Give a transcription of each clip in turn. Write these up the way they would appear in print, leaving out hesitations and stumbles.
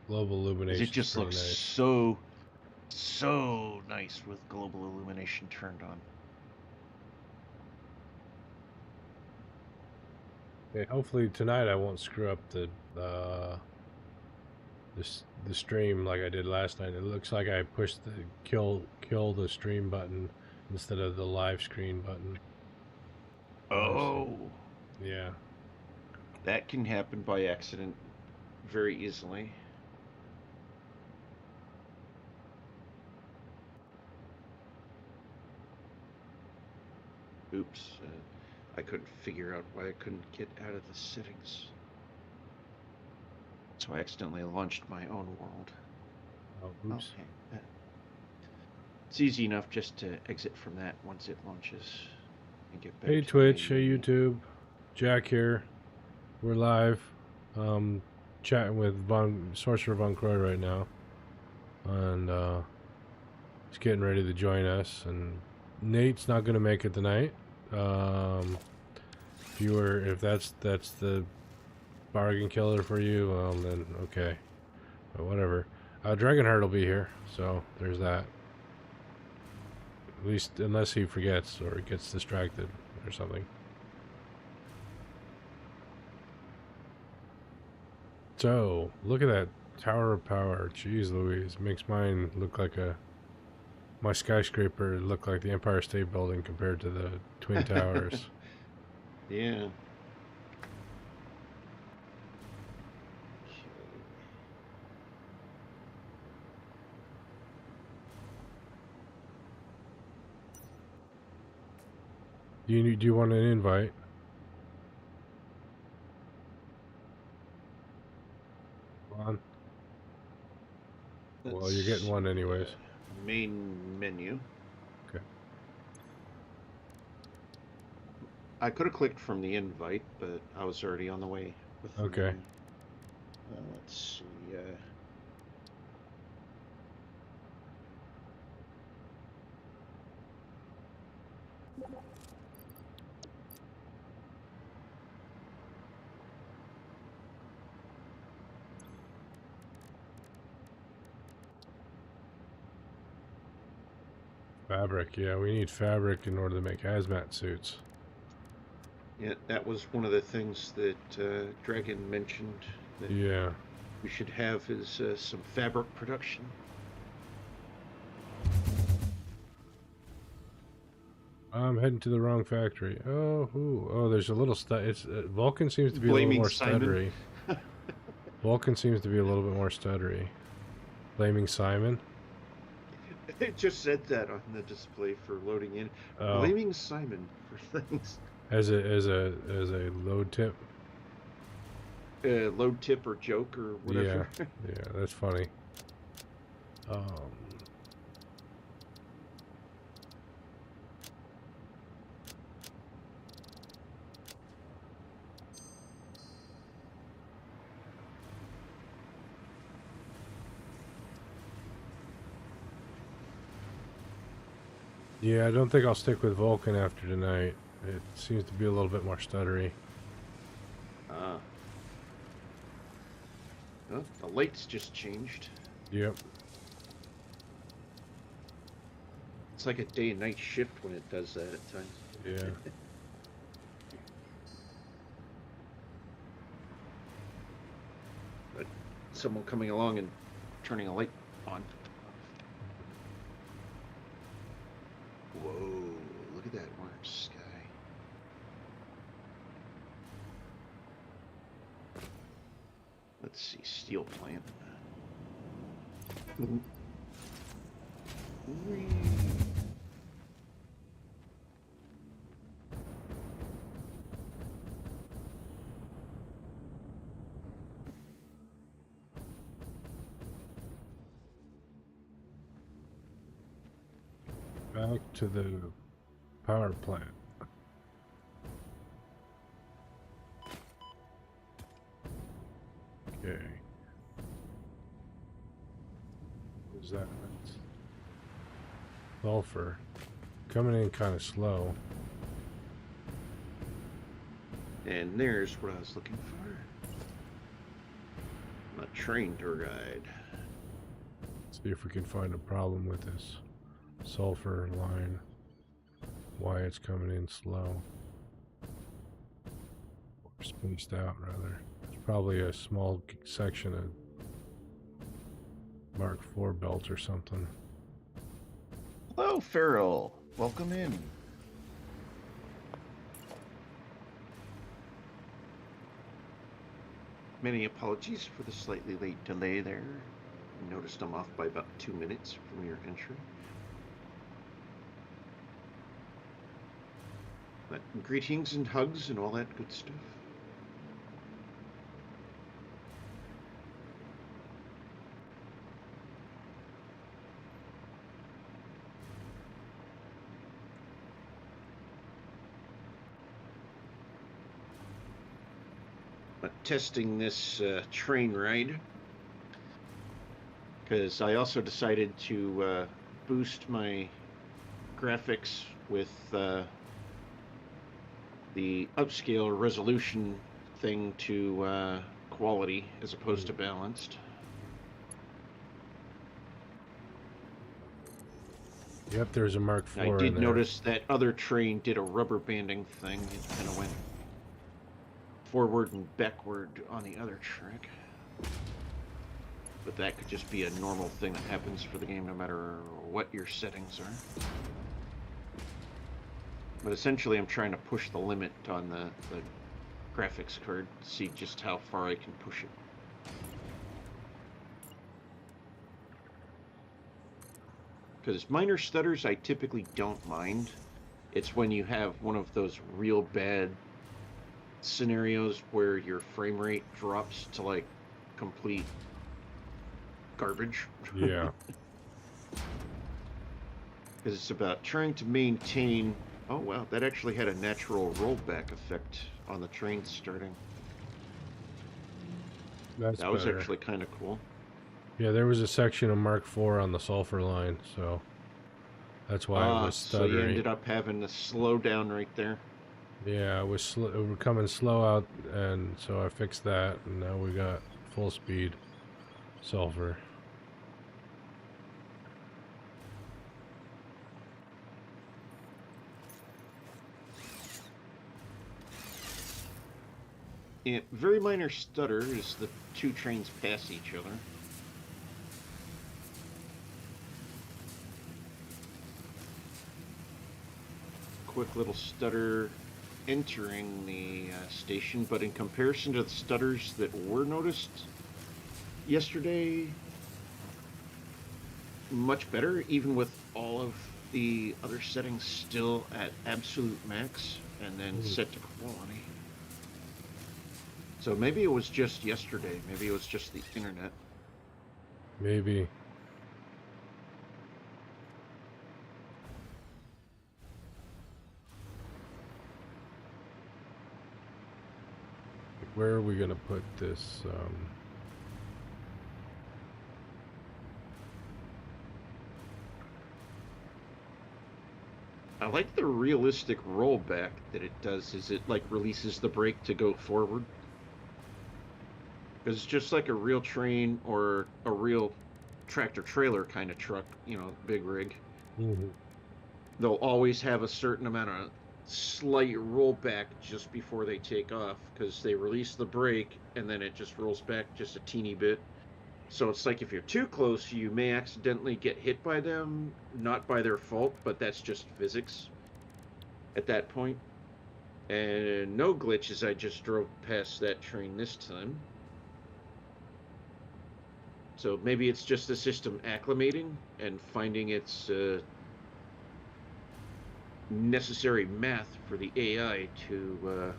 Global illumination. It just looks nice. so nice with global illumination turned on. Okay, hopefully tonight I won't screw up the stream like I did last night. It looks like I pushed the kill the stream button instead of the live screen button. Oh, yeah. that can happen by accident very easily. Oops, I couldn't figure out why I couldn't get out of the settings. So I accidentally launched my own world. Oh, oops. Okay. It's easy enough just to exit from that once it launches and get back Hey to Twitch, the hey main. YouTube. Jack here. We're live. Chatting with Sorcerer Von Croy right now. And he's getting ready to join us. And Nate's not gonna make it tonight. If that's the bargain killer for you, then okay. But whatever. Dragonheart will be here, so there's that. At least, unless he forgets or gets distracted or something. So, look at that Tower of Power. Jeez Louise. Makes mine look like my skyscraper look like the Empire State Building compared to the Twin Towers. Yeah. Do you want an invite? On. Well, you're getting one anyways. Main menu. Okay. I could have clicked from the invite, but I was already on the way with the Okay. menu. Let's see. Fabric, yeah, we need fabric in order to make hazmat suits. Yeah, that was one of the things that Dragon mentioned. That yeah. we should have is some fabric production. I'm heading to the wrong factory. Oh, there's a little Vulcan seems to be a little more stuttery. Vulcan seems to be a little bit more stuttery. Blaming Simon? It just said that on the display for loading in. Oh. Blaming Simon for things. As a load tip? Load tip or joke or whatever. Yeah, that's funny. Yeah, I don't think I'll stick with Vulcan after tonight. It seems to be a little bit more stuttery. Well, the lights just changed. Yep. It's like a day and night shift when it does that at times. Yeah. But someone coming along and turning a light on. Whoa, look at that orange sky. Let's see, steel plant. Back to the power plant. Okay. What's that? Sulfur. Coming in kind of slow. And there's what I was looking for. a train tour guide. See if we can find a problem with this sulfur line. Why it's coming in slow. Or spaced out, rather. It's probably a small section of Mark IV belt or something. Hello, Farrell. Welcome in. Many apologies for the slightly late delay there. Noticed I'm off by about 2 minutes from your entry. But greetings and hugs and all that good stuff. But testing this train ride, because I also decided to boost my graphics with the upscale resolution thing to quality as opposed to balanced. Yep, there's a Mark IV. I did notice that other train did a rubber banding thing. It kind of went forward and backward on the other track. But that could just be a normal thing that happens for the game no matter what your settings are. But essentially I'm trying to push the limit on the graphics card to see just how far I can push it. Because minor stutters I typically don't mind. It's when you have one of those real bad scenarios where your frame rate drops to like complete garbage. Yeah. Because it's about trying to maintain. Oh wow, that actually had a natural rollback effect on the train starting. That was actually kind of cool. Yeah, there was a section of Mark IV on the sulfur line, so that's why it was stuttering. So you ended up having to slow down right there. Yeah, it was coming slow out, and so I fixed that, and now we got full speed sulfur. Yeah, very minor stutter as the two trains pass each other. Quick little stutter entering the station, but in comparison to the stutters that were noticed yesterday, much better, even with all of the other settings still at absolute max and then set to quality. So maybe it was just yesterday. Maybe it was just the internet. Maybe. Where are we gonna put this? I like the realistic rollback that it does. Is it like releases the brake to go forward? Because it's just like a real train or a real tractor trailer kind of truck, you know, big rig. Mm-hmm. They'll always have a certain amount of slight rollback just before they take off because they release the brake and then it just rolls back just a teeny bit. So it's like if you're too close, you may accidentally get hit by them, not by their fault, but that's just physics at that point. And no glitches, I just drove past that train this time. So maybe it's just the system acclimating and finding its necessary math for the AI to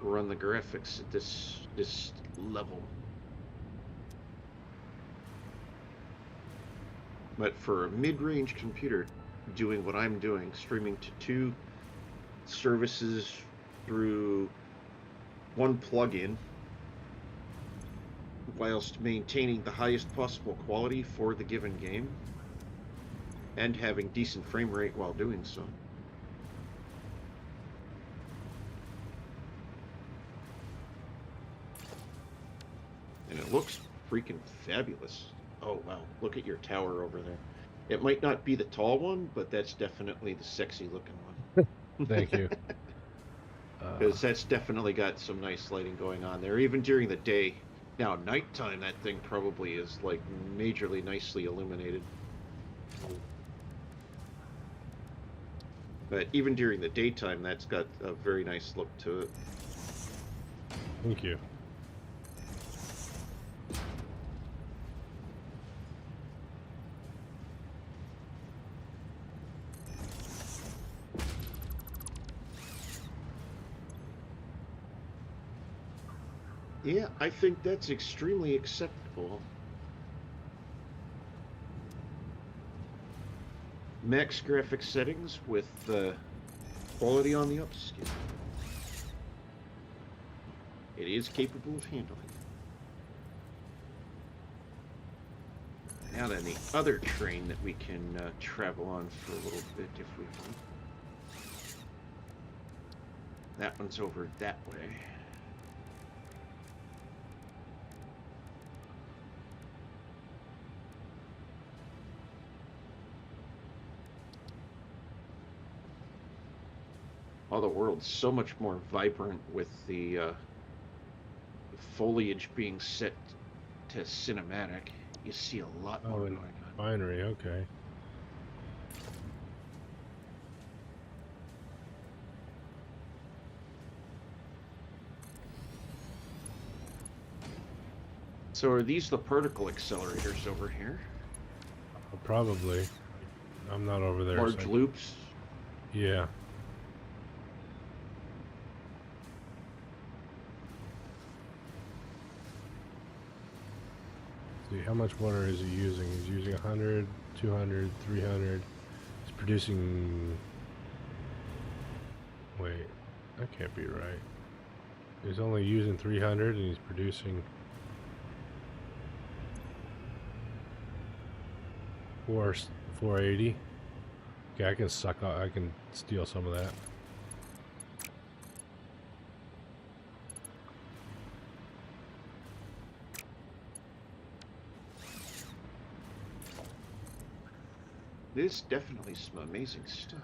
run the graphics at this level. But for a mid-range computer doing what I'm doing, streaming to 2 services through 1 plugin, whilst maintaining the highest possible quality for the given game, and having decent frame rate while doing so. And it looks freaking fabulous. Oh, wow. Look at your tower over there. It might not be the tall one, but that's definitely the sexy looking one. Thank you. Because that's definitely got some nice lighting going on there, even during the day. Now, nighttime, that thing probably is like majorly nicely illuminated. But even during the daytime, that's got a very nice look to it. Thank you. Yeah, I think that's extremely acceptable. Max graphics settings with quality on the upscale. It is capable of handling it. Now then, the other train that we can travel on for a little bit if we want. That one's over that way. Oh, the world's so much more vibrant with the foliage being set to cinematic. You see a lot more and going on. binary, okay. So are these the particle accelerators over here? Probably. I'm not over there. Large loops? Yeah. See, how much water is he using? He's using 100, 200, 300. He's producing... Wait, that can't be right. He's only using 300 and he's producing... 480. Okay, I can suck out, I can steal some of that. This definitely some amazing stuff.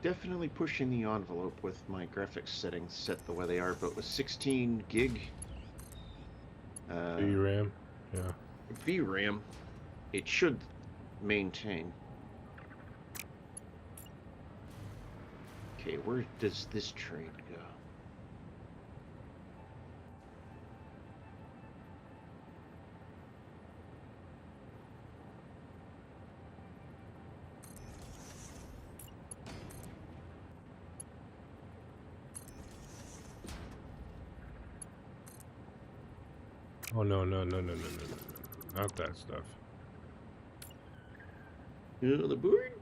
Definitely pushing the envelope with my graphics settings set the way they are, but with 16 gig VRAM, yeah. VRAM, it should maintain. Okay, where does this train go? Oh no, no, no, no, no, no, no, no. Not that stuff. The board?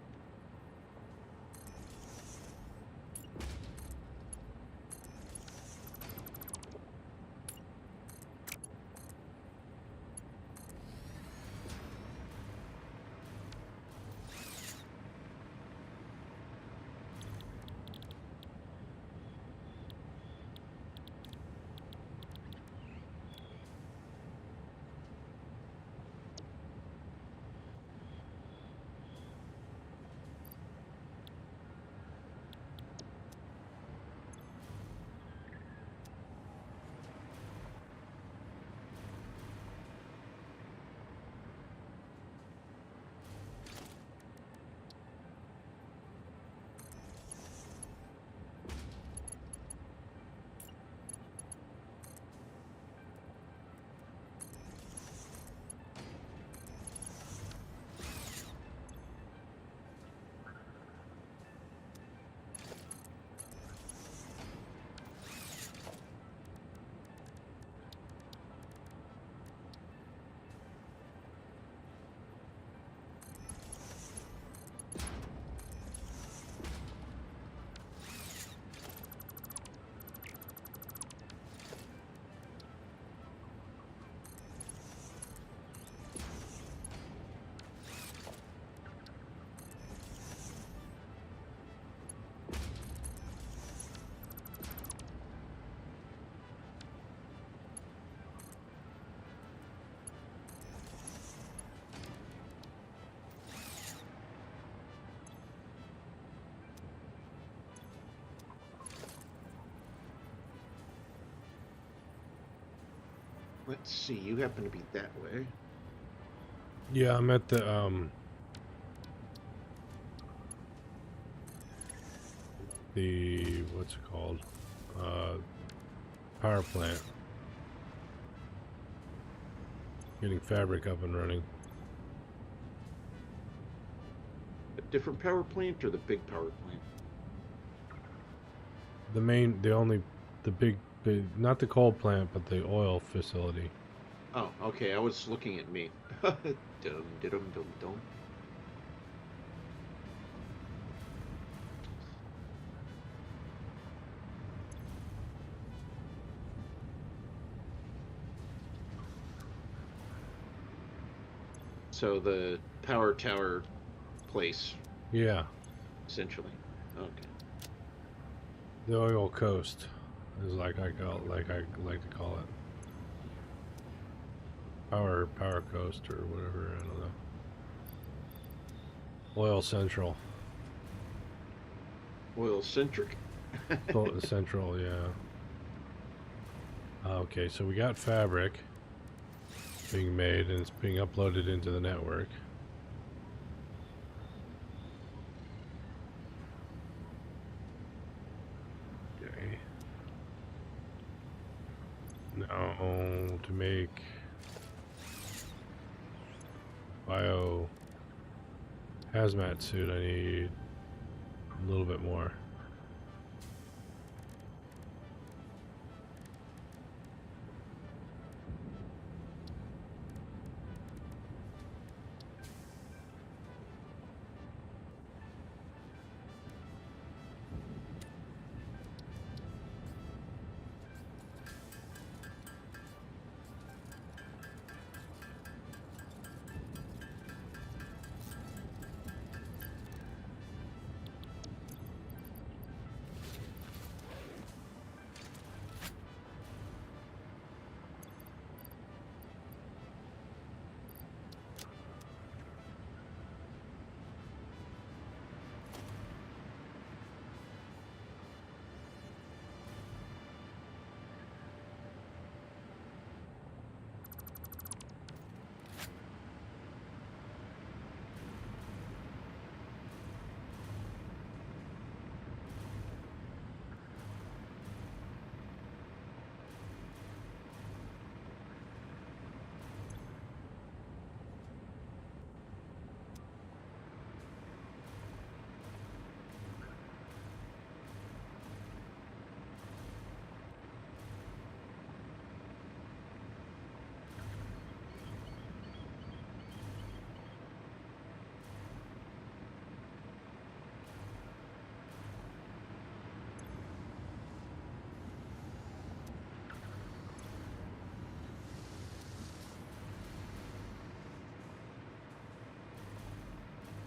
Let's see. You happen to be that way. Yeah, I'm at the what's it called? Uh, Power plant. Getting fabric up and running. A different power plant or the big power plant? The big, not the coal plant, but the oil facility. Oh, okay. I was looking at me. Dum dum dum dum. So the power tower place, Yeah, essentially. Okay. the oil coast is like I like to call it. Power coast or whatever. I don't know. Oil Central. Oil centric. Central, yeah. Okay, so we got fabric being made and it's being uploaded into the network. Okay. Now to make bio hazmat suit, I need a little bit more.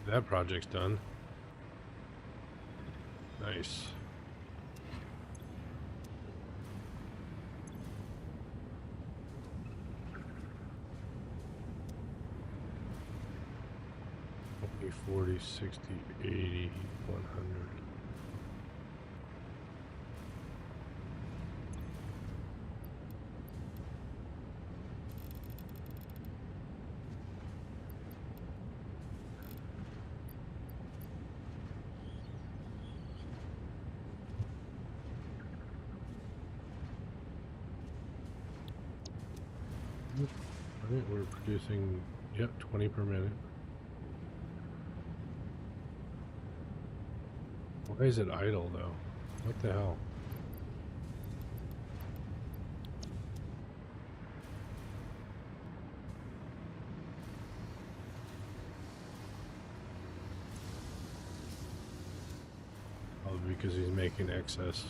That project's done. Nice. Okay, 40, 60, 80, 100. I think we're producing, yep, 20 per minute. Why is it idle though? What the hell? Oh, because he's making excess.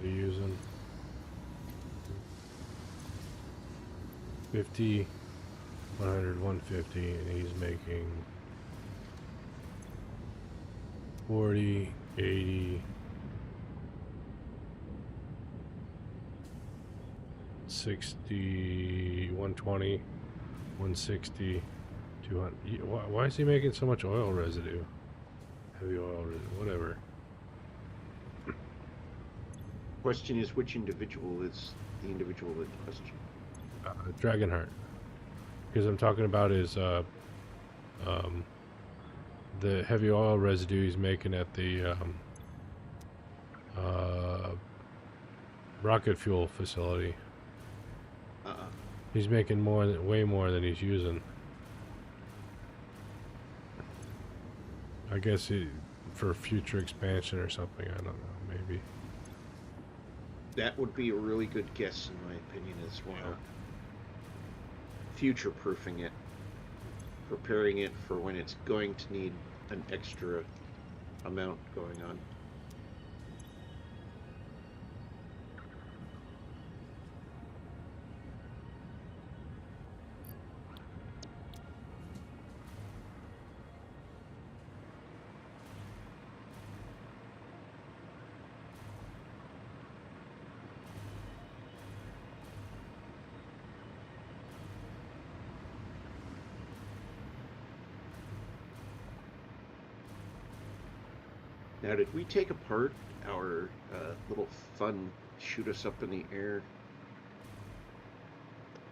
What are you using? 50, 100, 150, and he's making 40, 80, 60, 120, 160, 200. Why is he making so much oil residue? Heavy oil residue, whatever. Question is, which individual is the individual in question? Dragonheart. Because I'm talking about is the heavy oil residue he's making at the rocket fuel facility. He's making way more than he's using. I guess for future expansion or something. I don't know. Maybe. That would be a really good guess, in my opinion, as well. Yeah. Future-proofing it, preparing it for when it's going to need an extra amount going on. Now, did we take apart our little fun shoot us up in the air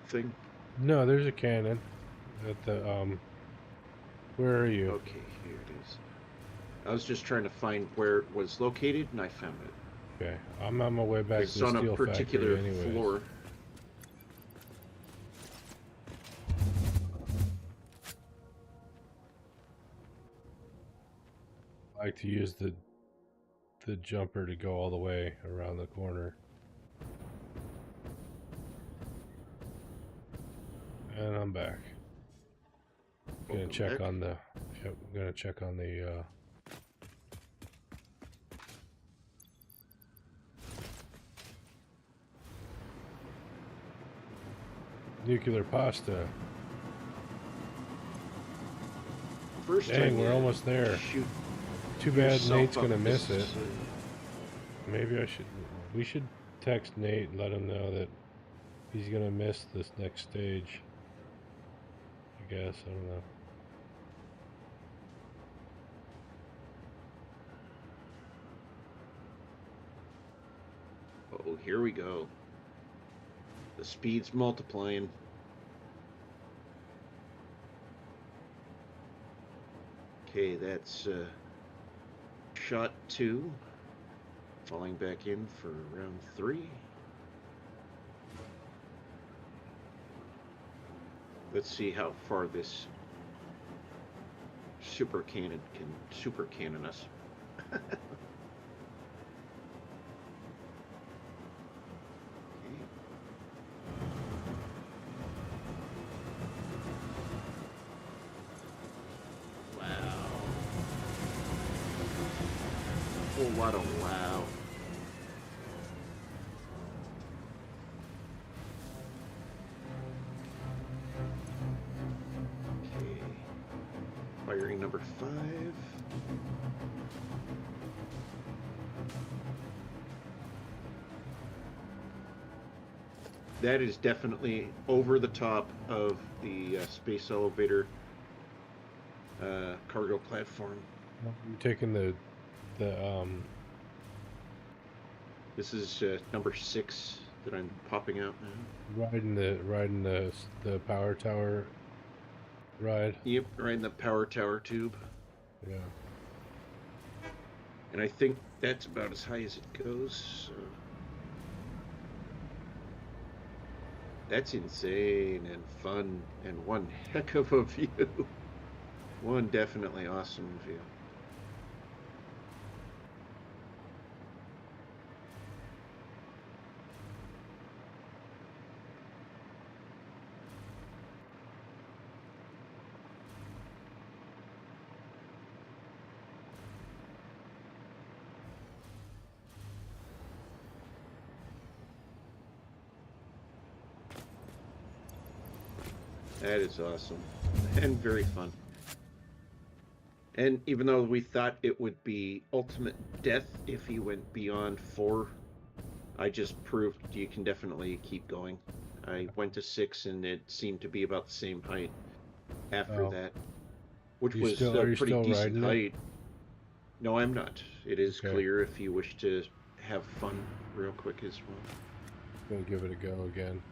thing? No, there's a cannon at the Where are you? Okay, here it is. I was just trying to find where it was located, and I found it. Okay, I'm on my way back It's to the on steel a particular factory anyways. floor. I like to use the jumper to go all the way around the corner. And I'm back. Gonna check on the. Yep, I'm gonna check on the. Nuclear pasta. First Dang, time we're you almost there. shoot Too bad yourself Nate's up, gonna this miss it. is, Maybe I should. We should text Nate and let him know that he's gonna miss this next stage. I guess I don't know. Oh, here we go. The speed's multiplying. Okay, that's shot 2. Falling back in for round 3. Let's see how far this super cannon can super cannon us. Whole lot of wow. Okay. Firing number 5. That is definitely over the top of the space elevator cargo platform. You're taking the This is number 6 that I'm popping out now. riding the power tower ride. Yep, riding the power tower tube. Yeah. And I think that's about as high as it goes. So. That's insane and fun and one heck of a view. One definitely awesome view. That is awesome and very fun. And even though we thought it would be ultimate death if he went beyond 4, I just proved you can definitely keep going. I went to 6 and it seemed to be about the same height. after Oh, that, which you was still a are you pretty still decent riding it? height. No, I'm not. It is Okay, clear if you wish to have fun real quick as well. gonna give it a go again.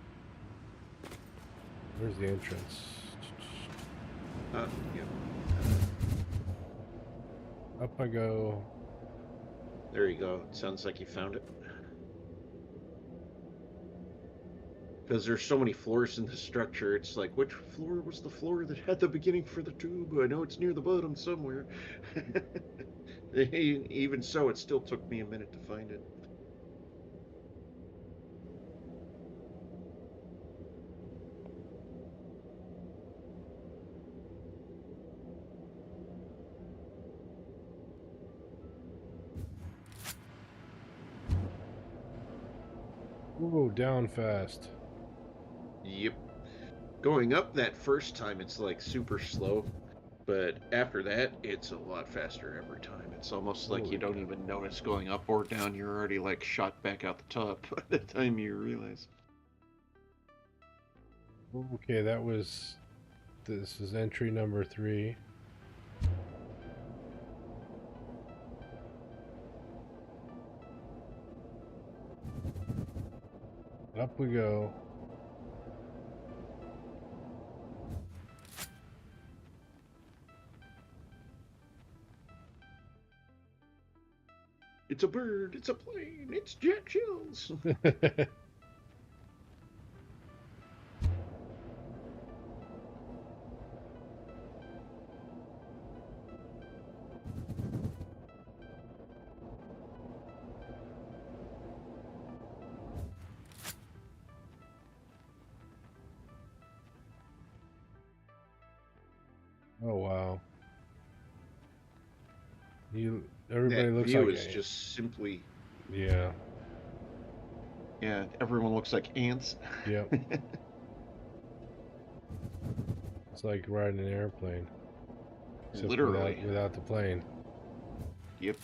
Where's the entrance? Yeah. Up I go. There you go. It sounds like you found it. Because there's so many floors in the structure, it's like, which floor was the floor that had the beginning for the tube? I know it's near the bottom somewhere. Even so, it still took me a minute to find it. Ooh, down fast. Yep. Going up that first time, it's like super slow. But after that, it's a lot faster every time. It's almost like you Holy don't cow. even notice going up or down. You're already like shot back out the top by the time you realize. Okay, this is entry number 3. Up we go. It's a bird, it's a plane, it's jet chills. Oh wow. Everybody That looks view like is a just simply, yeah. yeah, everyone looks like ants. Yep. It's like riding an airplane, except Literally. without the plane. Yep.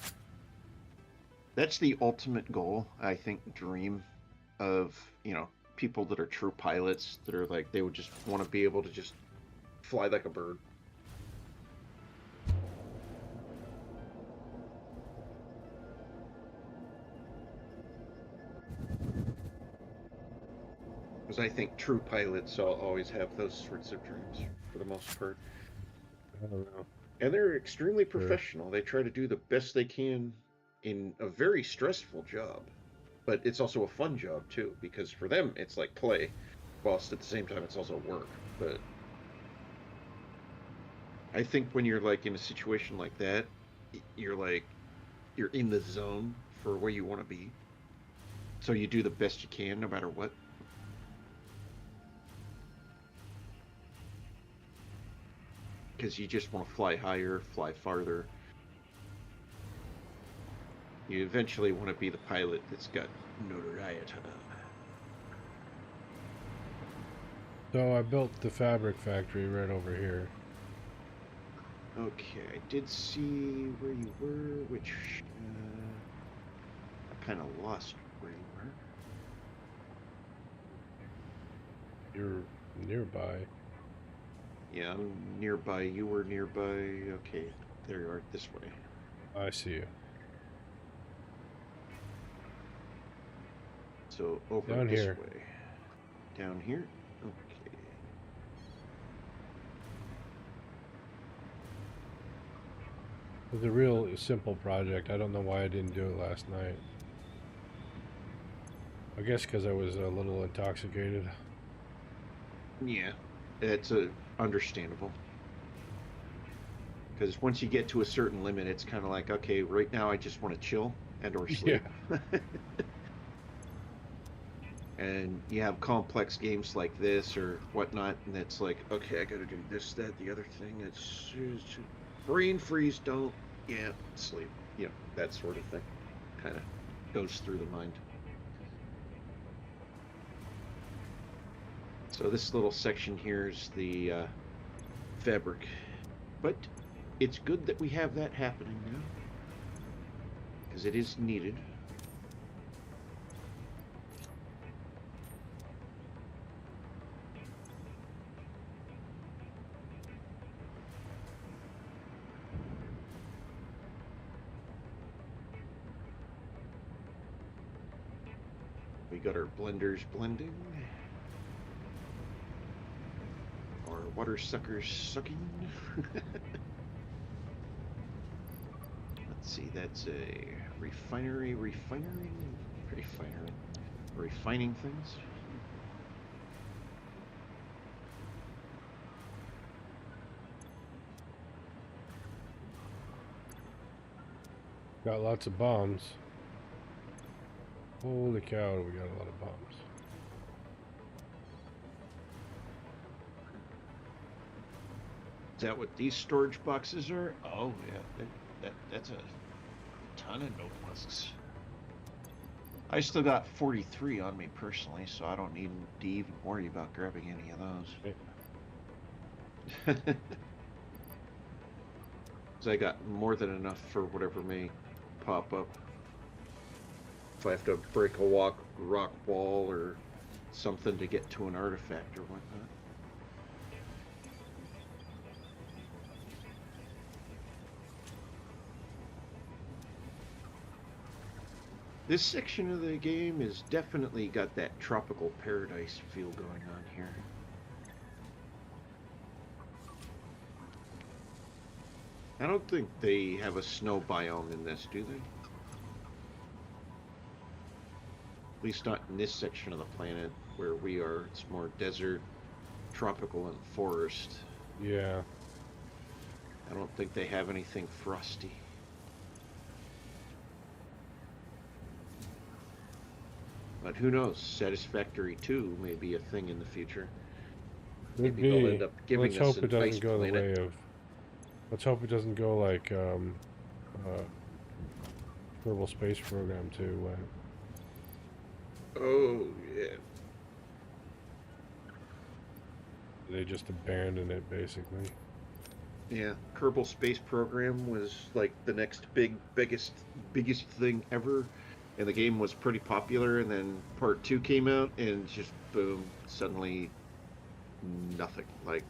That's the ultimate goal, I think, dream of, people that are true pilots that are like, they would just want to be able to just fly like a bird. Because I think true pilots always have those sorts of dreams for the most part. I don't know. And they're extremely Sure. professional. They try to do the best they can in a very stressful job. But it's also a fun job too, because for them it's like play, whilst at the same time it's also work. But I think when you're like in a situation like that, you're like you're in the zone for where you want to be. So you do the best you can no matter what. Because you just want to fly higher, fly farther. You eventually want to be the pilot that's got notoriety. So I built the fabric factory right over here. Okay, I did see where you were, which I kind of lost where you were. You're nearby. Yeah, I'm nearby. You were nearby. Okay, there you are. This way. I see you. So over Down this here. way. Down here? Okay. It's a real simple project. I don't know why I didn't do it last night. I guess because I was a little intoxicated. Yeah, it's understandable. Because once you get to a certain limit, it's kind of like, okay, right now I just want to chill and or Yeah. sleep. And you have complex games like this or whatnot, and it's like, okay, I got to do this, that, the other thing. It's brain freeze, don't, yeah, sleep, that sort of thing. Kind of goes through the mind. So this little section here is the fabric, but it's good that we have that happening now because it is needed. got our blenders blending. Our water suckers sucking. Let's see, that's a refinery. Refining things. Got lots of bombs. Holy cow, we got a lot of bombs. Is that what these storage boxes are? Oh yeah, that's a ton of notelusks. I still got 43 on me personally, so I don't need to even worry about grabbing any of those. Because I got more than enough for whatever may pop up. If I have to break a rock wall or something to get to an artifact or whatnot. This section of the game has definitely got that tropical paradise feel going on here. I don't think they have a snow biome in this, do they? At least not in this section of the planet where we are. It's more desert, tropical, and forest. Yeah. I don't think they have anything frosty. But who knows? Satisfactory 2 may be a thing in the future. Maybe Maybe they'll end up giving let's us hope it an doesn't ice go the planet. way of. Let's hope it doesn't go like Kerbal Space Program 2 went. Oh yeah. They just abandoned it basically. Yeah, Kerbal Space Program was like the next biggest thing ever, and the game was pretty popular. And then Part 2 came out, and just boom, suddenly nothing. Like,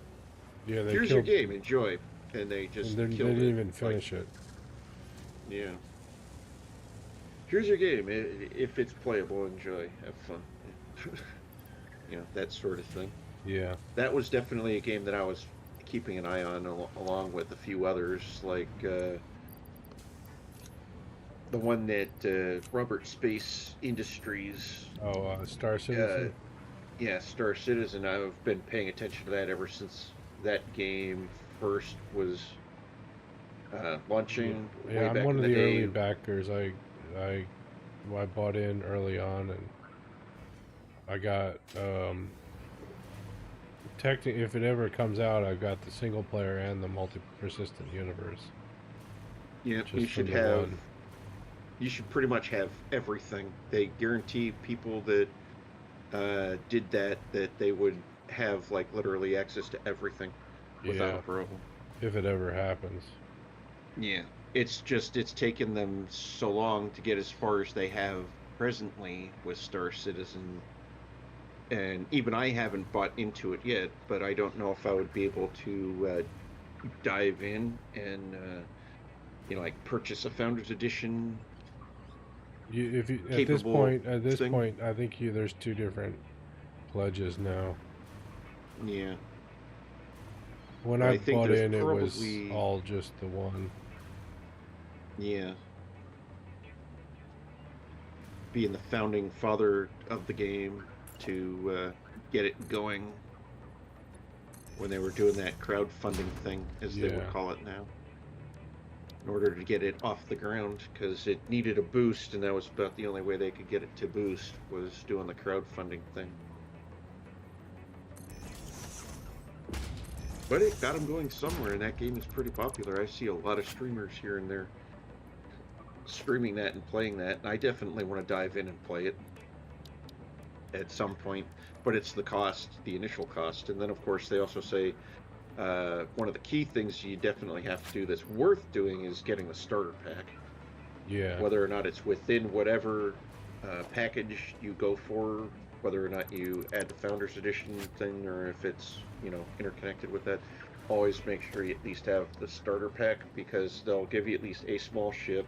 Yeah, they here's killed. your game, enjoy, and they just They killed didn't it. even finish it. Yeah. Here's your game. If it's playable, enjoy, have fun. You know, that sort of thing. Yeah. That was definitely a game that I was keeping an eye on, along with a few others, like the one that Robert Space Industries. Star Citizen. Yeah, Star Citizen. I've been paying attention to that ever since that game first was launching Yeah, way I'm back one in of the the day. early backers. I bought in early on, and I got technically, if it ever comes out, I've got the single player and the multi-persistent universe. Yeah, Just from the one. you should pretty much have everything. They guarantee people that did that they would have like literally access to everything without a Yeah, problem. if it ever happens. Yeah, it's just it's taken them so long to get as far as they have presently with Star Citizen, and even I haven't bought into it yet. But I don't know if I would be able to dive in and like purchase a Founders Edition If you capable at this thing. point, I think there's two different pledges now. Yeah, When but I I think bought there's in, it was probably all just the one. yeah. Being the founding father of the game to get it going when they were doing that crowdfunding thing, as they would Yeah, call it now, in order to get it off the ground, because it needed a boost, and that was about the only way they could get it to boost, was doing the crowdfunding thing. But it got them going somewhere, and that game is pretty popular. I see a lot of streamers here and there streaming that and playing that, and I definitely want to dive in and play it at some point. But it's the cost, the initial cost, and then of course they also say one of the key things you definitely have to do that's worth doing is getting the starter pack. yeah, Whether or not it's within whatever package you go for, whether or not you add the Founders Edition thing, or if it's interconnected with that, always make sure you at least have the starter pack, because they'll give you at least a small ship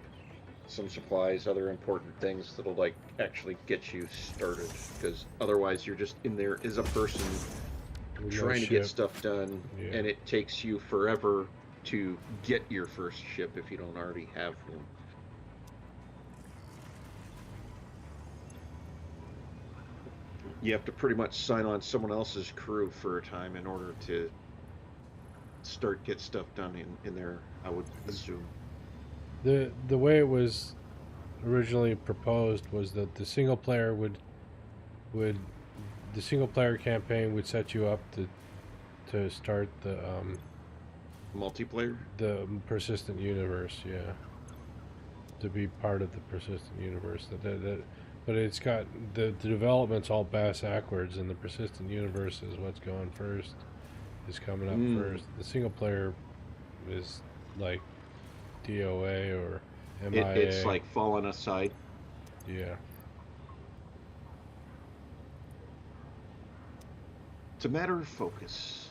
some supplies, other important things that'll like actually get you started. Because otherwise, you're just in there as a person No trying to get ship. stuff done, Yeah. and it takes you forever to get your first ship if you don't already have one. You have to pretty much sign on someone else's crew for a time in order to get stuff done in there, I would assume. The way it was originally proposed was that would the single player campaign would set you up to start Multiplayer? the persistent universe, yeah, to be part of the persistent universe. But it's got the development's all bass backwards, and the persistent universe is what's going first, is coming up Mm. first. The single player is like DOA or It's MIA, like fallen aside. yeah. It's a matter of focus.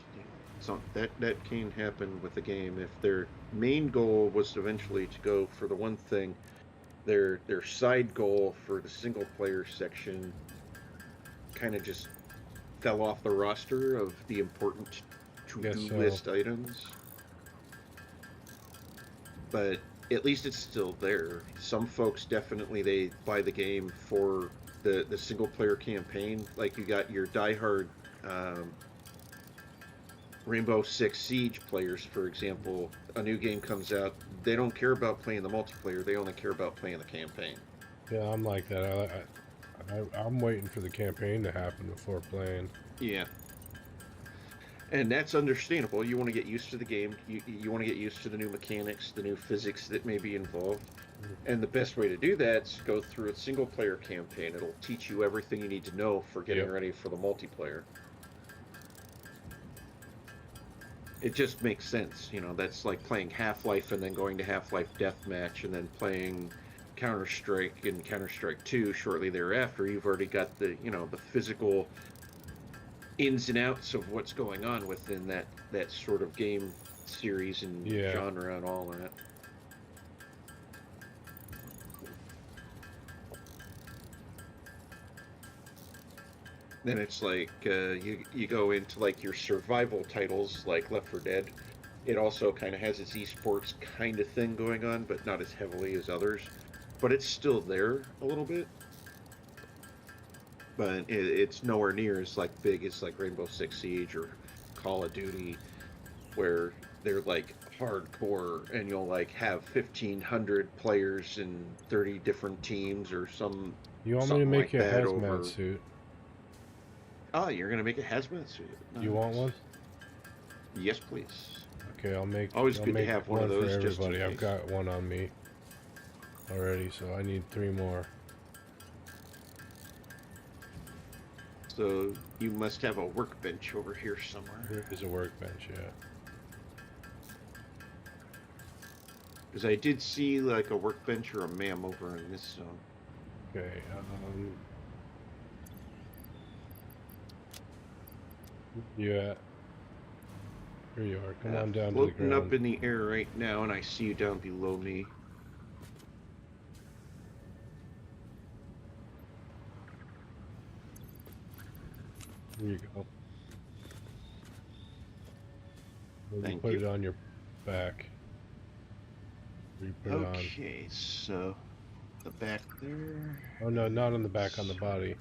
So that can happen with the game. If their main goal was eventually to go for the one thing, their side goal for the single player section kind of just fell off the roster of the important Guess to-do so. list items. But at least it's still there. Some folks definitely they buy the game for the single player campaign. Like you got your diehard um, Rainbow Six Siege players, for example. A new game comes out, they don't care about playing the multiplayer. They only care about playing the campaign. Yeah, I'm like that. I'm waiting for the campaign to happen before playing. Yeah, and that's understandable. You want to get used to the game. You want to get used to the new mechanics, the new physics that may be involved. And the best way to do that is go through a single player campaign. It'll teach you everything you need to know for getting Yep. ready for the multiplayer. It just makes sense, that's like playing Half-Life and then going to Half-Life Deathmatch and then playing Counter-Strike and Counter-Strike 2 shortly thereafter. You've already got the physical ins and outs of what's going on within that sort of game series and Yeah. genre and all that. Then it's like you go into like your survival titles like Left 4 Dead. It also kind of has its esports kind of thing going on, but not as heavily as others. But it's still there a little bit. But it's nowhere near as like big as like Rainbow Six Siege or Call of Duty, where they're like hardcore and you'll like have 1,500 players in 30 different teams or You want me to something make like you a that hazmat over. suit? Oh, you're gonna make a hazmat suit. You want Nice. one? Yes, please. Okay, Always I'll good to make have one of one for those just in everybody. I've case. got one on me already, so I need 3 more. So you must have a workbench over here somewhere. Here is a workbench, yeah. Because I did see like a workbench or a MAM over in this zone. Okay, yeah. Here you are. Come on down to the Floating up ground. in the air right now, and I see you down below me. Here you go. Maybe Thank put you. it on your back. You put it on. Okay, so the back there. Oh no, not on the back, on the body.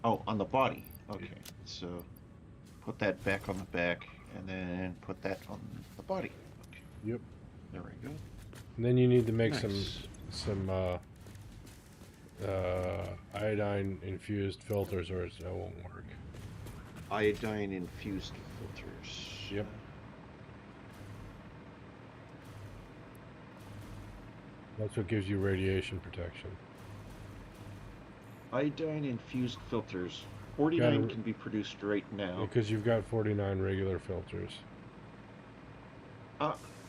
Oh, on the body. Okay, so put that back on the back, and then put that on the body. Okay, Yep. there we go. And then you need to make Nice. some iodine infused filters, or it won't work. Iodine infused filters. Yep. That's what gives you radiation protection. Iodine infused filters. 49 can be produced right now. Because you've got 49 regular filters.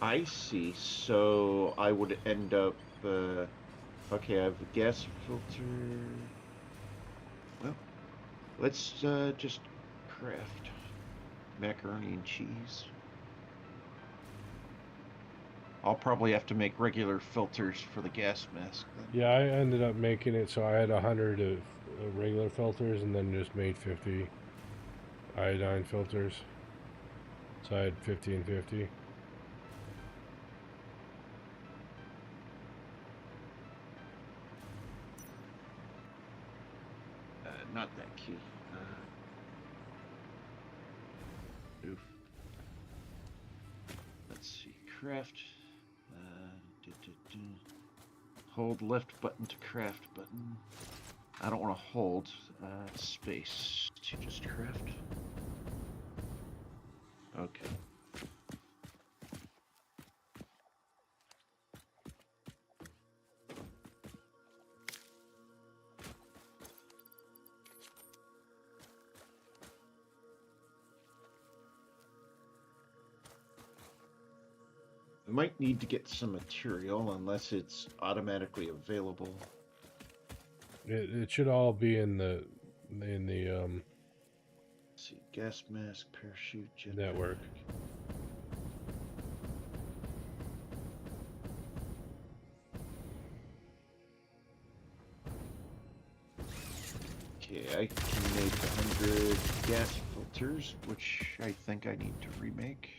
I see. So I would end up. Okay, I have a gas filter. Well, let's just craft macaroni and cheese. I'll probably have to make regular filters for the gas mask then. Yeah, I ended up making it so I had 100 of regular filters and then just made 50 iodine filters. So I had 50 and 50. Not that key. Oof. Let's see. Craft. Hold left button to craft button. I don't want to hold space to just craft. Okay. I might need to get some material unless it's automatically available. It should all be in the Let's see, gas mask, parachute, jetpack. network. Okay, I can make 100 gas filters, which I think I need to remake.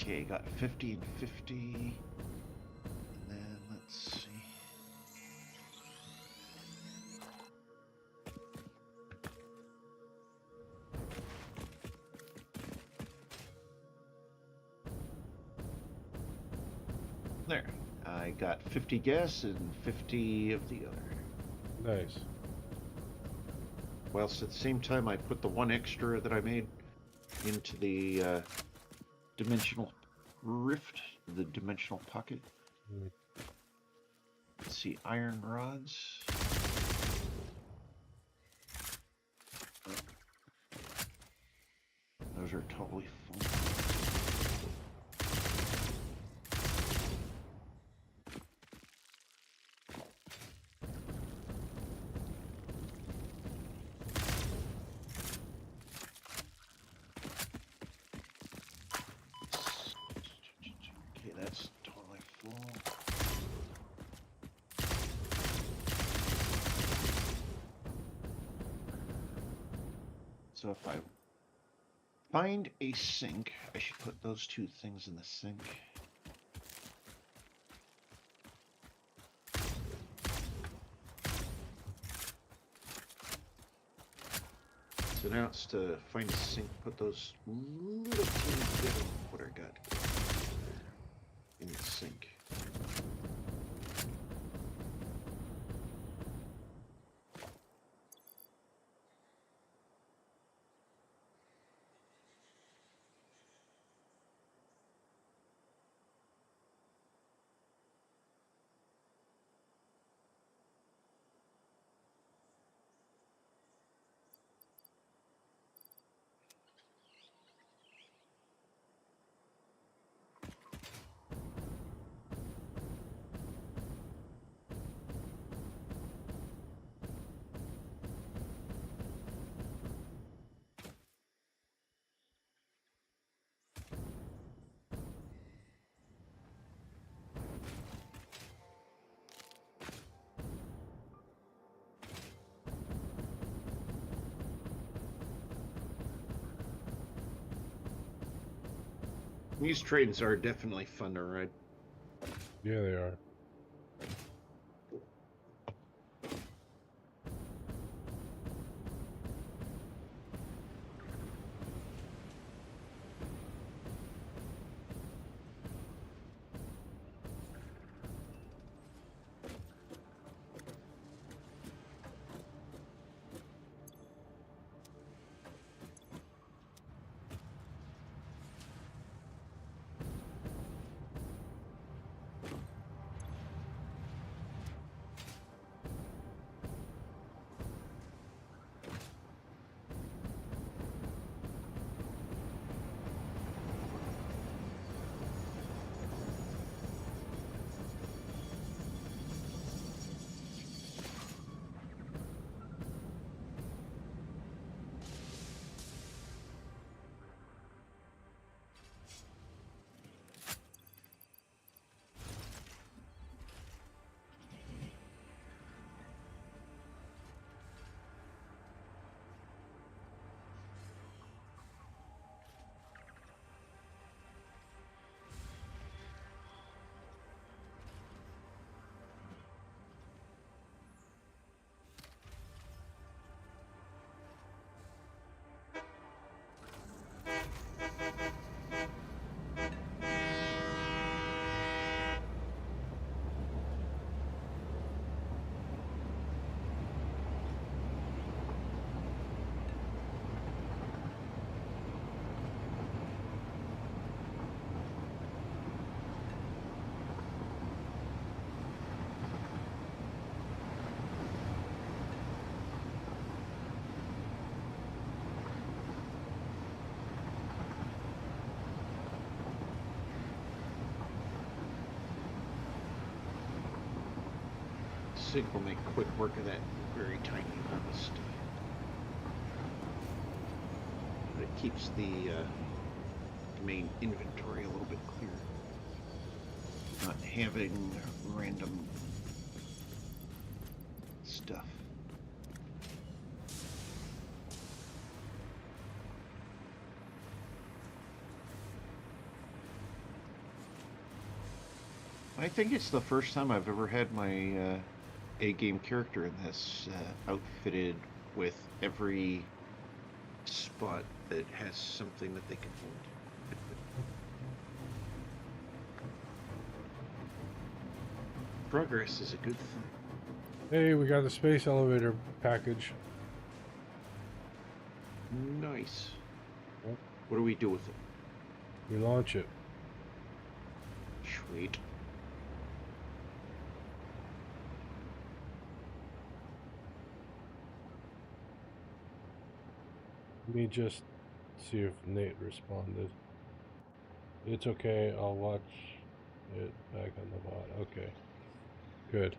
Okay, got 50 and 50. And then let's see. There. I got 50 gas and 50 of the other. Nice. Whilst at the same time, I put the one extra that I made into the dimensional rift, the dimensional pocket. Mm. Let's see, iron rods. Those are totally full. Okay, that's totally full. So if I find a sink, I should put those two things in the sink. So now it's to find a sink, put those little teeny bit of what I got in the sink. These trains are definitely fun to ride. Yeah, they are. think we'll make quick work of that very tiny amount of stuff. But it keeps the main inventory a little bit clearer. Not having random stuff. I think it's the first time I've ever had my A-game character in this outfitted with every spot that has something that they can hold. Progress is a good thing. Hey, we got the space elevator package. Nice. Yep. What do we do with it? We launch it. Sweet. Let me just see if Nate responded. It's okay, I'll watch it back on the VOD. Okay. Good.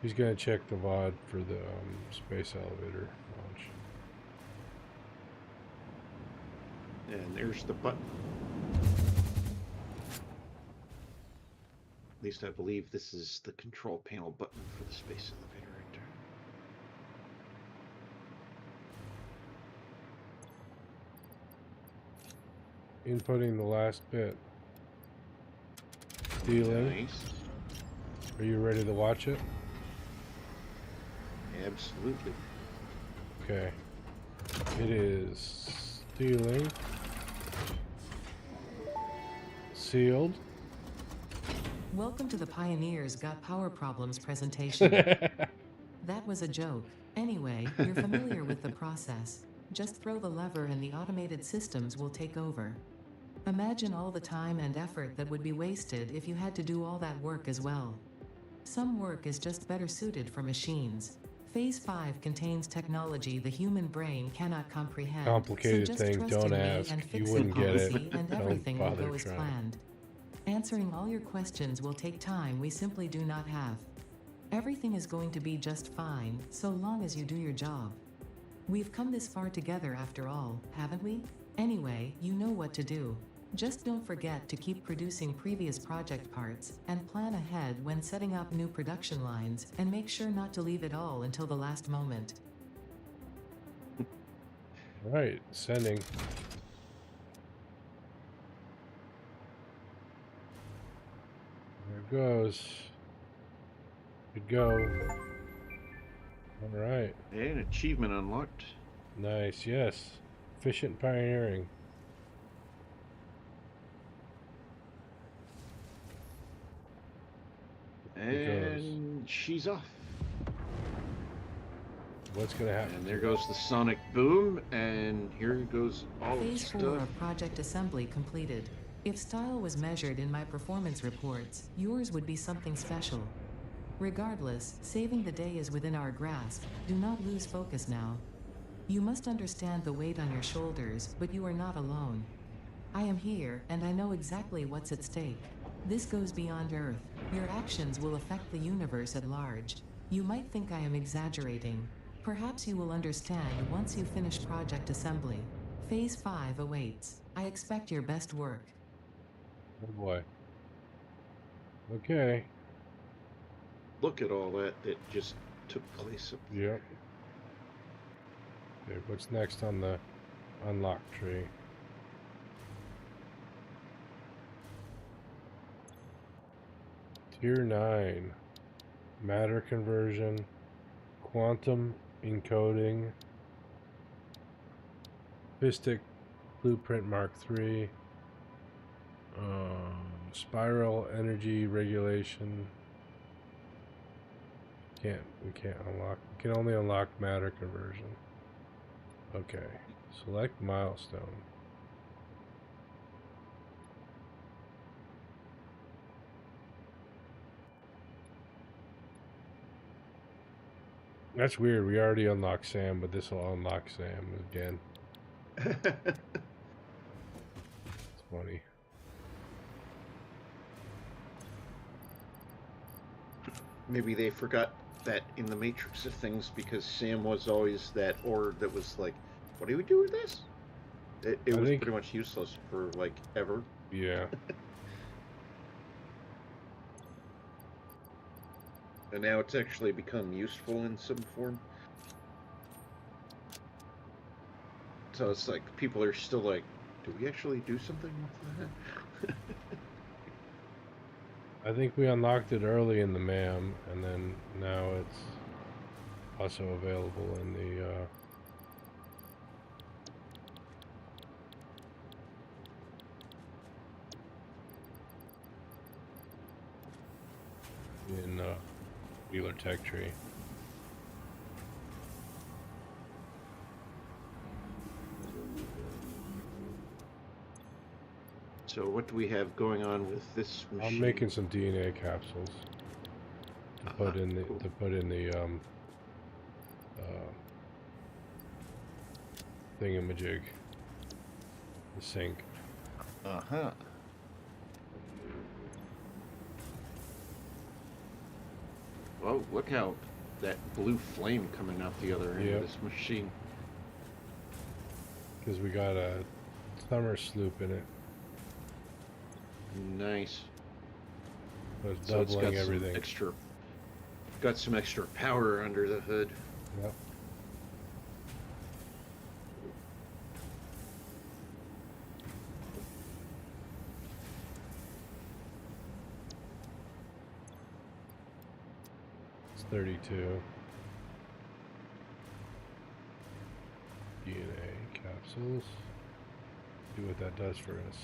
He's gonna check the VOD for the space elevator launch. And there's the button. At least I believe this is the control panel button for the space elevator right there. Inputting the last bit. Stealing. Nice. Are you ready to watch it? Absolutely. Okay. It is stealing. Sealed. Welcome to the Pioneers Got Power Problems presentation. That was a joke. Anyway, you're familiar with the process. Just throw the lever and the automated systems will take over. Imagine all the time and effort that would be wasted if you had to do all that work as well. Some work is just better suited for machines. Phase 5 contains technology the human brain cannot comprehend. Complicated so just thing, trust don't in me ask. and You fix wouldn't the get it. policy and Don't everything will bother go as trying. planned. Answering all your questions will take time we simply do not have. Everything is going to be just fine, so long as you do your job. We've come this far together after all, haven't we? Anyway, you know what to do. Just don't forget to keep producing previous project parts, and plan ahead when setting up new production lines, and make sure not to leave it all until the last moment. Alright, sending. There it goes. Good go. Alright. And achievement unlocked. Nice, yes. Efficient pioneering. And she's off. What's gonna happen? And there goes the sonic boom, and here goes all of the Phase 4 stuff. of project assembly completed. If style was measured in my performance reports, yours would be something special. Regardless, saving the day is within our grasp. Do not lose focus now. You must understand the weight on your shoulders, but you are not alone. I am here, and I know exactly what's at stake. This goes beyond Earth. Your actions will affect the universe at large. You might think I am exaggerating. Perhaps you will understand once you finish project assembly. Phase 5 awaits. I expect your best work. Oh boy. Okay. Look at all that just took place up there. Yep. Okay, what's next on the unlock tree? Tier 9. Matter conversion. Quantum encoding. Fistic blueprint Mark III. Spiral energy regulation. We can't unlock. We can only unlock matter conversion. Okay. Select milestone. That's weird. We already unlocked Sam, but this will unlock Sam again. It's funny. Maybe they forgot that in the matrix of things because Sam was always that orb that was like, what do we do with this? It I was think, pretty much useless for like ever. yeah. And now it's actually become useful in some form. So it's like people are still like, do we actually do something with that? I think we unlocked it early in the MAM, and then now it's also available in the Wheeler Tech Tree. So what do we have going on with this machine? I'm making some DNA capsules to put in the cool. thingamajig, the sink. Uh-huh. Well, look how that blue flame coming out the other end Yep. of this machine. Because we got a summer sloop in it. Nice. So it's So it's doubling got everything. got some extra power under the hood. Yep. It's 32. DNA capsules. See what that does for us.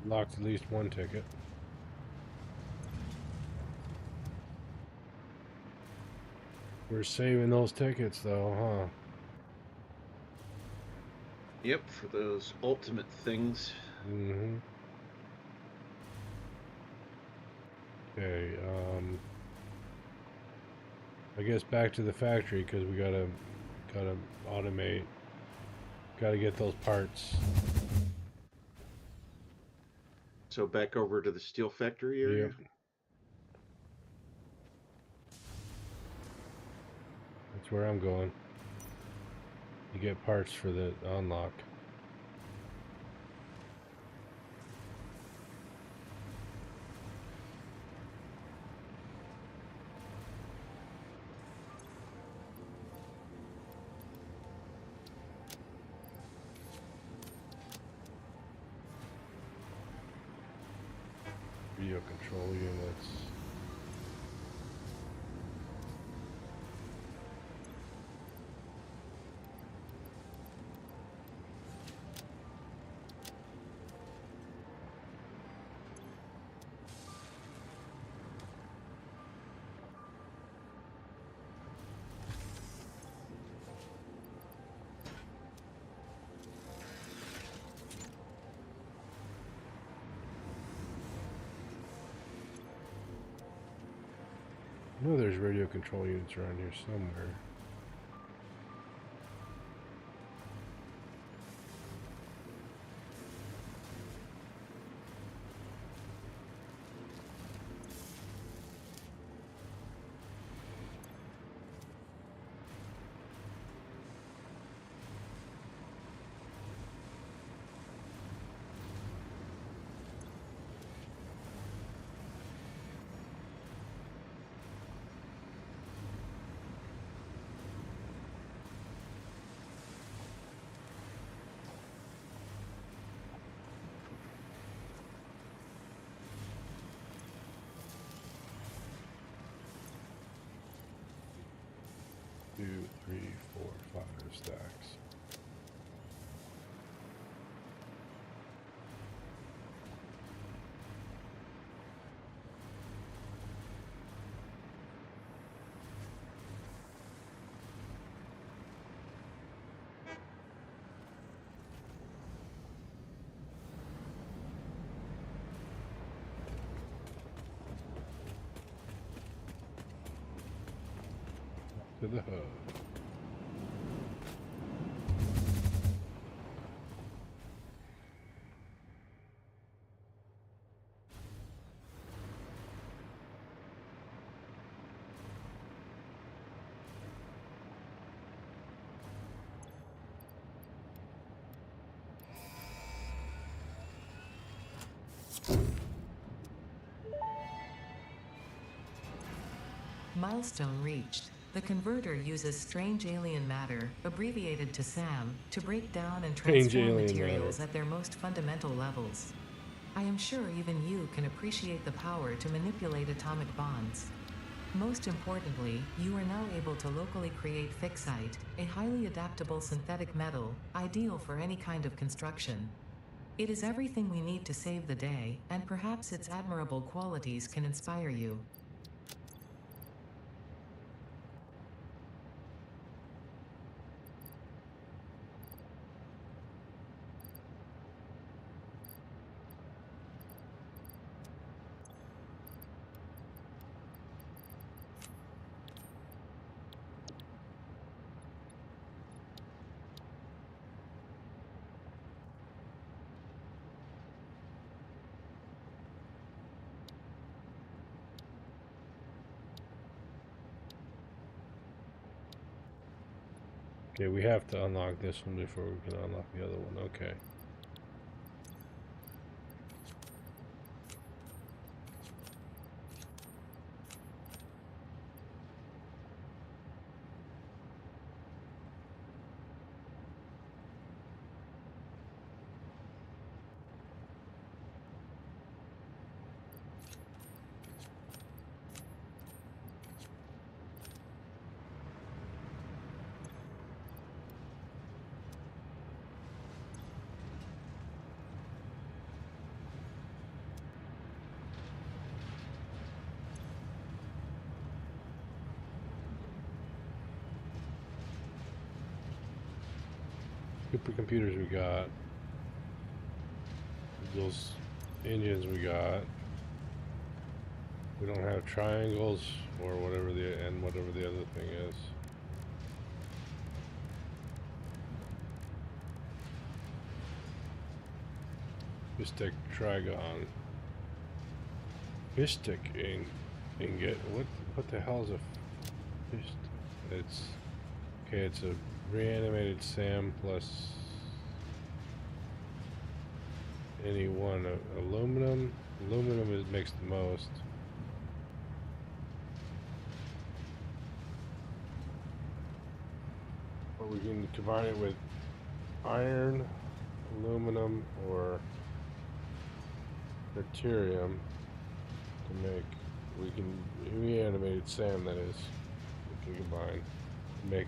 Locked at least one ticket. We're saving those tickets though, huh? Yep, for those ultimate things. Mm-hmm. Okay, I guess back to the factory because we gotta automate. Gotta get those parts. So back over to the steel factory area? Yep. That's where I'm going. You get parts for the unlock. Video control units. I know there's radio control units around here somewhere. Two, three, four, 5 stacks. To the hub. Milestone reached. The converter uses strange alien matter, abbreviated to SAM, to break down and Strange transform alien materials matter. at their most fundamental levels. I am sure even you can appreciate the power to manipulate atomic bonds. Most importantly, you are now able to locally create fixite, a highly adaptable synthetic metal, ideal for any kind of construction. It is everything we need to save the day, and perhaps its admirable qualities can inspire you. Okay, we have to unlock this one before we can unlock the other one. Okay. Supercomputers we got. Those engines we got. We don't have triangles or whatever whatever the other thing is. Fistic trigon. Fistic ingot. What the hell is a fist? It's okay. It's a reanimated SAM plus any one. Aluminum. Aluminum makes the most. Or we can combine it with iron, aluminum, or deuterium to make. We can reanimated SAM, that is. We can combine to make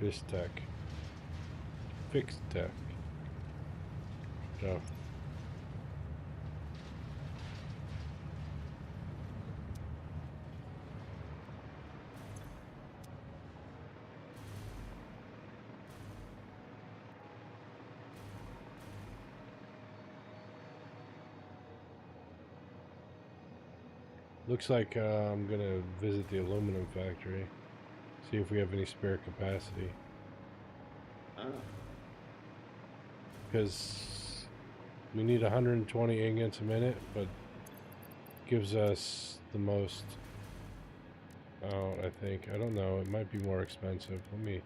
Fistech. Fixed tech. So looks like I'm gonna visit the aluminum factory, see if we have any spare capacity. Because we need 120 ingots a minute, but gives us the most out, I think. I don't know, it might be more expensive. Let me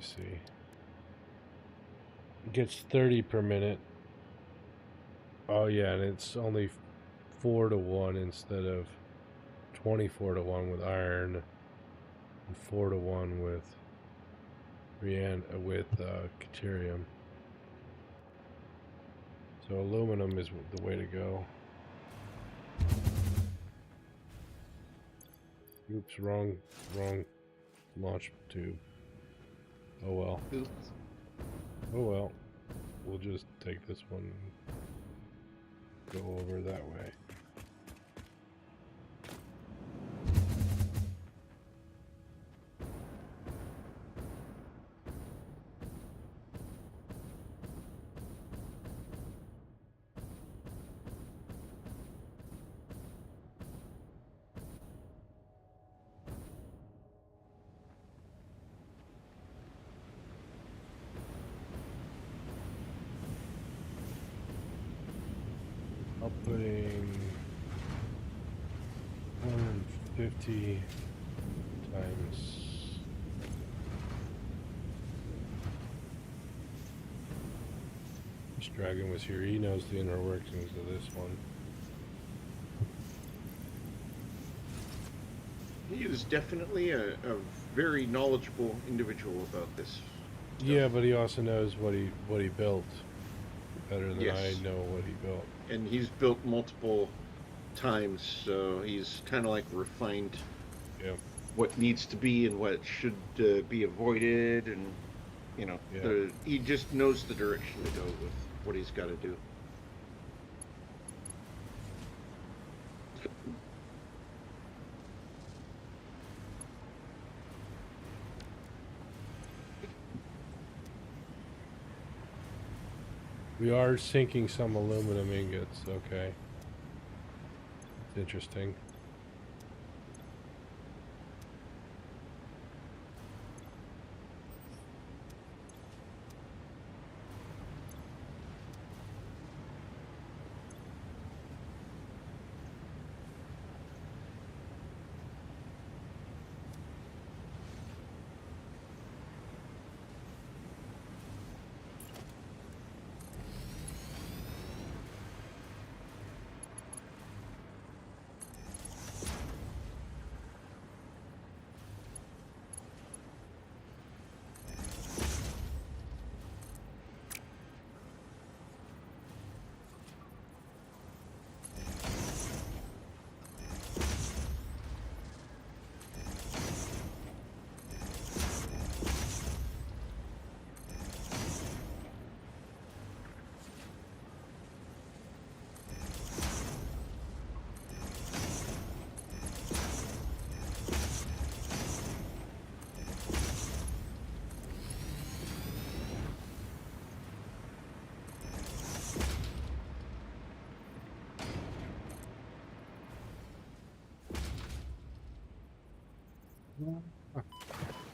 see. It gets 30 per minute. Oh yeah, and it's only 4 to 1 instead of 24 to 1 with iron and 4 to 1 with deuterium. So aluminum is the way to go. Oops, wrong launch tube. Oh well. Oops. Oh well. We'll just take this one and go over that way. Outputting 150 times. This dragon was here. He knows the inner workings of this one. He is definitely a very knowledgeable individual about this stuff. Yeah, but he also knows what he built better than I Yes, know what he built. and he's built multiple times, so he's kind of like refined Yeah, what needs to be and what should be avoided, and yeah. he just knows the direction to go with what he's got to do. We are sinking some aluminum ingots. Okay, it's interesting.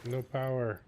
No power.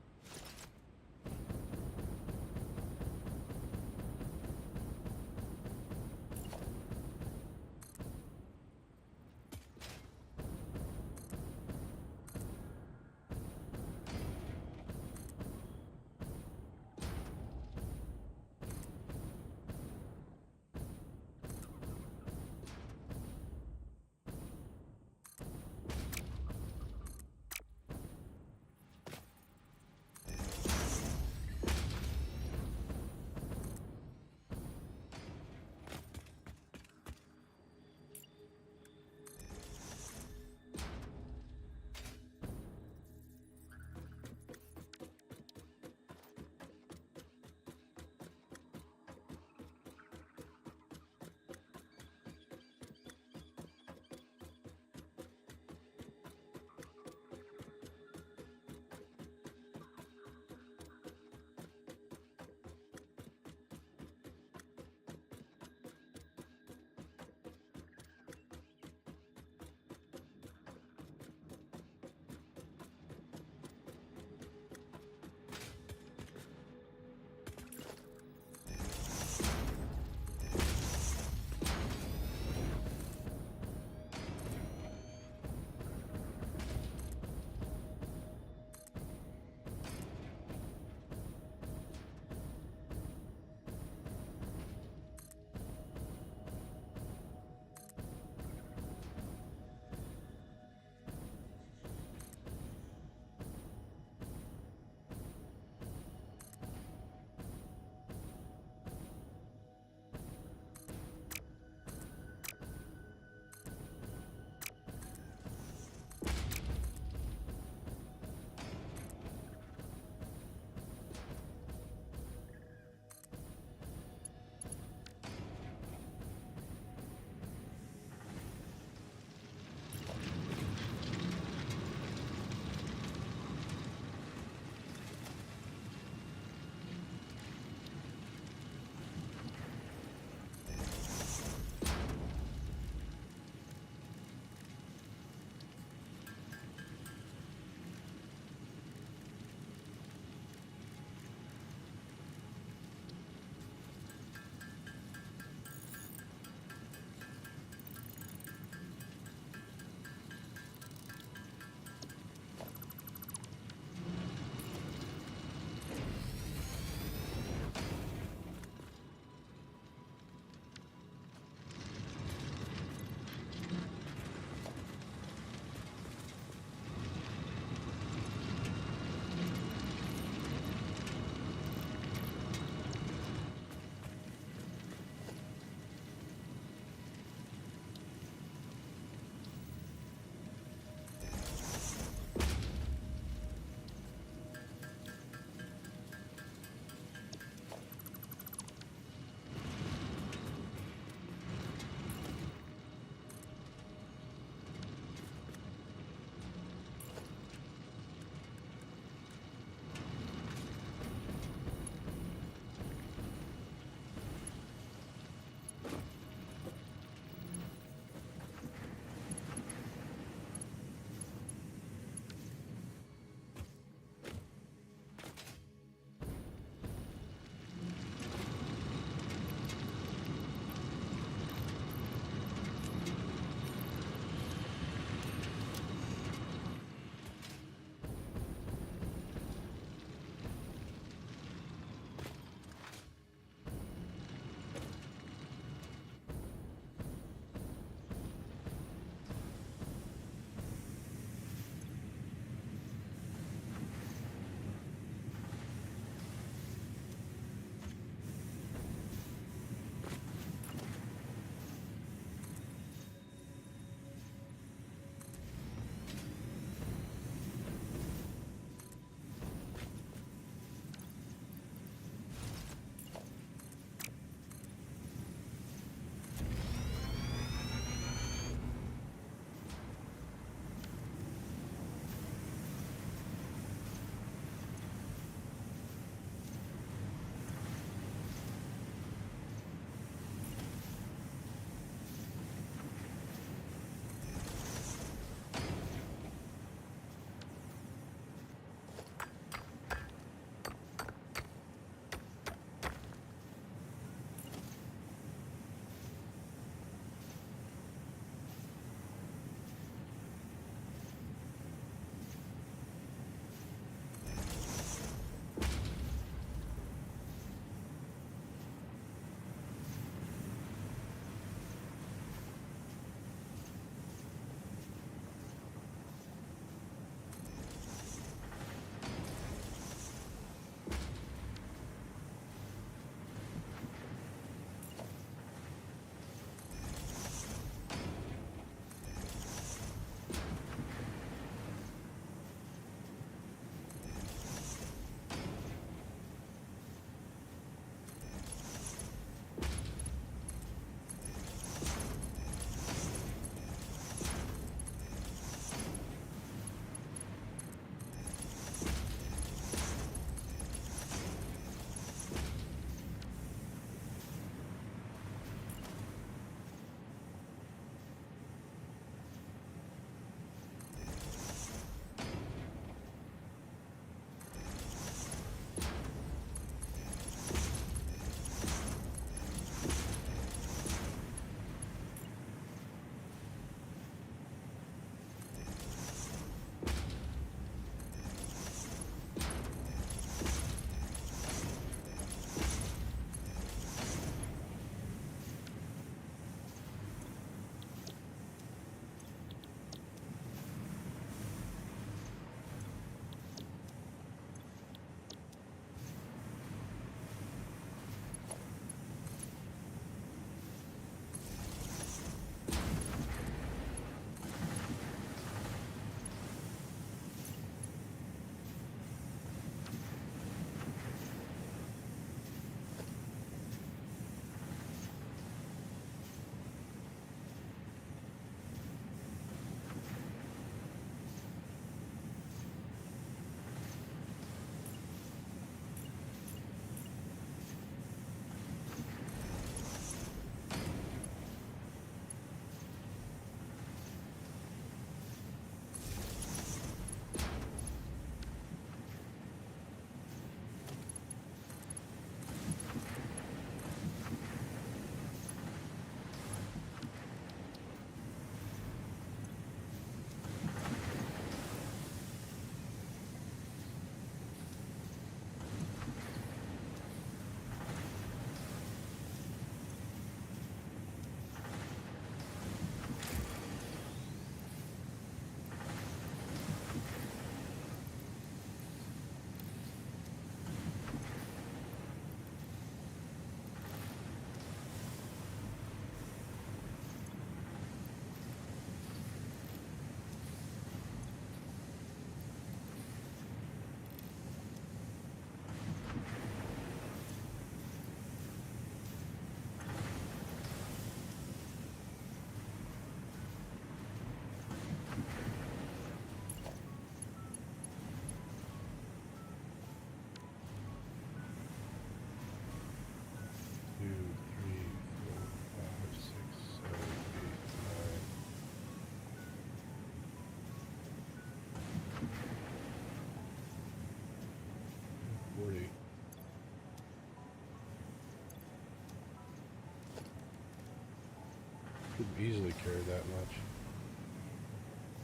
easily carry that much.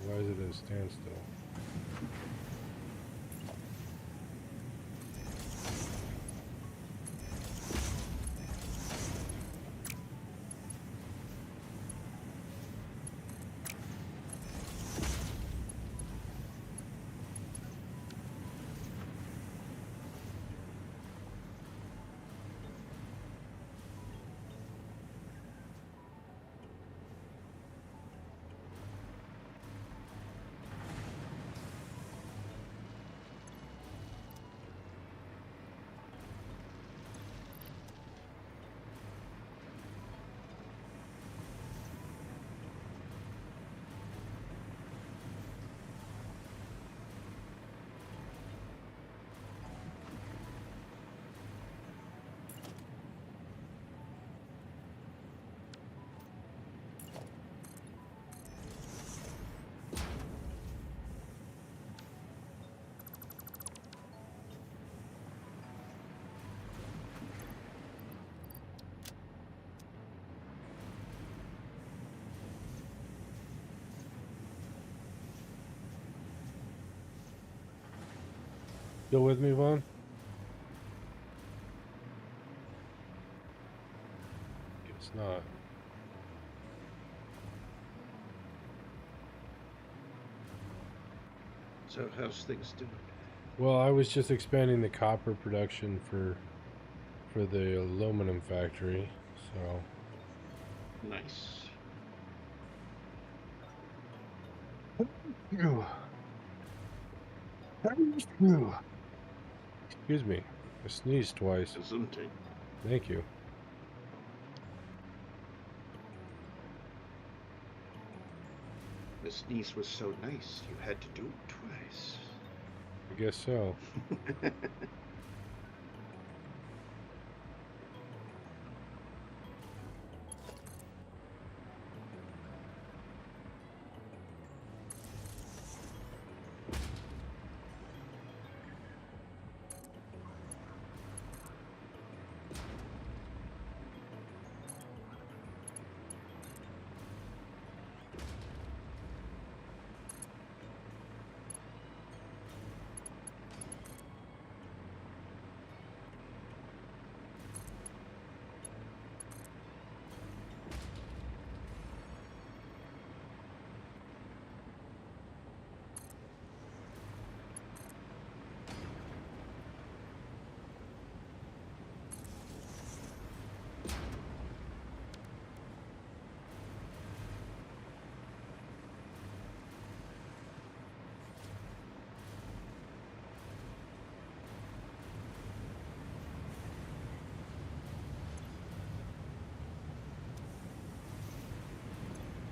Why is it at a standstill? Still with me, Vaughn? Guess not. So how's things doing? Well, I was just expanding the copper production for the aluminum factory, so Nice. excuse me. I sneezed twice. Isn't it? Thank you. The sneeze was so nice, you had to do it twice. I guess so.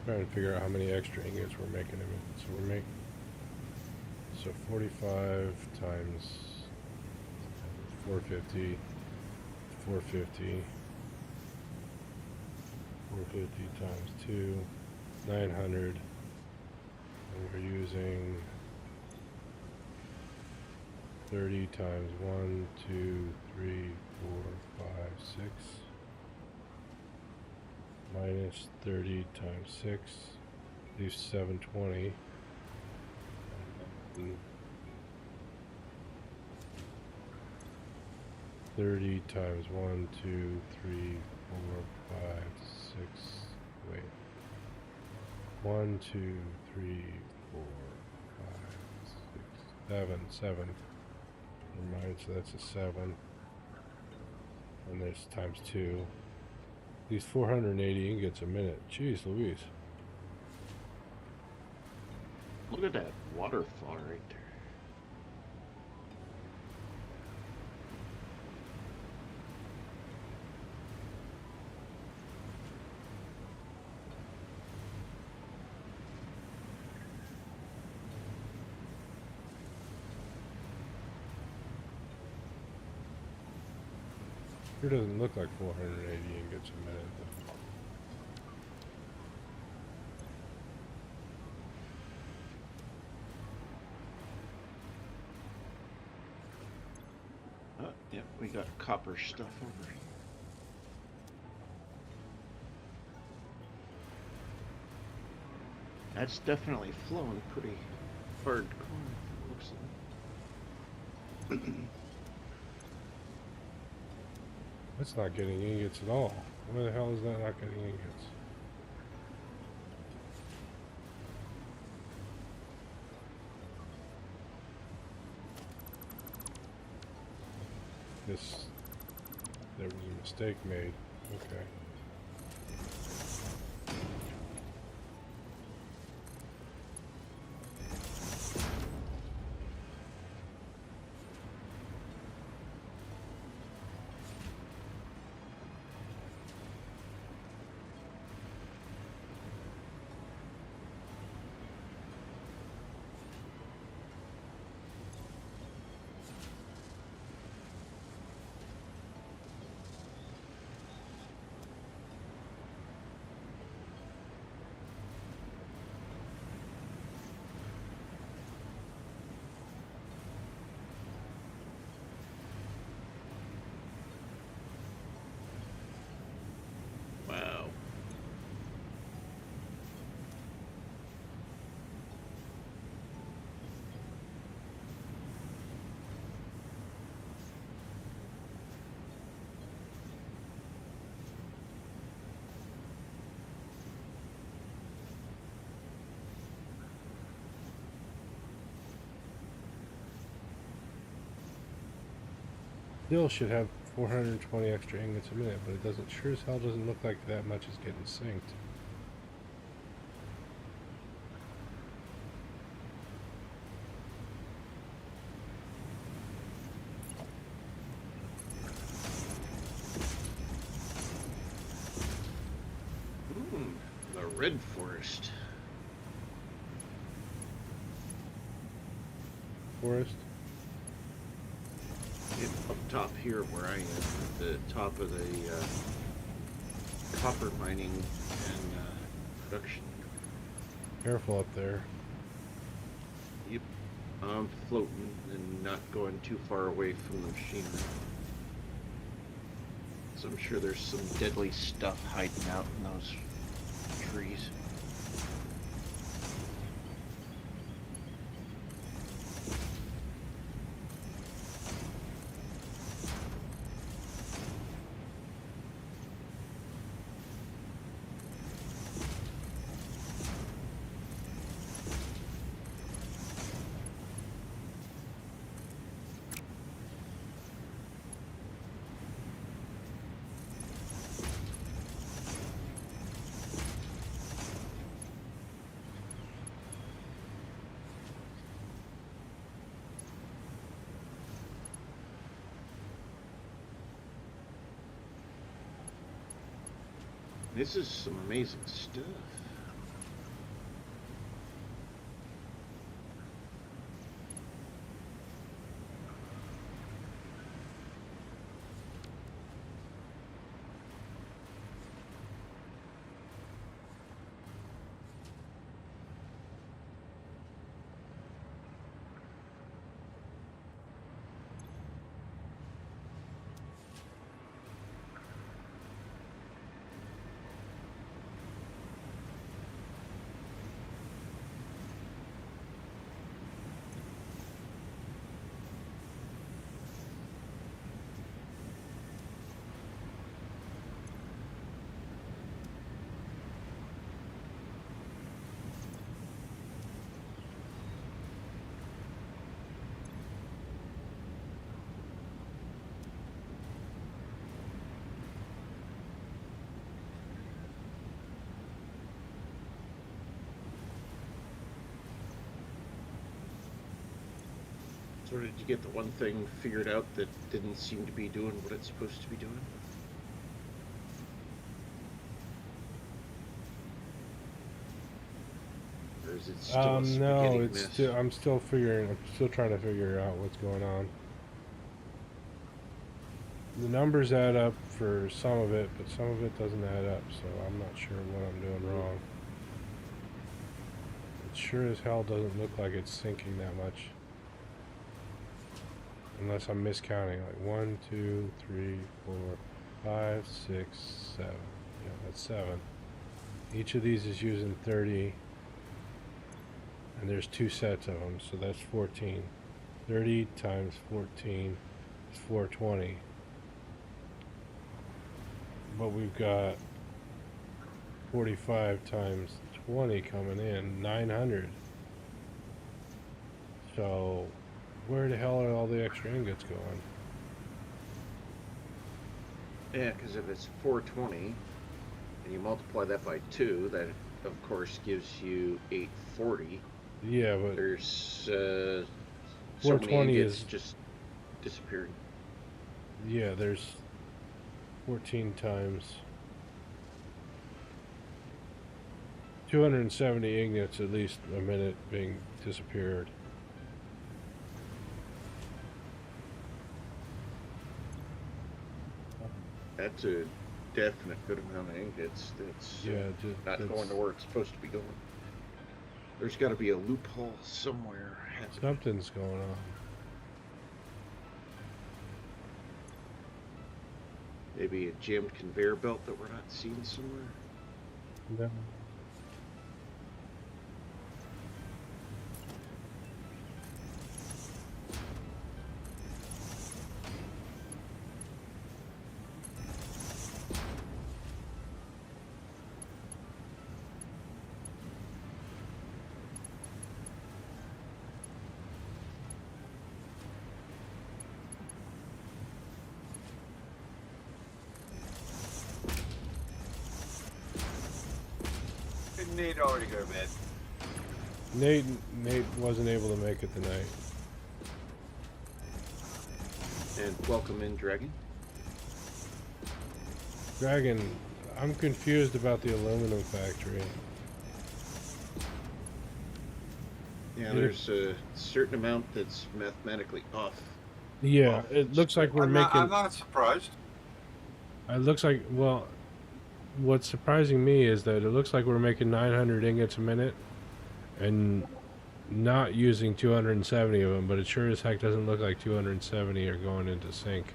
Trying to figure out how many extra ingots we're making of it. So we're making 45 times 450, 450, 450 times 2, 900, and we're using 30 times 1, 2, 3, 4, 5, 6. Minus 30 times 6 leaves 720. And 30 times 1, 2, 3, 4, 5, 6. Wait. 1, 2, 3, 4, 5, 6, 7. 7. Never mind, so that's a 7. And there's times 2. These 480 ingots a minute. Jeez Louise. Look at that waterfall right there. Sure doesn't look like 480 ingots a minute. Yep, we got copper stuff over here. That's definitely flowing pretty hardcore. Looks like. That's not getting ingots at all. Why the hell is that not getting ingots? This, there was a mistake made. Okay. Wow. Still should have 420 extra ingots a minute, but it doesn't. Sure as hell doesn't look like that much is getting synced. The red forest. Forest. Up top here where I am, at the top of the copper mining and production. Careful up there. Yep. I'm floating and not going too far away from the machinery. So I'm sure there's some deadly stuff hiding out in those trees. This is some amazing stuff. So did you get the one thing figured out that didn't seem to be doing what it's supposed to be doing? Or is it still a No, spaghetti it's mess? still. I'm still trying to figure out what's going on. The numbers add up for some of it, but some of it doesn't add up. So I'm not sure what I'm doing wrong. It sure as hell doesn't look like it's sinking that much. Unless I'm miscounting, like 1, 2, 3, 4, 5, 6, 7. Yeah, that's 7. Each of these is using 30 And there's 2 sets of them, so that's 14. 30 times 14 is 420. But we've got 45 times 20 coming in, 900. So where the hell are all the extra ingots going? Yeah, because if it's 420 and you multiply that by 2, that of course gives you 840. Yeah, but There's so many 420 ingots is, just disappearing. yeah, there's 14 times 270 ingots at least a minute being disappeared. That's a definite good amount of ingots. That's Yeah, not going to where it's supposed to be going. There's got to be a loophole somewhere. something's going on. Maybe a jammed conveyor belt that we're not seeing somewhere. No. Didn't Nate already go to bed? Nate wasn't able to make it tonight. And welcome in, Dragon. Dragon, I'm confused about the aluminum factory. Yeah, there's a certain amount that's mathematically off. Yeah, Well, it looks like we're making. I'm not surprised. It looks like, well, what's surprising me is that it looks like we're making 900 ingots a minute and not using 270 of them, but it sure as heck doesn't look like 270 are going into sync.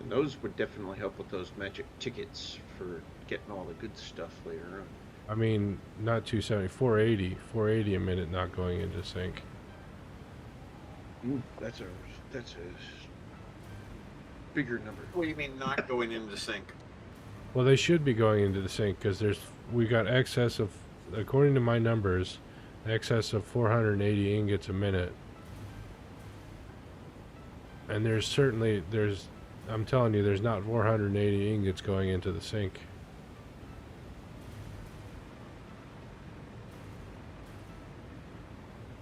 And those would definitely help with those magic tickets for getting all the good stuff later on. I mean, not 270, 480 a minute not going into sync. Ooh, that's a bigger number. What do you mean not going into sync? Well, they should be going into the sync because we got excess of, according to my numbers, excess of 480 ingots a minute. And I'm telling you, there's not 480 ingots going into the sync.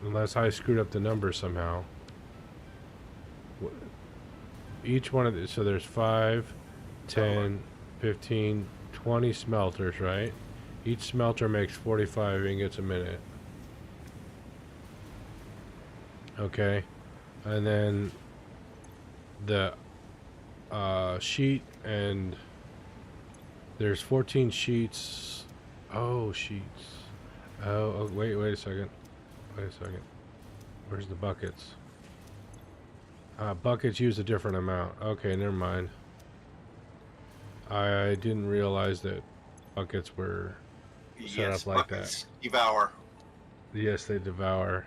Unless I screwed up the numbers somehow. Each one of these, so there's 5, 10, 15, 20 smelters, right? Each smelter makes 45 ingots a minute. Okay. And then the sheet, and there's 14 sheets. Oh, sheets. Oh, wait a second. Wait a second. Where's the buckets? Buckets use a different amount. Okay, never mind. I didn't realize that buckets were set up like that. Devour. Yes, they devour.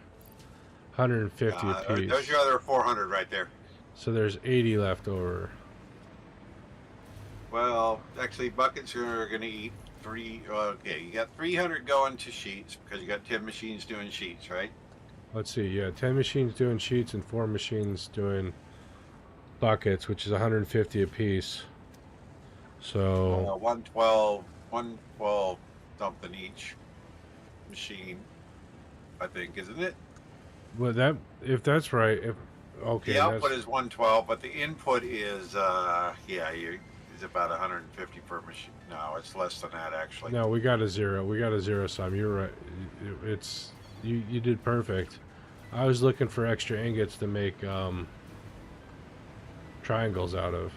150 apiece. There's your other 400 right there. So there's 80 left over. Well, actually, buckets are going to eat 3. Okay, you got 300 going to sheets because you got 10 machines doing sheets, right? Let's see, yeah, 10 machines doing sheets and 4 machines doing buckets, which is 150 apiece. So 112 something each machine, I think, isn't it? well, if that's right, okay, The output is 112, but the input is is about 150 per machine. No, it's less than that actually. no, we got a zero sum. You're right. It's you did perfect. I was looking for extra ingots to make triangles out of.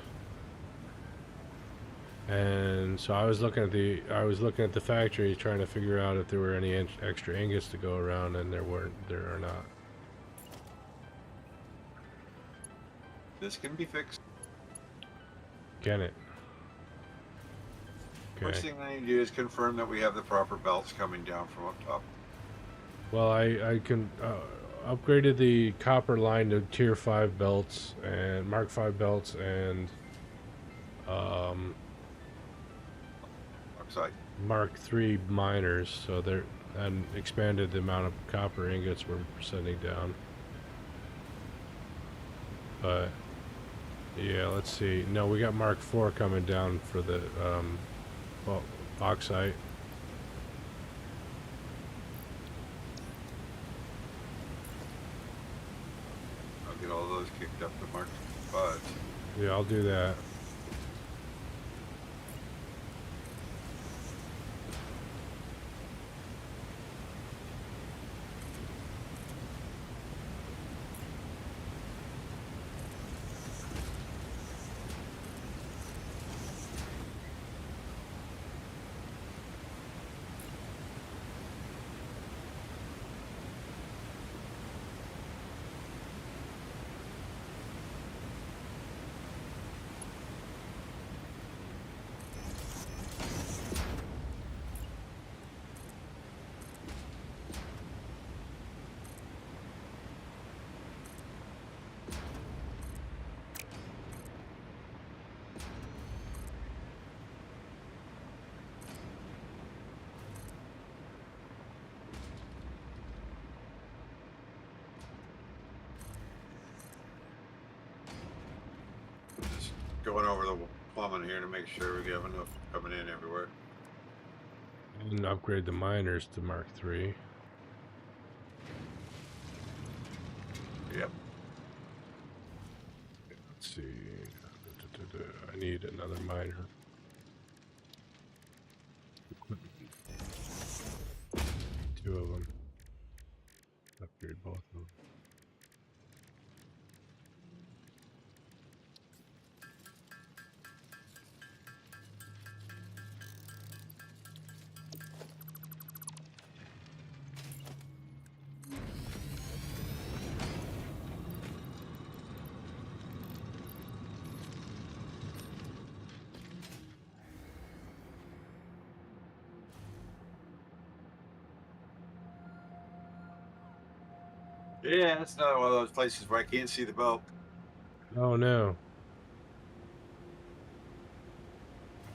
And so I was looking at the factory trying to figure out if there were any extra ingots to go around, and there are not. This can be fixed. Can it? First Okay. thing I need to do is confirm that we have the proper belts coming down from up top. Well, I can upgraded the copper line to tier 5 belts and Mark 5 belts and um, Oxide. Mark 3 miners, so they're and expanded the amount of copper ingots we're sending down. But yeah, let's see. No, we got Mark 4 coming down for the bauxite. I'll get all those kicked up to Mark 5. Yeah, I'll do that. Just going over the plumbing here to make sure we have enough coming in everywhere. And upgrade the miners to Mark 3. Yep. Let's see. I need another miner. Two of them. Upgrade both of them. Yeah, it's not one of those places where I can't see the belt. Oh no.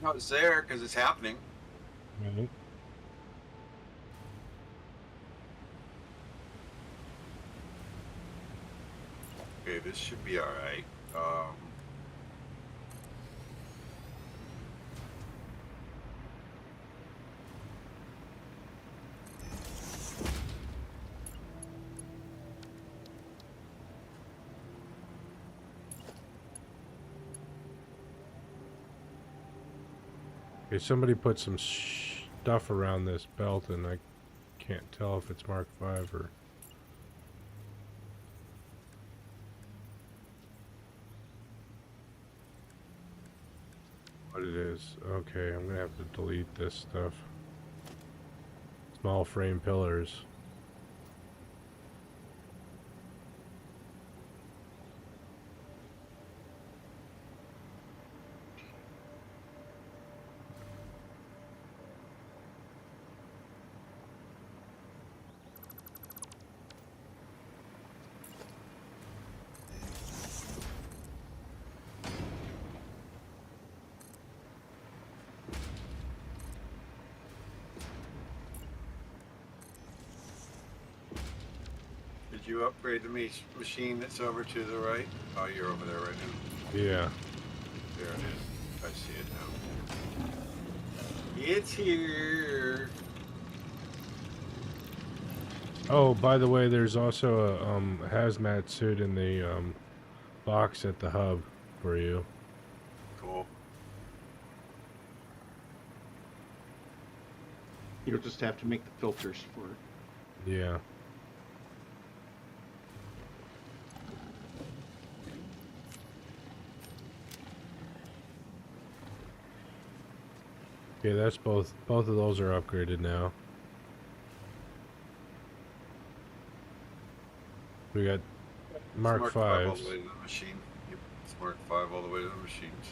No, it's there because it's happening. Right. Okay, this should be all right. Okay, somebody put some stuff around this belt and I can't tell if it's Mark 5 or... what it is. Okay, I'm gonna have to delete this stuff. Small frame pillars. Did you upgrade the machine that's over to the right? Oh, you're over there right now. Yeah. There it is. I see it now. It's here. Oh, by the way, there's also a hazmat suit in the box at the hub for you. Cool. You'll just have to make the filters for it. Yeah. Okay, that's both of those are upgraded now. We got Mark It's Mark 5 all 5s. the way to the machine. Yep. It's Mark 5 all the way to the machines.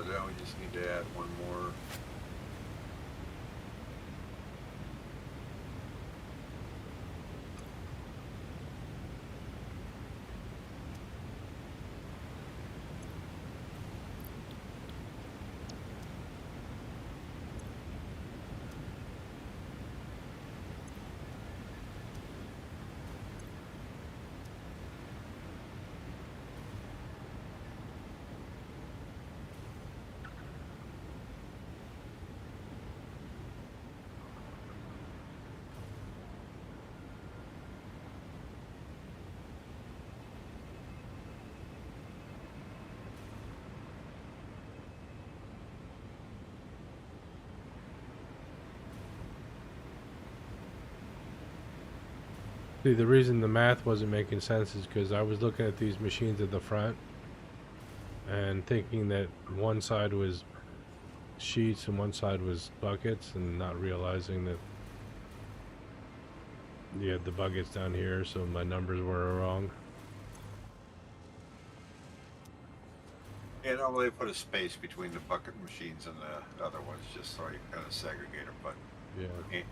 So now we just need to add one more. See, the reason the math wasn't making sense is because I was looking at these machines at the front and thinking that one side was sheets and one side was buckets, and not realizing that you had the buckets down here, so my numbers were wrong. Yeah, normally put a space between the bucket machines and the other ones, just so you kind of segregate them. But Yeah. eh,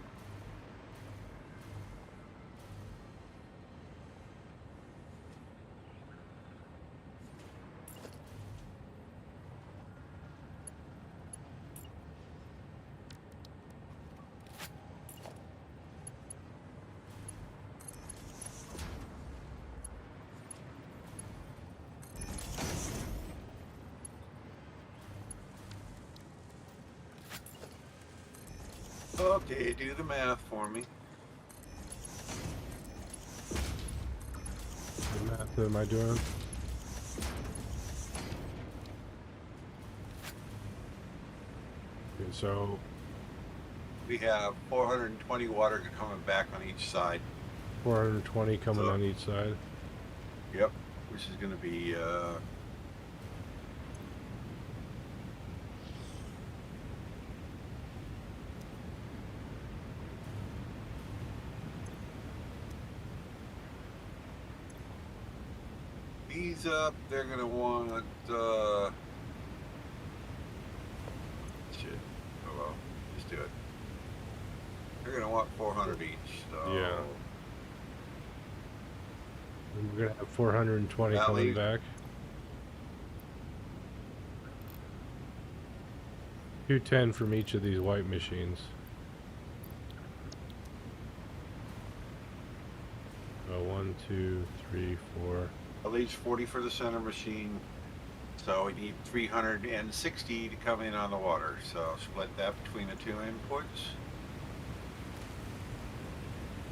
okay, do the math for me. What math am I doing? Okay, so We have 420 water coming back on each side. 420 coming So- on each side. Yep, which is going to be these up. They're going to want shit. Oh well, just do it. They're going to want 400 each. So Yeah. And we're gonna have 420 That coming leaves- back. 210 from each of these white machines. So 1, 2, 3, 4. At least 40 for the center machine. So we need 360 to come in on the water. So split that between the two inputs.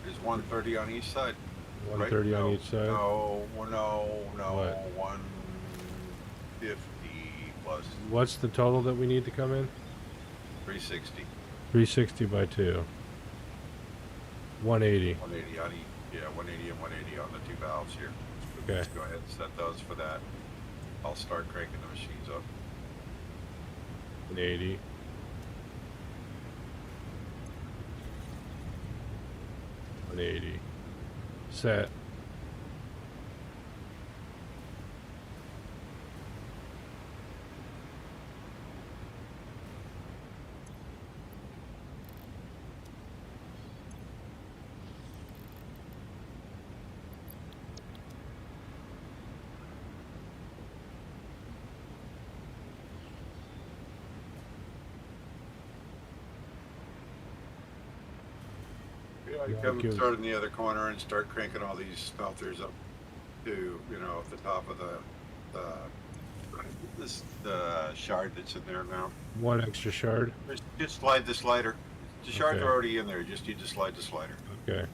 There's 130 on each side. 130 right? on No, each side. No, no. What? 150 plus What's the total that we need to come in? 360. 360 by 2. 180. 180 on each. Yeah, 180 and 180 on the two valves here. Okay. Let's go ahead and set those for that. I'll start cranking the machines up. 180. 180. Set. Yeah, you Yeah, come give- start in the other corner and start cranking all these smelters up to, the top of the shard that's in there now. One extra shard. Just slide the slider. The shards Okay. are already in there. You just need to slide the slider. Okay.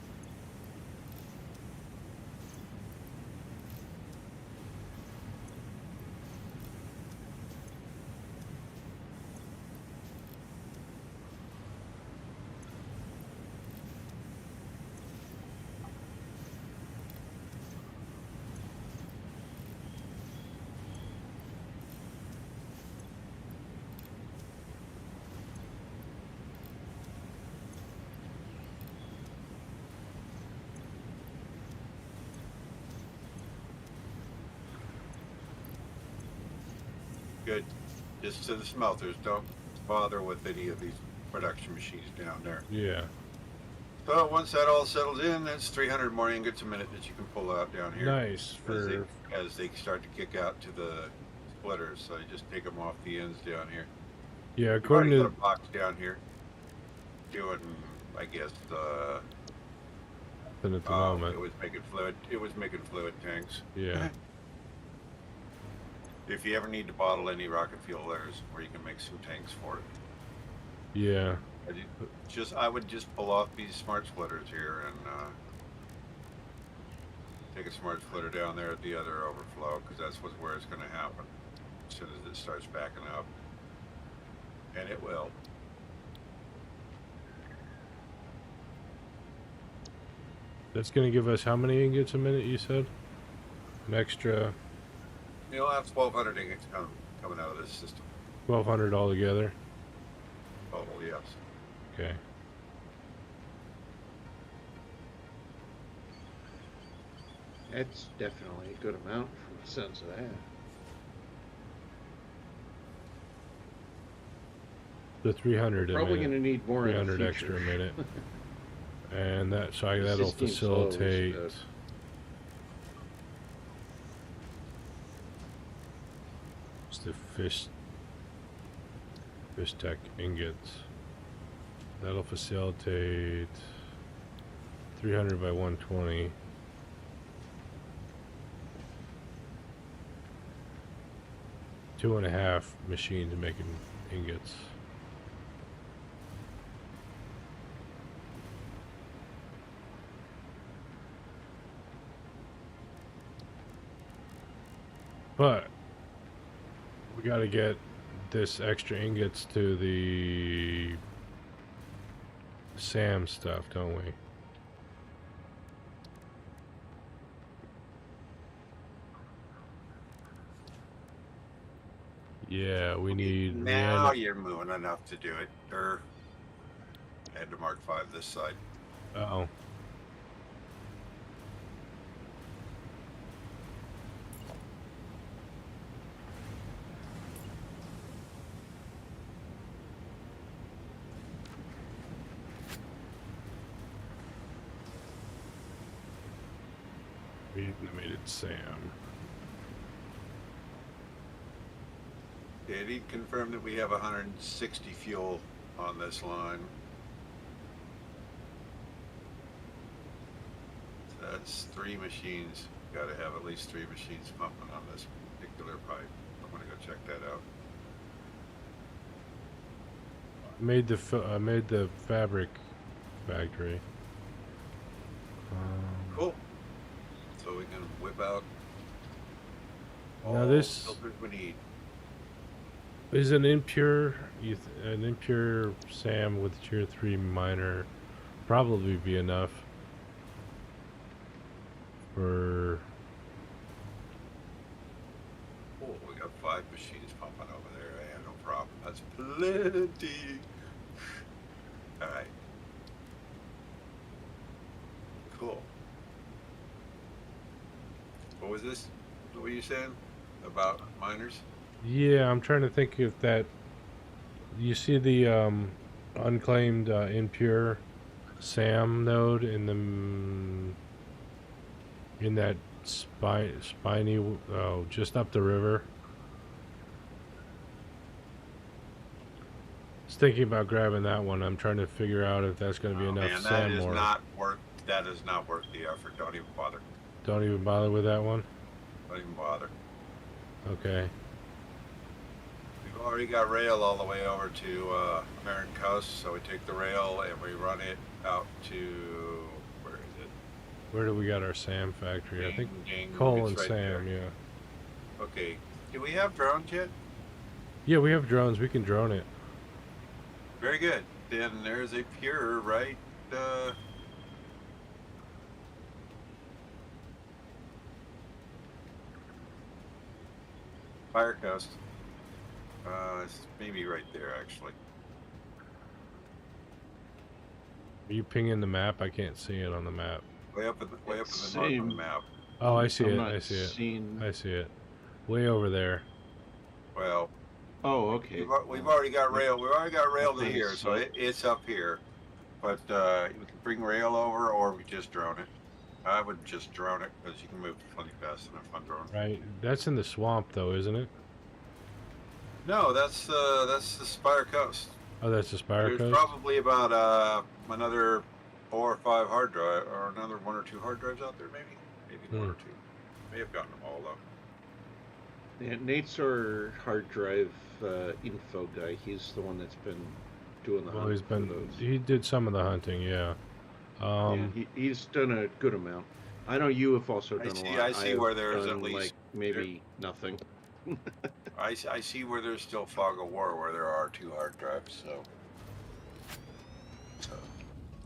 Good. just to the smelters. Don't bother with any of these production machines down there. Yeah. So once that all settles in, that's 300 more ingots a minute that you can pull out down here. Nice As they start to kick out to the splitters, so you just take them off the ends down here. Yeah, We've according already got to a box down here doing, I guess, at the moment. it was making fluid. It was making fluid tanks. Yeah. If you ever need to bottle any rocket fuel, there's where you can make some tanks for it. Yeah. I would just pull off these smart splitters here and take a smart splitter down there at the other overflow, because that's where it's going to happen as soon as it starts backing up, and it will. That's going to give us how many ingots a minute, you said? An extra You'll have 1,200 ingots coming out of this system. 1,200 altogether? Total, yes. Okay. That's definitely a good amount from the sense of that. The 300 Probably a going minute. to need more in the 300 future. extra a minute. And that'll 16 slow is facilitate good. it's the fish tech ingots. That'll facilitate 300 by 120. Two and a half machines making ingots. But we got to get this extra ingots to the SAM stuff, don't we? Yeah, we need. Now you're moving enough to do it. I had to mark 5 this side. Uh-oh. Animated Sam. Did he confirm that we have 160 fuel on this line? So that's 3 machines. Got to have at least 3 machines pumping on this particular pipe. I'm gonna go check that out. Made the fabric factory. Cool. So we can whip out Now all this- the filters we need. Is an impure SAM with tier 3 miner probably be enough for? Oh, we got 5 machines pumping over there. Yeah, no problem. That's plenty. All right. Cool. What was this? What were you saying about miners? Yeah, I'm trying to think if that. You see the unclaimed impure SAM node in that spiny just up the river. I was thinking about grabbing that one. I'm trying to figure out if that's going to be enough Man, SAM more. that is not worth the effort. Don't even bother. Don't even bother with that one. Don't even bother. Okay. We've already got rail all the way over to Marin Coast, so we take the rail and we run it out to, where is it? Where do we got our SAM factory? I think Ding, Cole it's and right Sam, there. yeah. Okay. Do we have drones yet? Yeah, we have drones. We can drone it. Very good. Then there's a pure right. Fire Coast. It's maybe right there actually. Are you pinging the map? I can't see it on the map. Way up in the north of the Same. map. Oh, I see I'm it. not I see it. seeing- I see it. Way over there. Well, Oh, okay. We've already got rail. We've already got rail to Kinda here, so suck. it's up here. But we can bring rail over, or we just drone it. I would just drone it because you can move plenty fast enough on drone. Right. That's in the swamp, though, isn't it? No, that's the Spire Coast. Oh, that's the Spire There's Coast? probably about another 4 or 5 hard drive, or another 1 or 2 hard drives out there, maybe 1 or 2. May have gotten them all though. Yeah, Nate's our hard drive info guy. He's the one that's been doing the Well, hunt he's for been. those. He did some of the hunting, yeah. Yeah, he's done a good amount. I know you have also done a lot. I see have where there's done, at least like maybe nothing. I see where there's still fog of war where there are 2 hard drives. So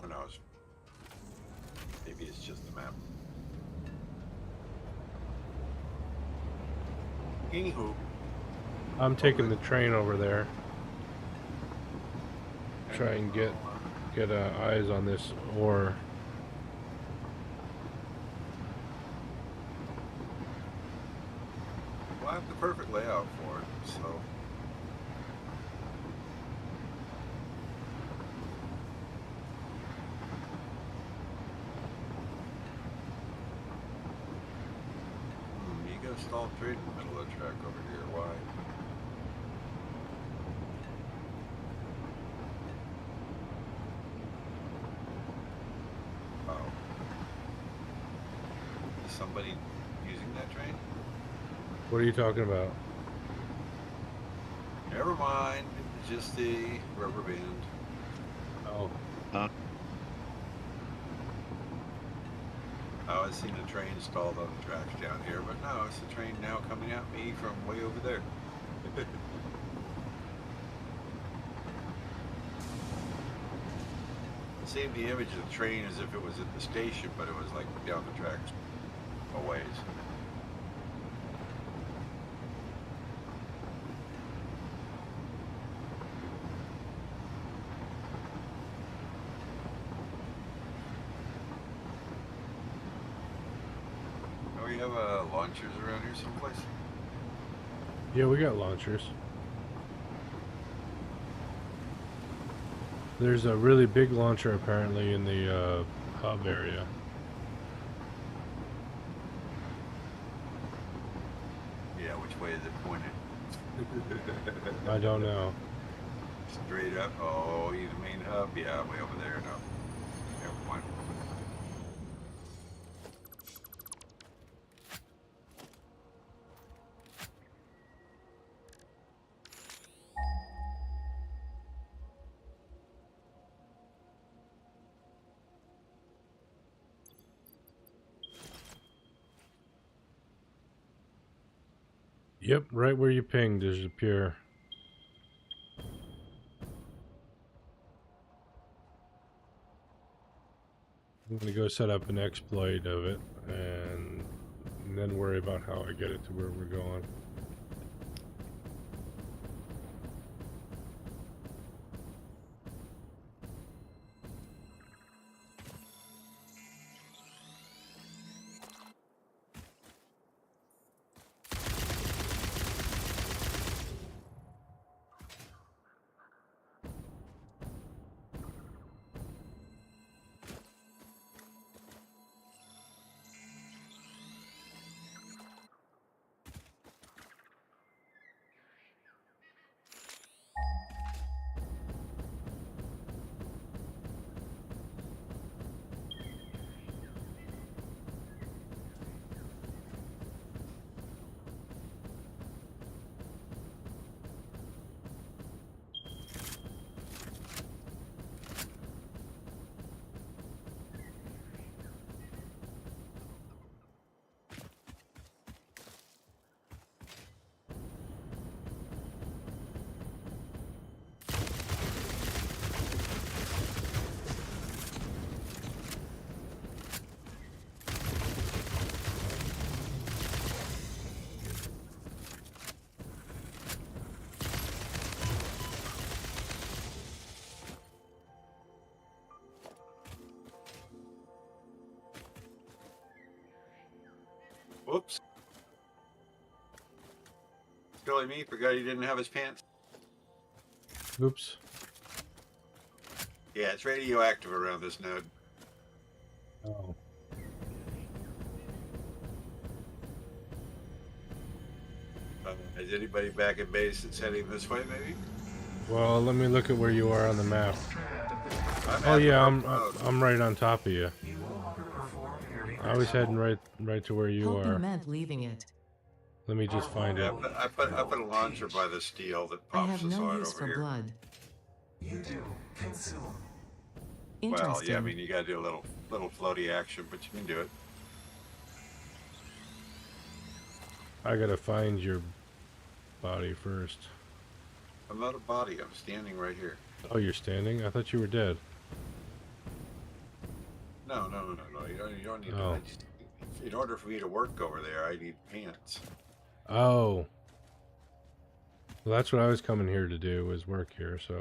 who knows? Maybe it's just the map. Anywho, I'm taking the train over there. Try and get eyes on this ore. well, I have the perfect layout for it, so. You got a stalled train in the middle of the track over here. Why? Oh. Is somebody using that train? What are you talking about? Never mind. It's just the rubber band. Oh, I was seeing a train stalled on the tracks down here, but no, it's the train now coming at me from way over there. Saved the image of the train as if it was at the station, but it was like down the tracks a ways. Oh, we have launchers around here someplace? yeah, we got launchers. There's a really big launcher apparently in the hub area. Yeah, which way is it pointed? I don't know. Straight up. Oh, you the main hub? Yeah, way over there. No. Never mind. Yep, right where you pinged is the pier. I'm gonna go set up an exploit of it and then worry about how I get it to where we're going. Whoops. Silly me, forgot he didn't have his pants. Oops. Yeah, it's radioactive around this node. Oh. Is anybody back at base that's heading this way, maybe? Well, let me look at where you are on the map. I'm Oh at the yeah, first node. I'm right on top of you. I was heading right to where you Helping are. meant leaving it. Let me just find Yeah, it. I put a launcher by the steel that I pops have the no slide use over for here. blood. You do consume. Well, Interesting. yeah, I mean you gotta do a little floaty action, but you can do it. I gotta find your body first. I'm not a body. I'm standing right here. Oh, you're standing? I thought you were dead. No. You don't need Oh. to. In order for me to work over there, I need pants. Oh. Well, that's what I was coming here to do, was work here, so...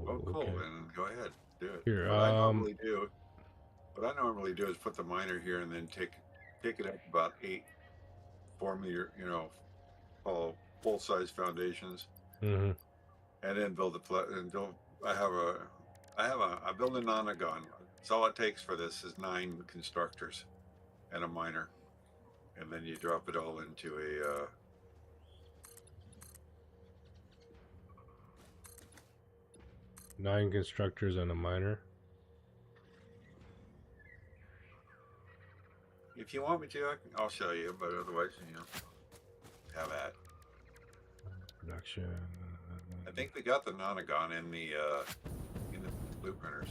Oh, cool. Okay. Then go ahead, do it. Here, What I normally do is put the miner here and then take it up about 8 4-meter, full size foundations, Mm-hmm. and then build I build a nonagon. So all it takes for this is 9 constructors and a miner, and then you drop it all into a 9 constructors and a miner. if you want me to, I'll show you, but otherwise, have at. Production... I think we got the nonagon in the blueprinters.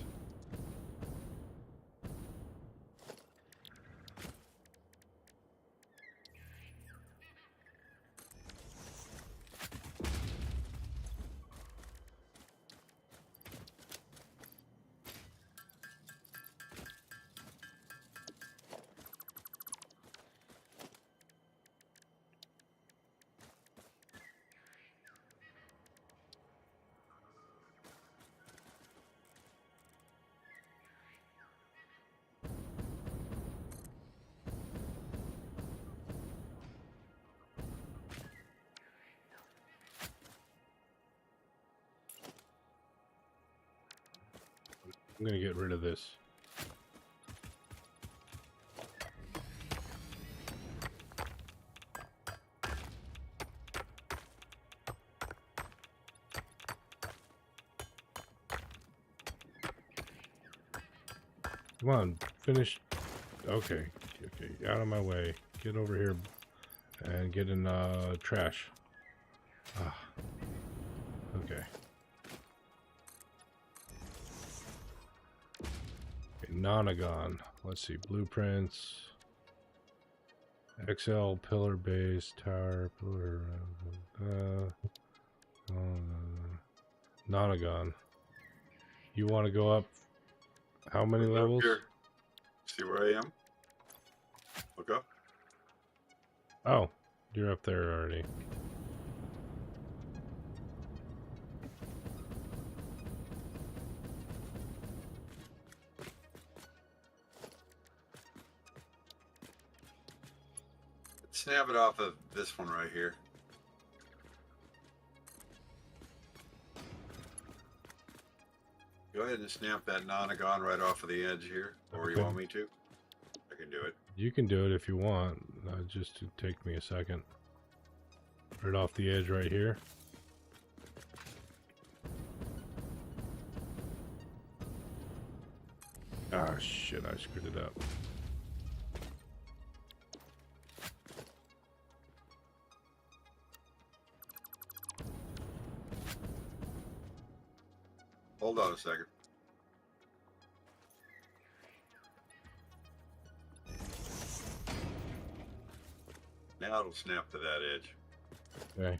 I'm gonna get rid of this. Come on, finish. Okay, out of my way. Get over here and get in trash. Ah, okay. Nonagon. Let's see, blueprints. XL pillar base tower pillar. Nonagon. You want to go up? How many Look up levels? here. See where I am? Look up. Oh, you're up there already. Snap it off of this one right here. Go ahead and snap that nonagon right off of the edge here, or Okay. you want me to? I can do it. You can do it if you want. Just to take me a second. Right off the edge right here. Ah, shit, I screwed it up. Hold on a second. Now it'll snap to that edge. Okay.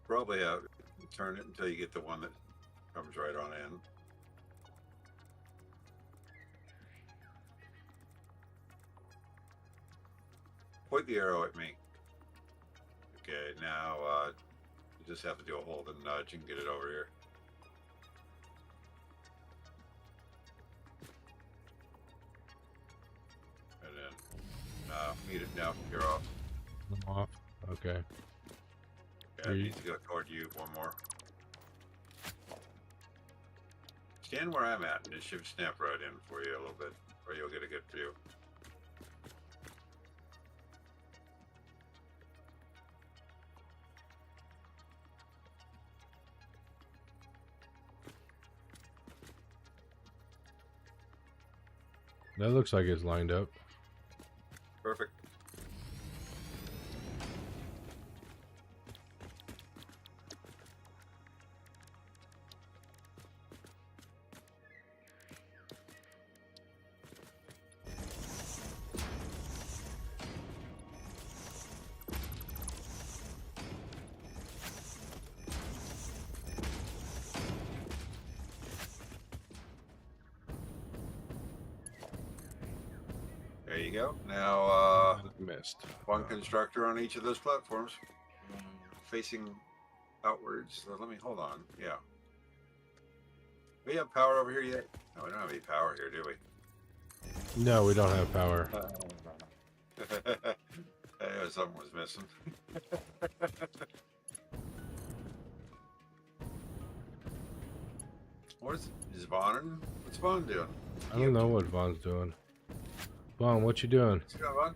Probably turn it until you get the one that comes right on in. Point the arrow at me. Okay, now you just have to do a hold and nudge and get it over here. And then No, you're off. I'm off. Okay. Yeah, it needs to go toward you one more. Stand where I'm at, and it should snap right in for you a little bit, or you'll get a good view. That looks like it's lined up. Perfect. There you go. Now, Missed. one constructor on each of those platforms, facing outwards. So let me hold on. Yeah. We have power over here yet? No, we don't have any power here, do we? No, we don't have power. Something was missing. Is Vaughn? What's Vaughn doing? I don't know what Vaughn's doing. Vaughn, what you doing? What's going on?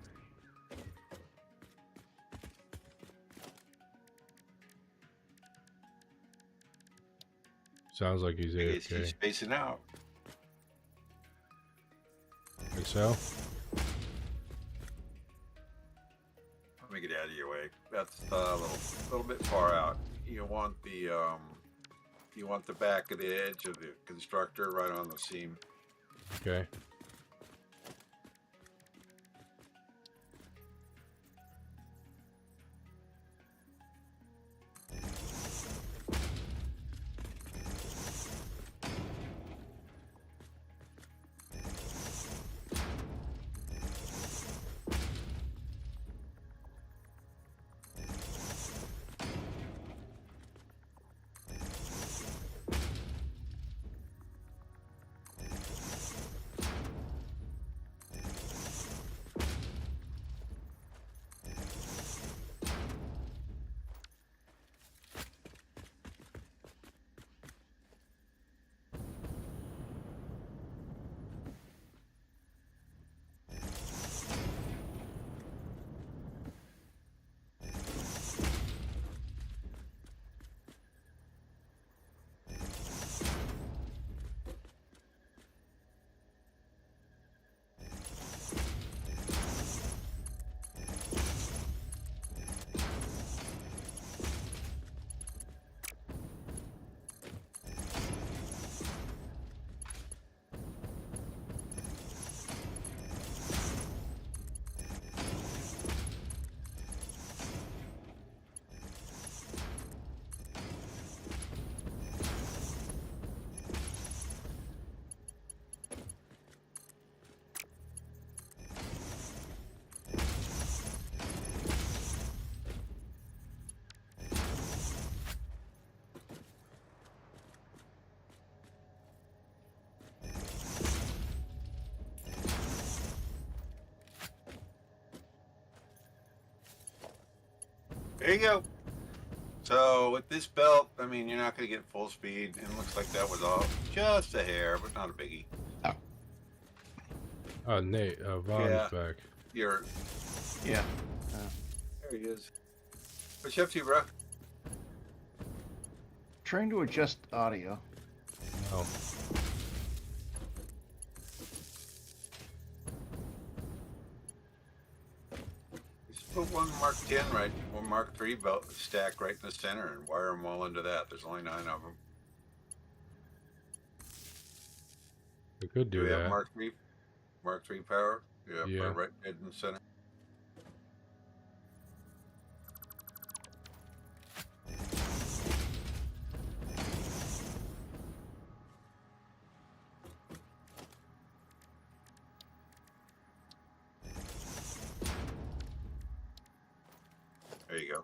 Sounds like he's He's AFK. spacing out. Think so? Let me get out of your way. That's a little bit far out. You want the back of the edge of the constructor right on the seam. Okay. There you go. So with this belt, I mean, you're not going to get full speed. And it looks like that was off just a hair, but not a biggie. Oh, Nate, Vaughn's Yeah. back. You're Yeah. there. He is. What you up to, bro? Trying to adjust audio. Oh, Just put one Mark 10 right, one Mark 3 belt stack right in the center, and wire them all into that. There's only 9 of them. we could do we that. have Mark 3 power? Yeah, Yeah. put it right in the center. There you go.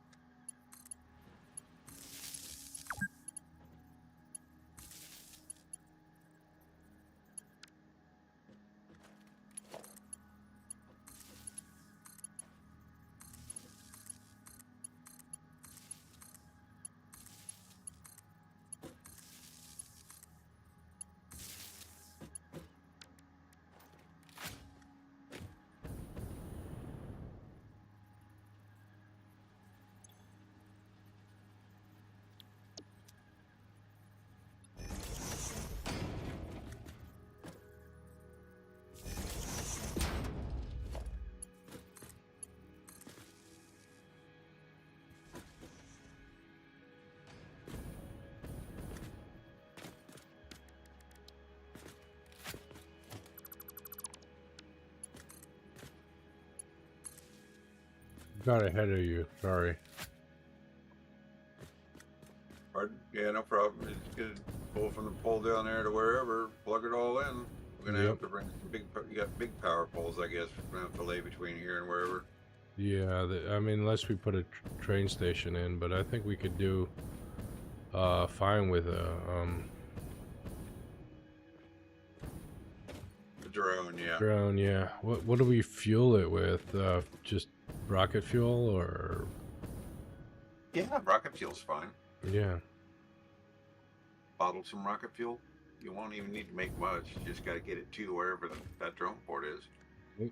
got ahead of you. Sorry. Pardon? Yeah, no problem. Just get it, pull from the pole down there to wherever, plug it all in. We're gonna Yep. have to bring some big. You got big power poles, I guess. We're gonna have to lay between here and wherever. Yeah, I mean, unless we put a train station in, but I think we could do fine with a The drone, yeah. drone. Yeah. What do we fuel it with? Just rocket fuel or? Yeah, rocket fuel's fine. Yeah. Bottle some rocket fuel. You won't even need to make much. You just got to get it to wherever that drone port is. Yep.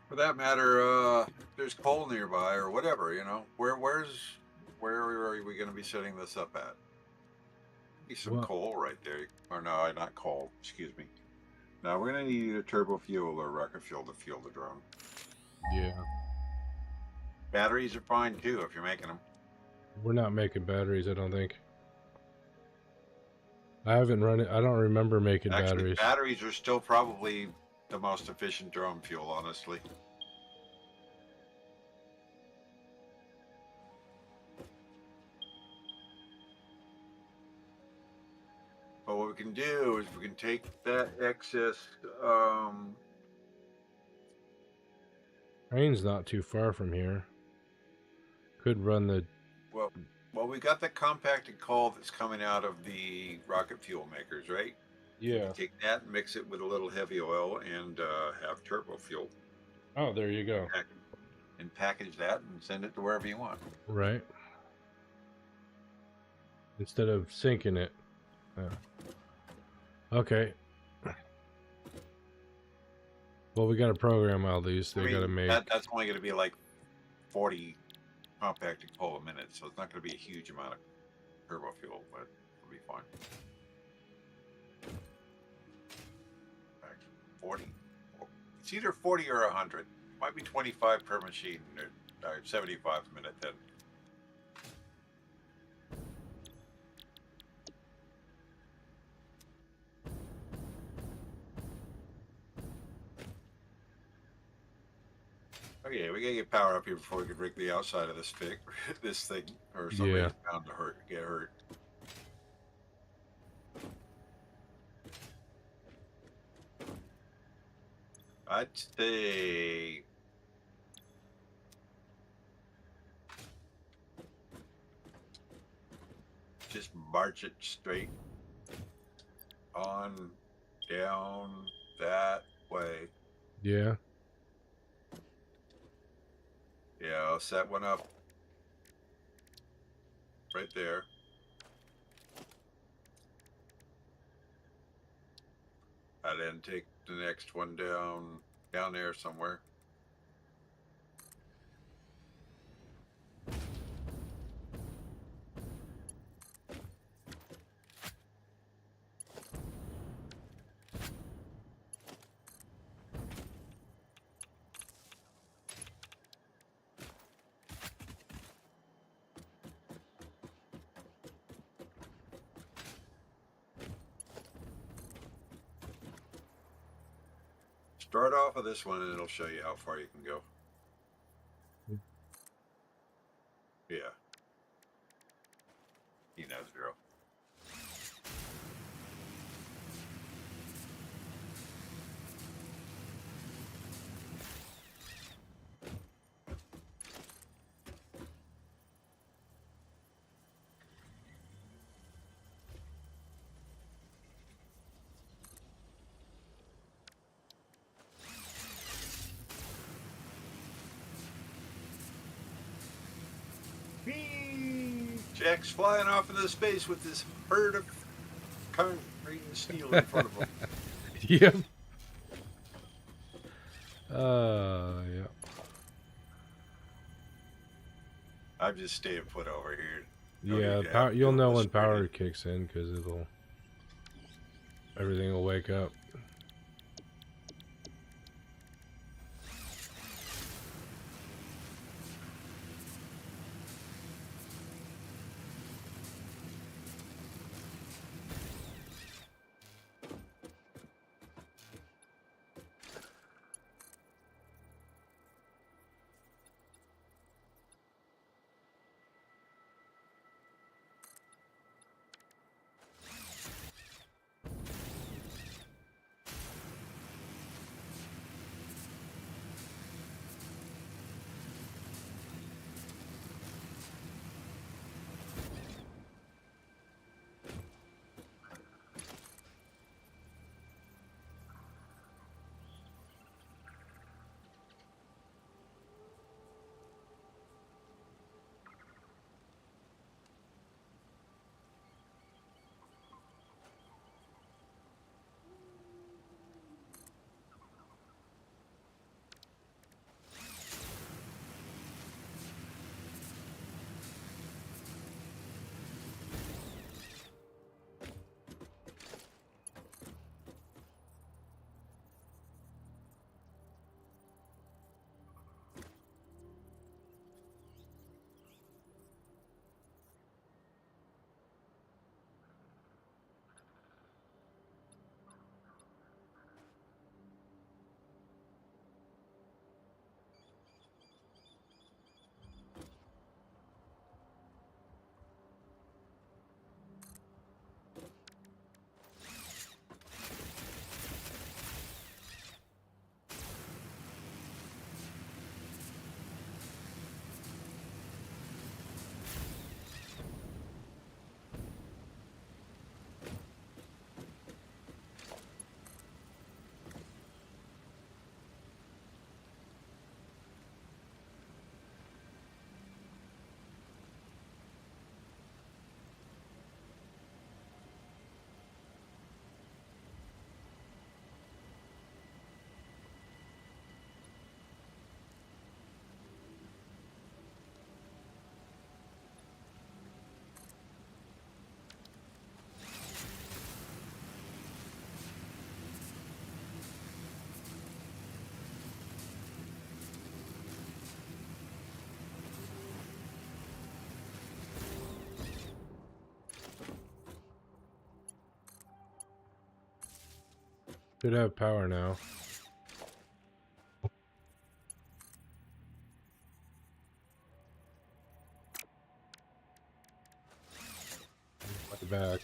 For that matter, if there's coal nearby or whatever, you know, where are we going to be setting this up at? Be some Well- coal right there, or no, not coal. Excuse me. Now we're going to need a turbo fuel or rocket fuel to fuel the drone. Yeah. Batteries are fine too if you're making them. We're not making batteries, I don't think. I haven't run it. I don't remember making Actually, batteries. batteries are still probably the most efficient drone fuel, honestly. But what we can do is we can take that excess. Train's not too far from here. Could run the. Well, we got the compacted coal that's coming out of the rocket fuel makers, right? Yeah. Take that, mix it with a little heavy oil, and have turbo fuel, Oh, there you go. and package that and send it to wherever you want. Right. Instead of sinking it. Yeah. Okay. Well, we got to program all these. They got to make. That's only going to be like 40 compacted coal a minute, so it's not going to be a huge amount of turbo fuel, but it'll be fine. 40. It's either 40 or 100. Might be 25 per machine, or 75 a minute then. Okay, we gotta get power up here before we can rig the outside of this this thing, or somebody's Yeah. bound to get hurt. I'd say just march it straight on down that way. Yeah. Yeah, I'll set one up right there. I then take the next one down there somewhere. Start off of this one and it'll show you how far you can go. Yeah. He knows the drill. Jack's flying off into space with this herd of concrete and steel in front of him. Yep. Yeah. I'm just staying put over here. No Yeah, need to have you'll know this when power ready. kicks in because everything will wake up. Should have power now. Back.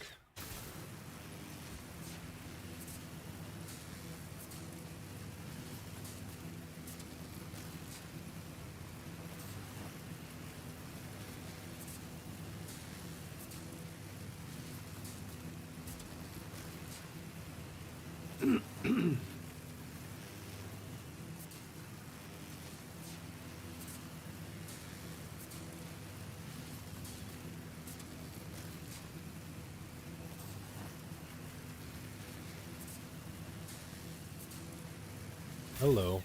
Hello,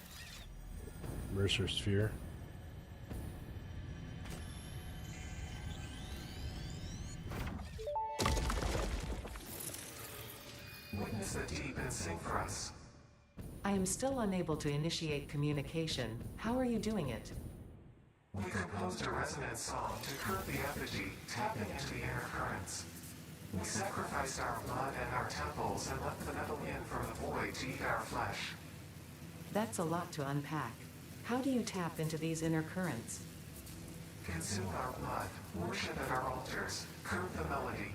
Mercer Sphere. Witness the deep and sing for us. I am still unable to initiate communication. How are you doing it? We composed a resonant song to curb the effigy, tapping into the inner currents. We sacrificed our blood and our temples and let the metal in from the void to eat our flesh. That's a lot to unpack. How do you tap into these inner currents? Consume our blood, worship at our altars, curb the melody.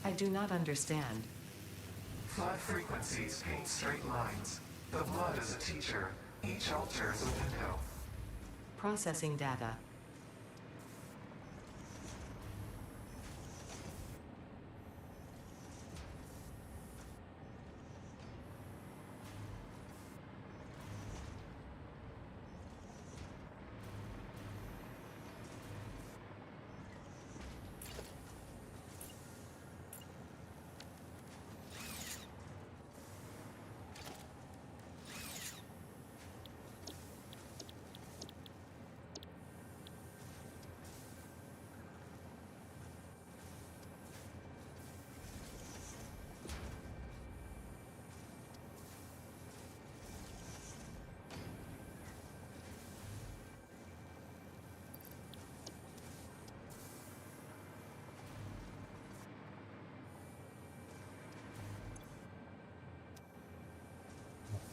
I do not understand. Flood frequencies paint straight lines. The blood is a teacher. Each altar is a window. Processing data.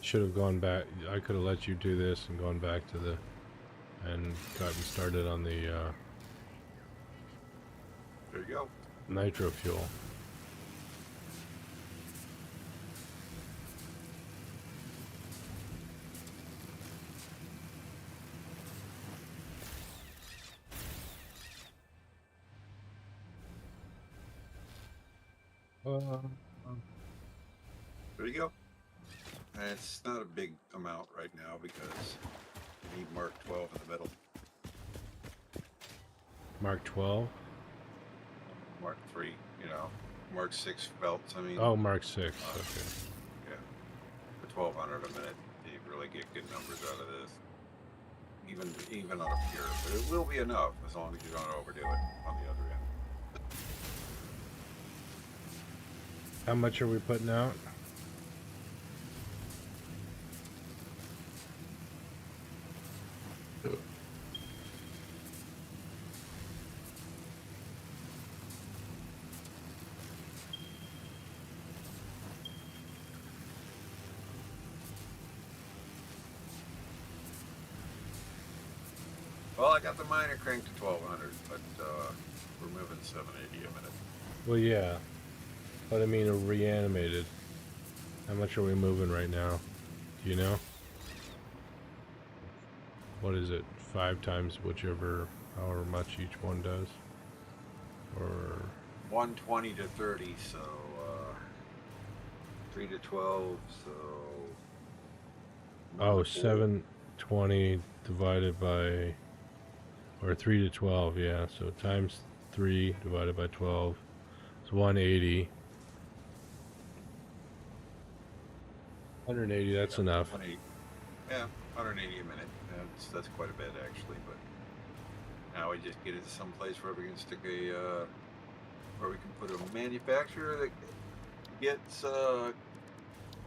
Should have gone back. I could have let you do this and gone back to the and gotten started on the There you go. nitro fuel. There you go. And it's not a big amount right now because you need Mark 12 in the middle. Mark 12. Mark 3, you know. Mark 6 belts, I mean. Oh, Mark 6. Okay. Yeah. For 1,200 a minute, you really get good numbers out of this. Even on a pure. But it will be enough as long as you don't overdo it on the other end. How much are we putting out? Well, I got the miner cranked to 1,200, but we're moving 780 a minute. Well, yeah. But I mean, a reanimated. How much are we moving right now? Do you know? What is it? 5 times whichever, however much each one does? Or 120 to 30, so 3 to 12, so. oh, 720 divided by, or 3 to 12, yeah. So times 3 divided by 12 is 180. 180, that's enough. 180, yeah, 180 a minute. That's quite a bit actually, but now we just get it someplace where we can stick a, where we can put a manufacturer that gets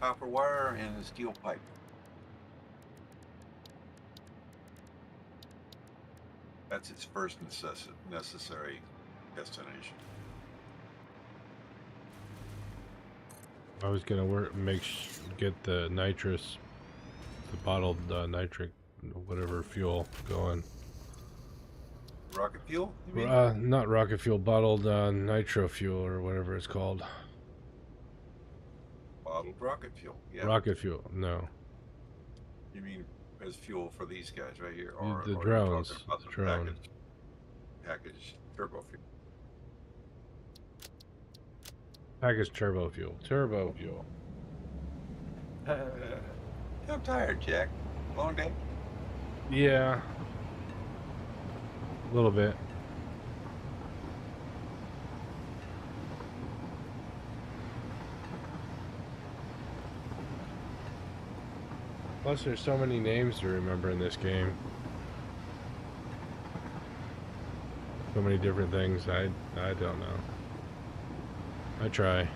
copper wire and a steel pipe. That's its first necessary destination. I was gonna get the nitrous, the bottled nitric, whatever fuel going. Rocket fuel, you mean? Not rocket fuel, bottled nitro fuel or whatever it's called. Bottled rocket fuel. Yeah. Rocket fuel, no. You mean as fuel for these guys right here, The or you're drones, talking about the the drone. package turbo fuel? Packaged turbo fuel. Turbo fuel. I'm tired, Jack. Long day. Yeah. A little bit. Plus, there's so many names to remember in this game. So many different things. I don't know. I try.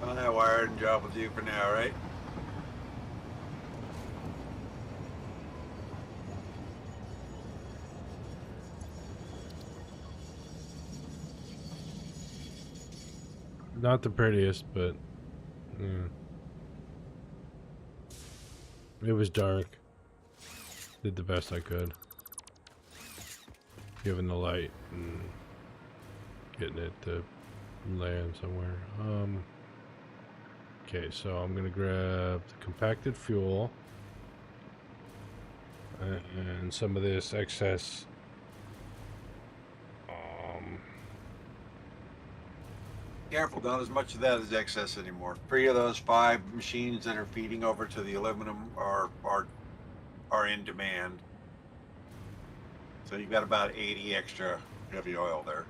Well, that wired job with you for now, right? Not the prettiest, but yeah. It was dark. Did the best I could. Given the light and getting it to land somewhere. Okay, so I'm gonna grab the compacted fuel and some of this excess Careful, not as much of that as excess anymore. 3 of those 5 machines that are feeding over to the aluminum are in demand. So you've got about 80 extra heavy oil there.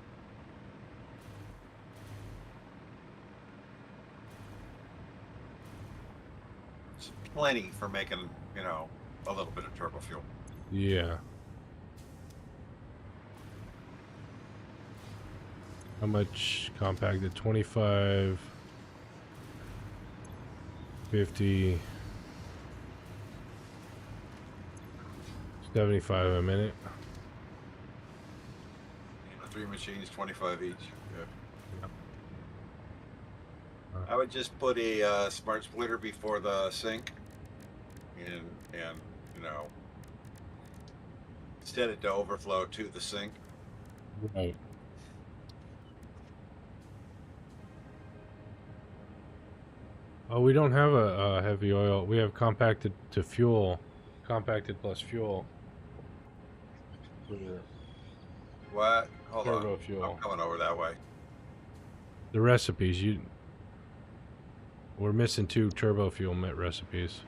It's plenty for making, you know, a little bit of turbo fuel. yeah. How much compacted? 25, 50, 75 a minute. You know, 3 machines, 25 each. Yeah. I would just put a smart splitter before the sink, and you know, set it to overflow to the sink. Right. Oh, we don't have a heavy oil. We have compacted to fuel. Compacted plus fuel. What? Hold Turbo on. fuel. I'm coming over that way. The recipes, we're missing 2 turbo fuel recipes.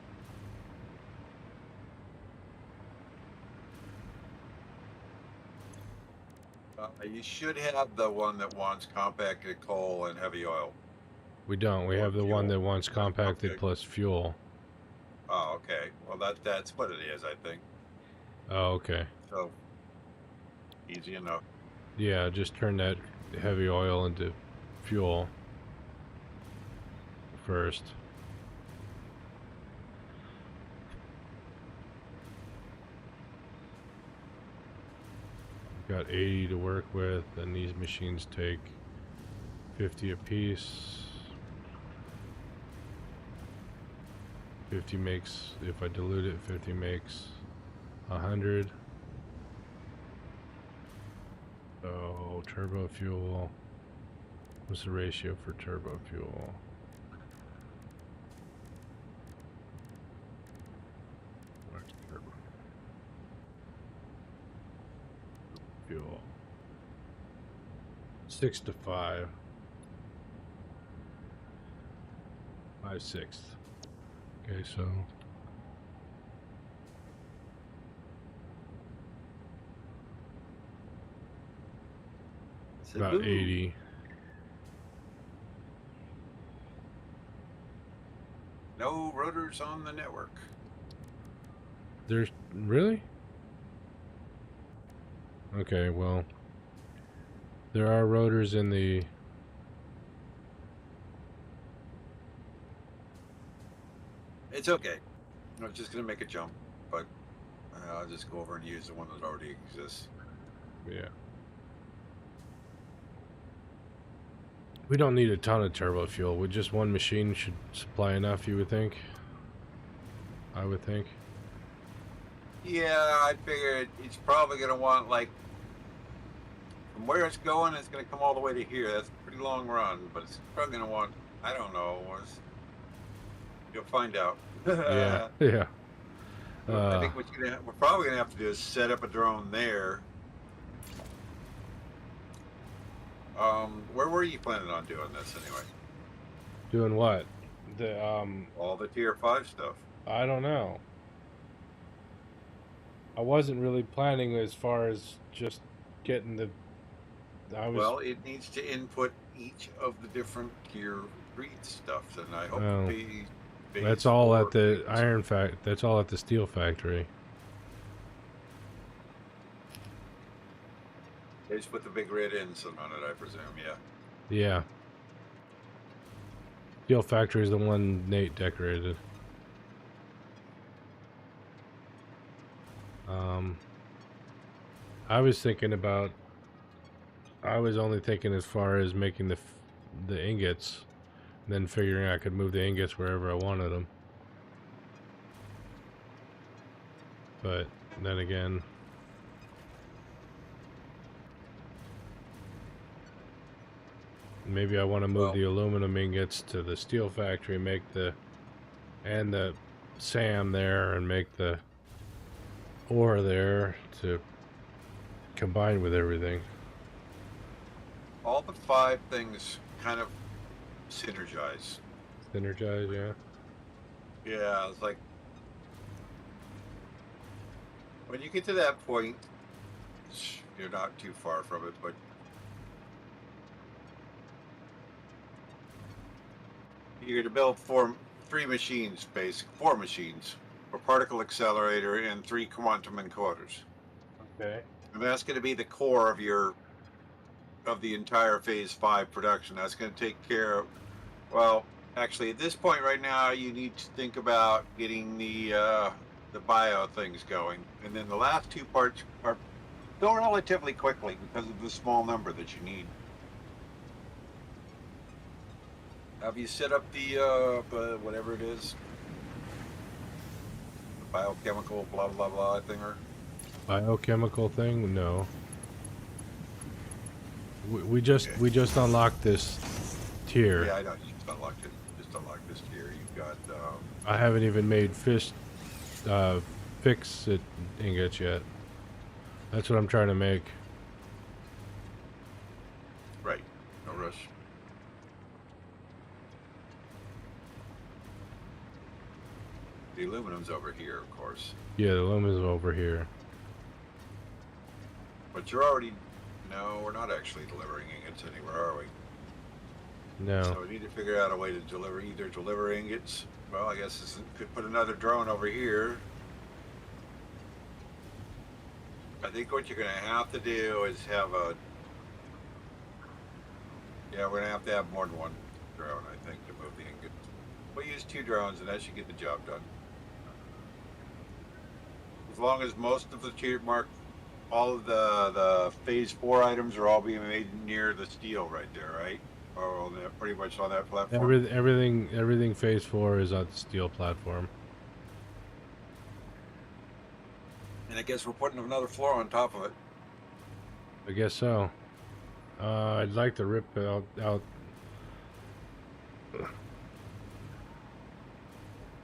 You should have the one that wants compacted coal and heavy oil. We don't. We Or have the one fuel. that wants compacted Okay. plus fuel. Oh, okay. Well, that's what it is, I think. Oh, okay. So easy enough. Yeah, just turn that heavy oil into fuel first. Got 80 to work with, and these machines take 50 apiece. 50 makes, if I dilute it, 50 makes 100. So turbo fuel. What's the ratio for turbo fuel? Fuel. 6 to 5. 5/6. Okay, so about Saboo. 80. No rotors on the network. There's really? Okay, well, there are rotors in the. It's okay. I was just gonna make a jump, but I'll just go over and use the one that already exists. Yeah. We don't need a ton of turbo fuel. With just one machine should supply enough, you would think. I would think. Yeah, I figured it's probably gonna want like from where it's going, it's gonna come all the way to here. That's a pretty long run, but it's probably gonna want, I don't know, you'll find out. Yeah, yeah. I think what we're probably gonna have to do is set up a drone there. Where were you planning on doing this anyway? Doing what? The All the tier 5 stuff. I don't know. I wasn't really planning as far as just getting the. I was. Well, it needs to input each of the different tier 3 stuffs, and I hope Oh. phase That's all 4 at the phase- iron That's all at the steel factory. They just put the big red ends on it, I presume. Yeah. Yeah. Steel factory is the one Nate decorated. I was thinking about. I was only thinking as far as making the ingots, and then figuring I could move the ingots wherever I wanted them. But then again, maybe I want to move the aluminum ingots to the steel factory, make the SAM there, and make the ore there to combine with everything. All the 5 things kind of synergize. Synergize, yeah. Yeah, it's like when you get to that point, you're not too far from it, but you're going to build 4 machines, basic 4 machines, a particle accelerator and 3 quantum encoders. Okay. And that's going to be the core of the entire phase 5 production. That's going to take care of, well, actually at this point right now, you need to think about getting the bio things going. And then the last 2 parts are go relatively quickly because of the small number that you need. Have you set up the whatever it is? The biochemical blah blah blah thinger? Biochemical thing? No. We just unlocked this tier. Yeah, I know. You just unlocked it. Just unlocked this tier. You've got. I haven't even made fix it ingots yet. That's what I'm trying to make. Right. No rush. The aluminum's over here, of course. Yeah, the aluminum's over here. But you're already. No, we're not actually delivering ingots anywhere, are we? No. So we need to figure out a way to either deliver ingots. Well, I guess this could put another drone over here. I think what you're going to have to do is have a. Yeah, we're going to have more than one drone, I think, to move the ingots. We'll use 2 drones, and that should get the job done. As long as most of the tier mark, all of the phase 4 items are all being made near the steel right there, right? Or pretty much on that platform. Everything phase 4 is on the steel platform. And I guess we're putting another floor on top of it. I guess so. I'd like to rip out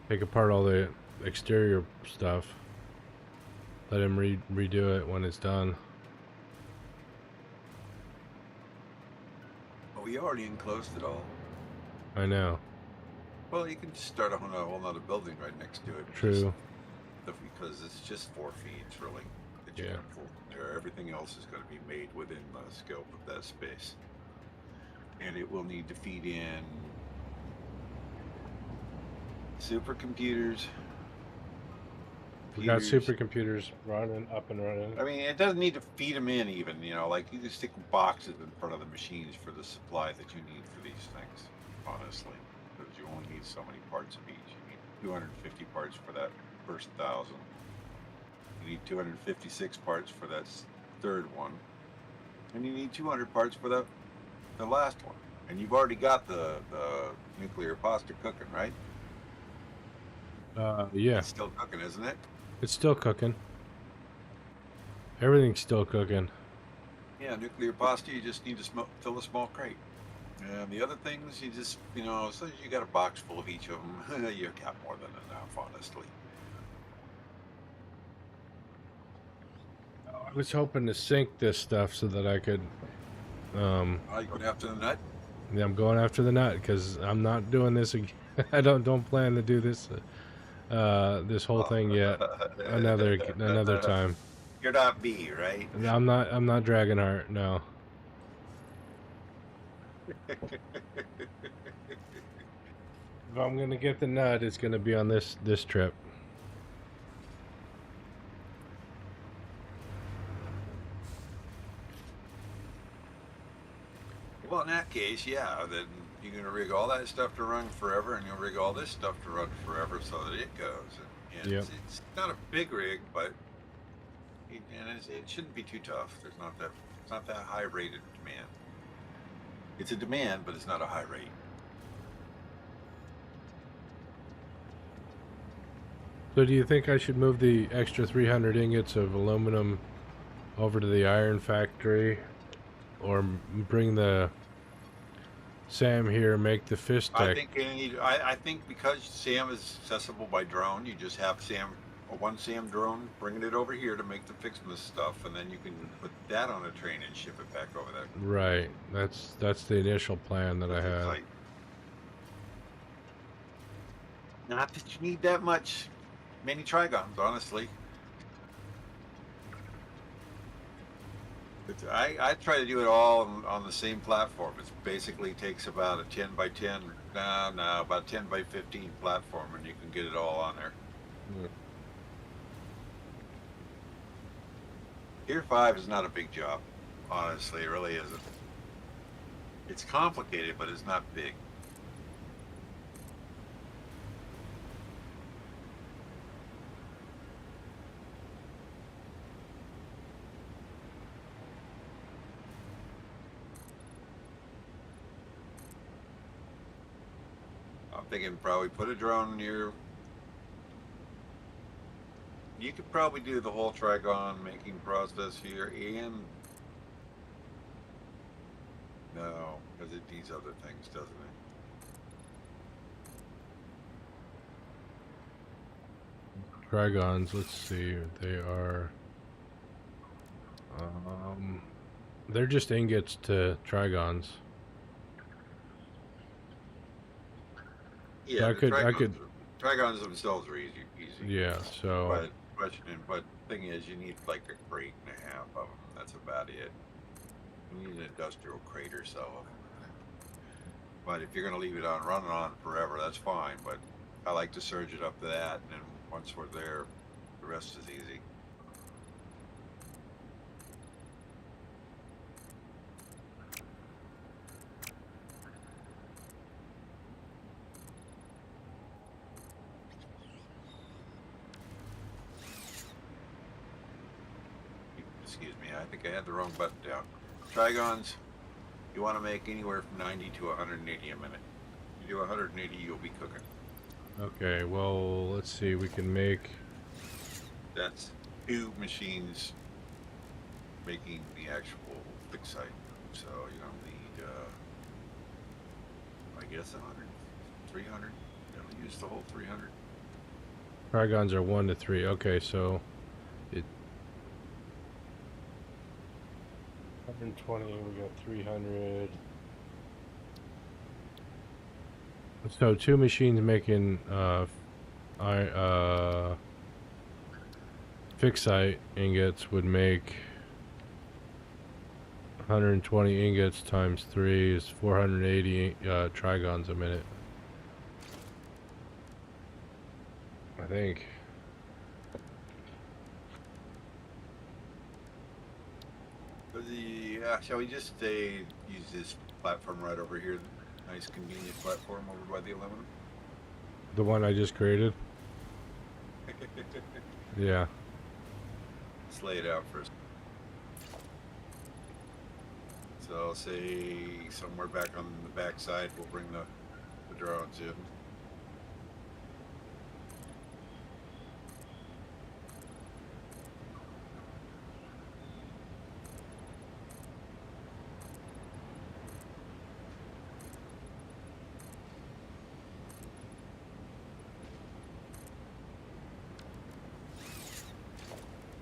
take apart all the exterior stuff. Let him redo it when it's done. Oh, we already enclosed it all. I know. Well, you can just start a whole nother building right next to it. True. Because it's just 4 feet, really, that you're Yeah. going to pull from there. Everything else is going to be made within the scope of that space. And it will need to feed in supercomputers. We got supercomputers running, up and running. I mean, it doesn't need to feed them in even, you know, like you can stick boxes in front of the machines for the supply that you need for these things, honestly. Because you only need so many parts of each. You need 250 parts for that first 1,000. You need 256 parts for that third one. And you need 200 parts for the last one. And you've already got the nuclear pasta cooking, right? Yeah. It's still cooking, isn't it? It's still cooking. Everything's still cooking. Yeah, nuclear pasta, you just need to fill a small crate. And the other things, you just, you know, as soon as you got a box full of each of them, you got more than enough, honestly. I was hoping to sync this stuff so that I could. Are you going after the nut? Yeah, I'm going after the nut because I'm not doing this again. I don't plan to do this this whole thing yet. Another time. You're not B, right? I'm not Dragonheart. No. If I'm gonna get the nut, it's gonna be on this trip. Well, in that case, yeah, then you're going to rig all that stuff to run forever, and you'll rig all this stuff to run forever so that it goes. And Yep. it's not a big rig, but it shouldn't be too tough. It's not that high rated demand. It's a demand, but it's not a high rate. So do you think I should move the extra 300 ingots of aluminum over to the iron factory, or bring the Sam here, make the fist deck? I think because Sam is accessible by drone, you just have one Sam drone bringing it over here to make the Fixmas stuff, and then you can put that on a train and ship it back over there. Right. That's the initial plan that I had. Like, not that you need that many Trigons, honestly. I try to do it all on the same platform. It basically takes about a 10 by 10, about 10 by 15 platform, and you can get it all on there. Tier 5 is not a big job, honestly. It really isn't. It's complicated, but it's not big. I'm thinking probably put a drone near. You could probably do the whole Trigon making process here, and no, because it needs other things, doesn't it? Trigons, let's see, they are they're just ingots to Trigons. Yeah, I could Trigons themselves are easy. Yeah, so But thing is, you need like a crate and a half of them. That's about it. You need an industrial crate or so. But if you're going to leave it on running on forever, that's fine. But I like to surge it up to that, and then once we're there, the rest is easy. Excuse me, I think I had the wrong button down. Trigons, you want to make anywhere from 90 to 180 a minute. You do 180, you'll be cooking. okay, well, let's see, we can make That's 2 machines making the actual fix site. So you don't need, I guess 100, 300. You'll use the whole 300. Trigons are 1 to 3. Okay, so it 120, we got 300. So 2 machines making fixite ingots would make 120 ingots times 3 is 480 trigons a minute. I think. Shall we just use this platform right over here? Nice convenient platform over by the aluminum. The one I just created? Yeah. Let's lay it out first. So I'll say somewhere back on the back side, we'll bring the drones in.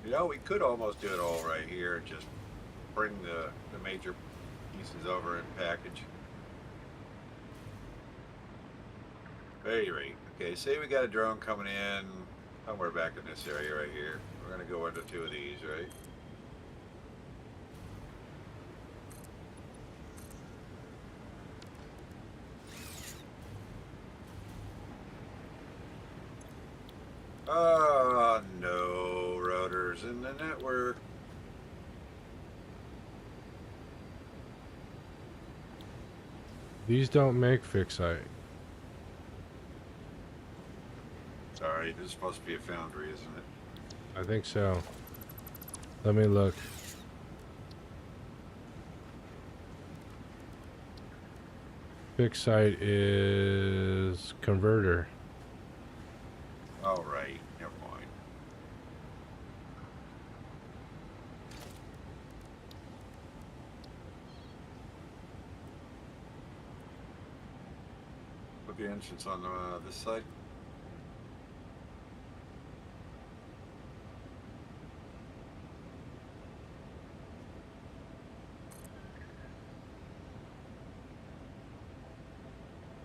You know, we could almost do it all right here. Just bring the major pieces over and package. Very right. Okay, say we got a drone coming in somewhere back in this area right here. We're going to go into 2 of these, right? Oh, no rotors in the network. These don't make fixite. Sorry, this is supposed to be a foundry, isn't it? I think so. Let me look. Fixite is converter. All right, never mind. Put the entrance on this side.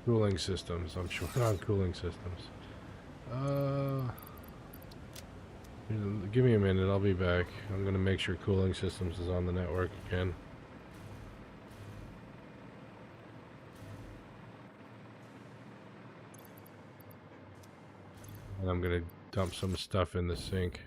Cooling systems. I'm short on cooling systems. Give me a minute. I'll be back. I'm gonna make sure cooling systems is on the network again. And I'm gonna dump some stuff in the sink.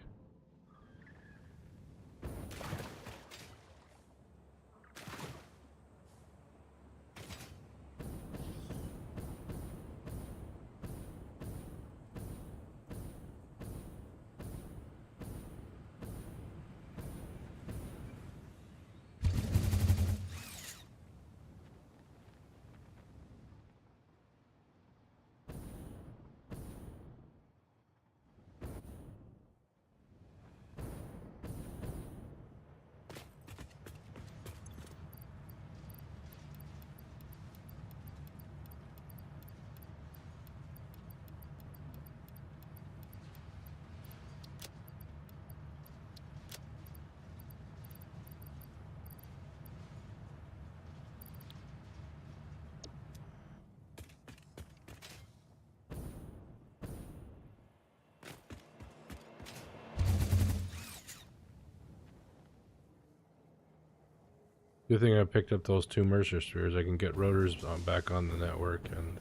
Good thing I picked up those 2 Mercer spheres. I can get rotors back on the network and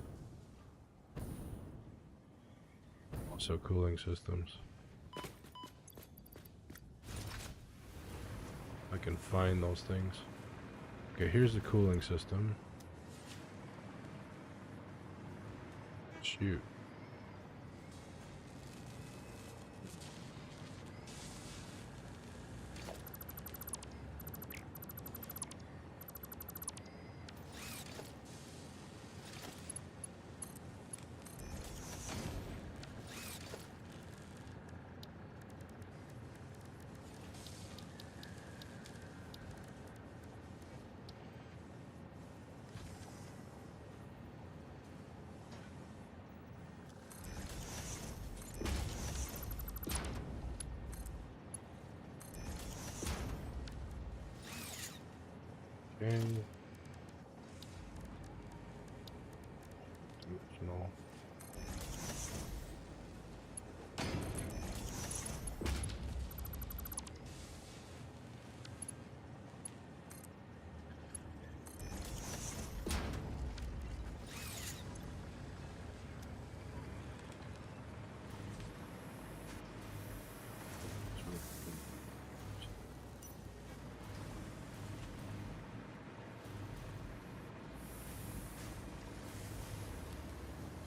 also cooling systems. I can find those things. Okay, here's the cooling system. Shoot. Okay.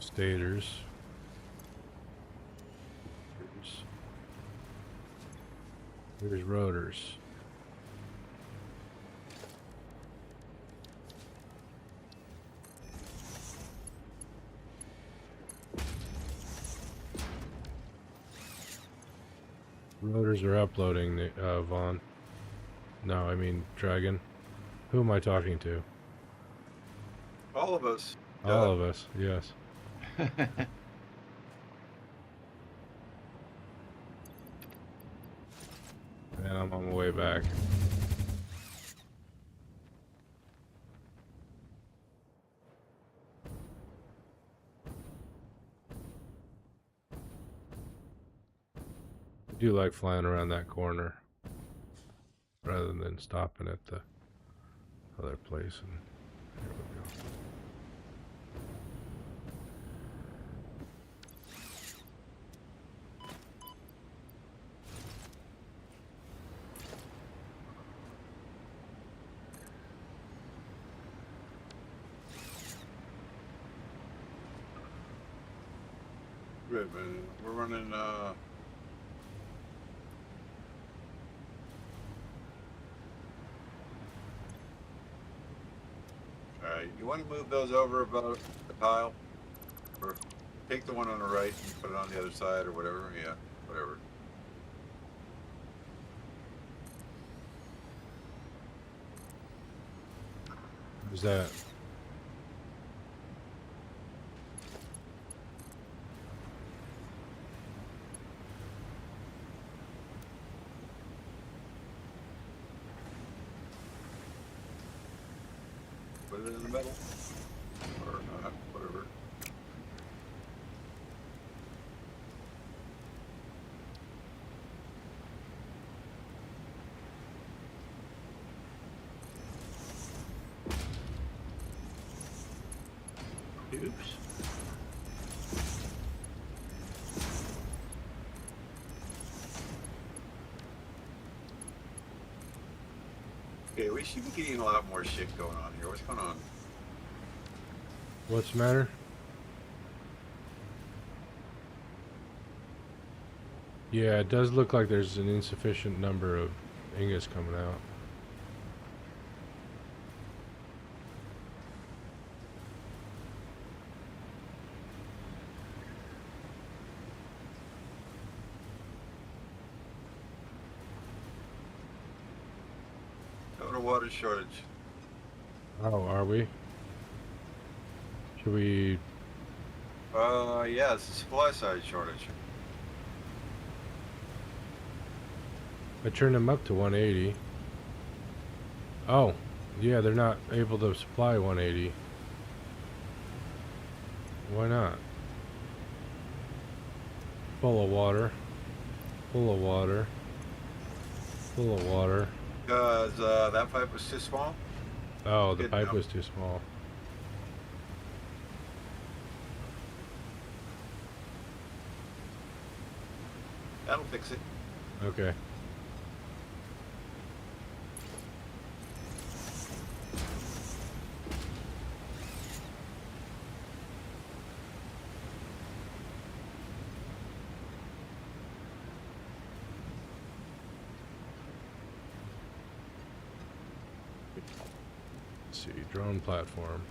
Stators. Here's rotors. Rotors are uploading, Vaughn. No, I mean Dragon. Who am I talking to? All of us. All of us, yes. And I'm on my way back. I do like flying around that corner rather than stopping at the other place. And here we go. Good, man. We're running. Alright, you want to move those over about the pile? Or take the one on the right and put it on the other side or whatever? Yeah, whatever. Who's that? Put it in the middle. Or not, whatever. Oops. Okay, we should be getting a lot more shit going on here. What's going on? What's the matter? Yeah, it does look like there's an insufficient number of ingots coming out. Total water shortage. Oh, are we? Should we... Yeah, it's a supply side shortage. I turned them up to 180. Oh, yeah, they're not able to supply 180. Why not? Full of water. Full of water. Full of water. Because that pipe was too small? Oh, the Good pipe enough. was too small. That'll fix it. Okay. Let's see, drone platform.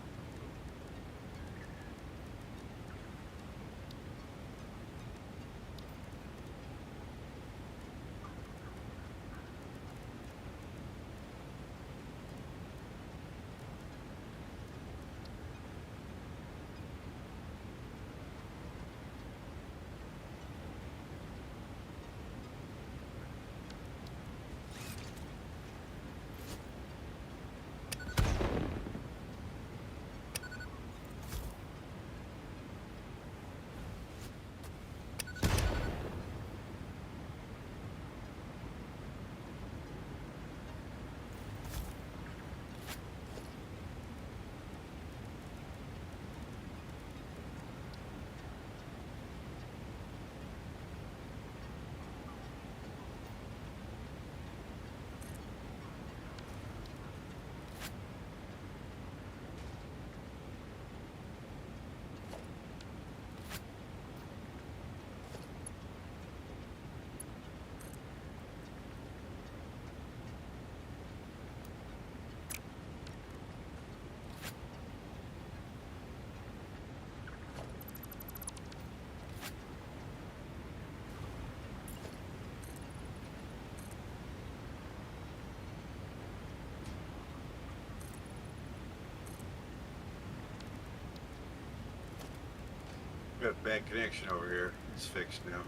got bad connection over here. It's fixed now.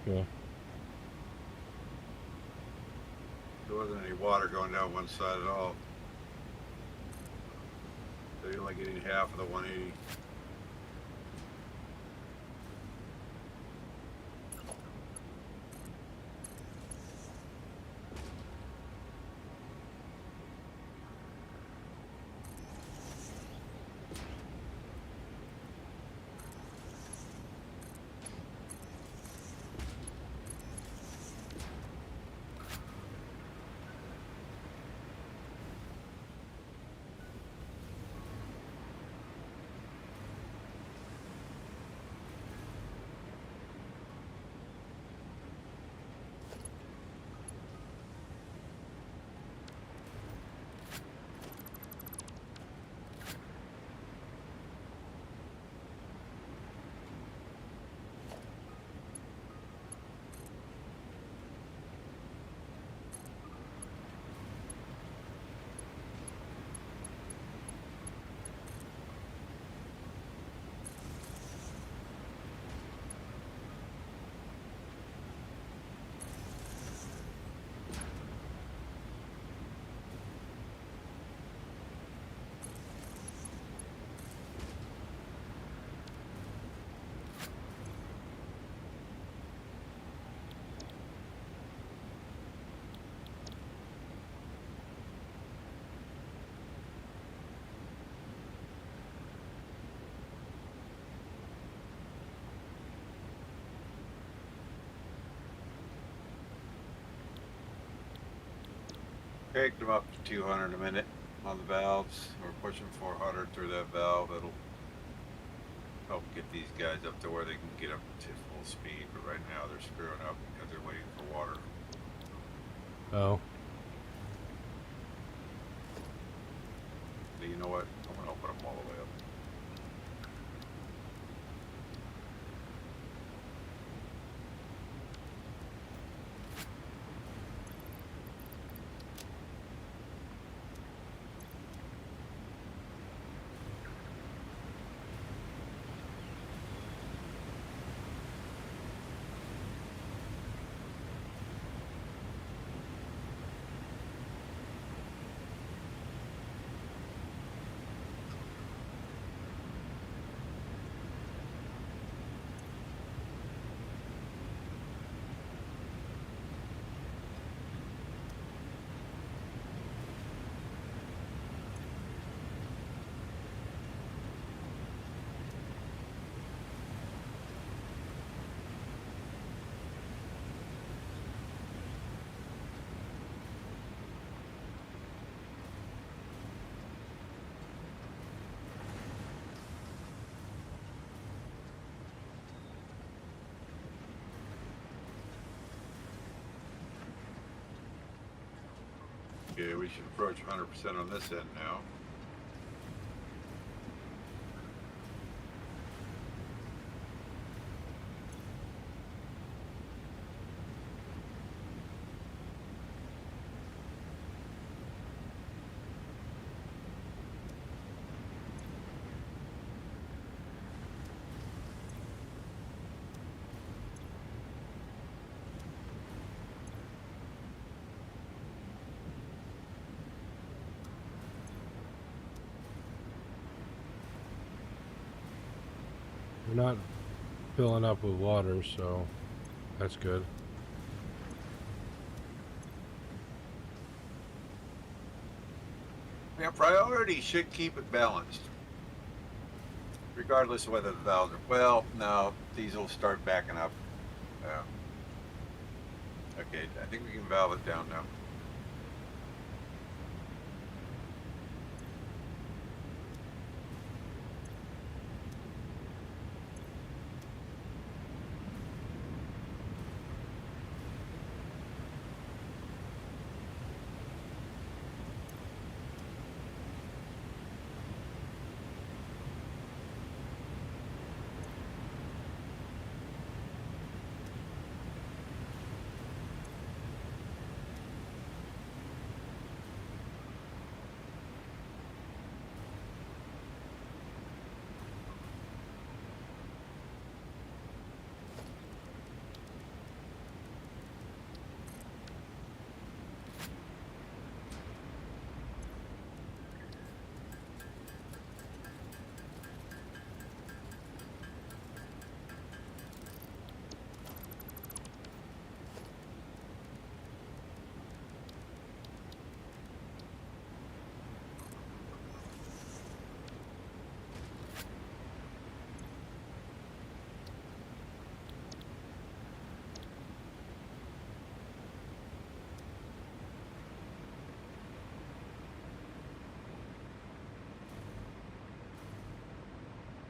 Yeah. There wasn't any water going down one side at all. So you're only getting half of the 180. Cranked them up to 200 a minute on the valves. We're pushing 400 through that valve. It'll help get these guys up to where they can get up to full speed. But right now they're screwing up because they're waiting for water. Oh. But you know what? I'm gonna open them all the way up. Okay, we should approach 100% on this end now. We're not filling up with water, so that's good. Yeah, priority should keep it balanced. Regardless of whether the valves are, well, no, these will start backing up. Okay, I think we can valve it down now.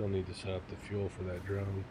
Still need to set up the fuel for that drone.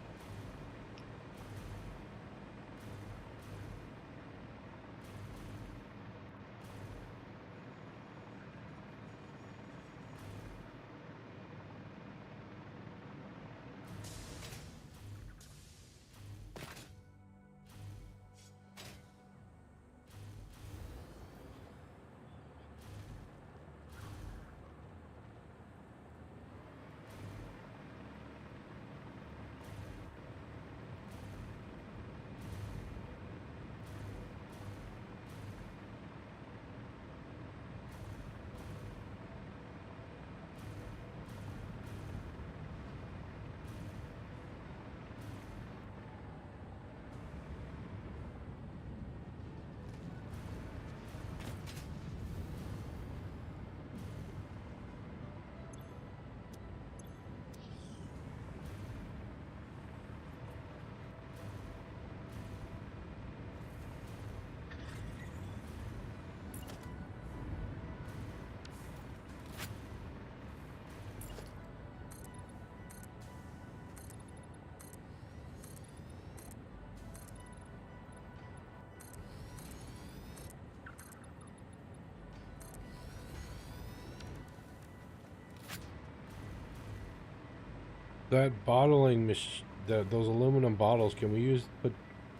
That bottling machine, those aluminum bottles, can we put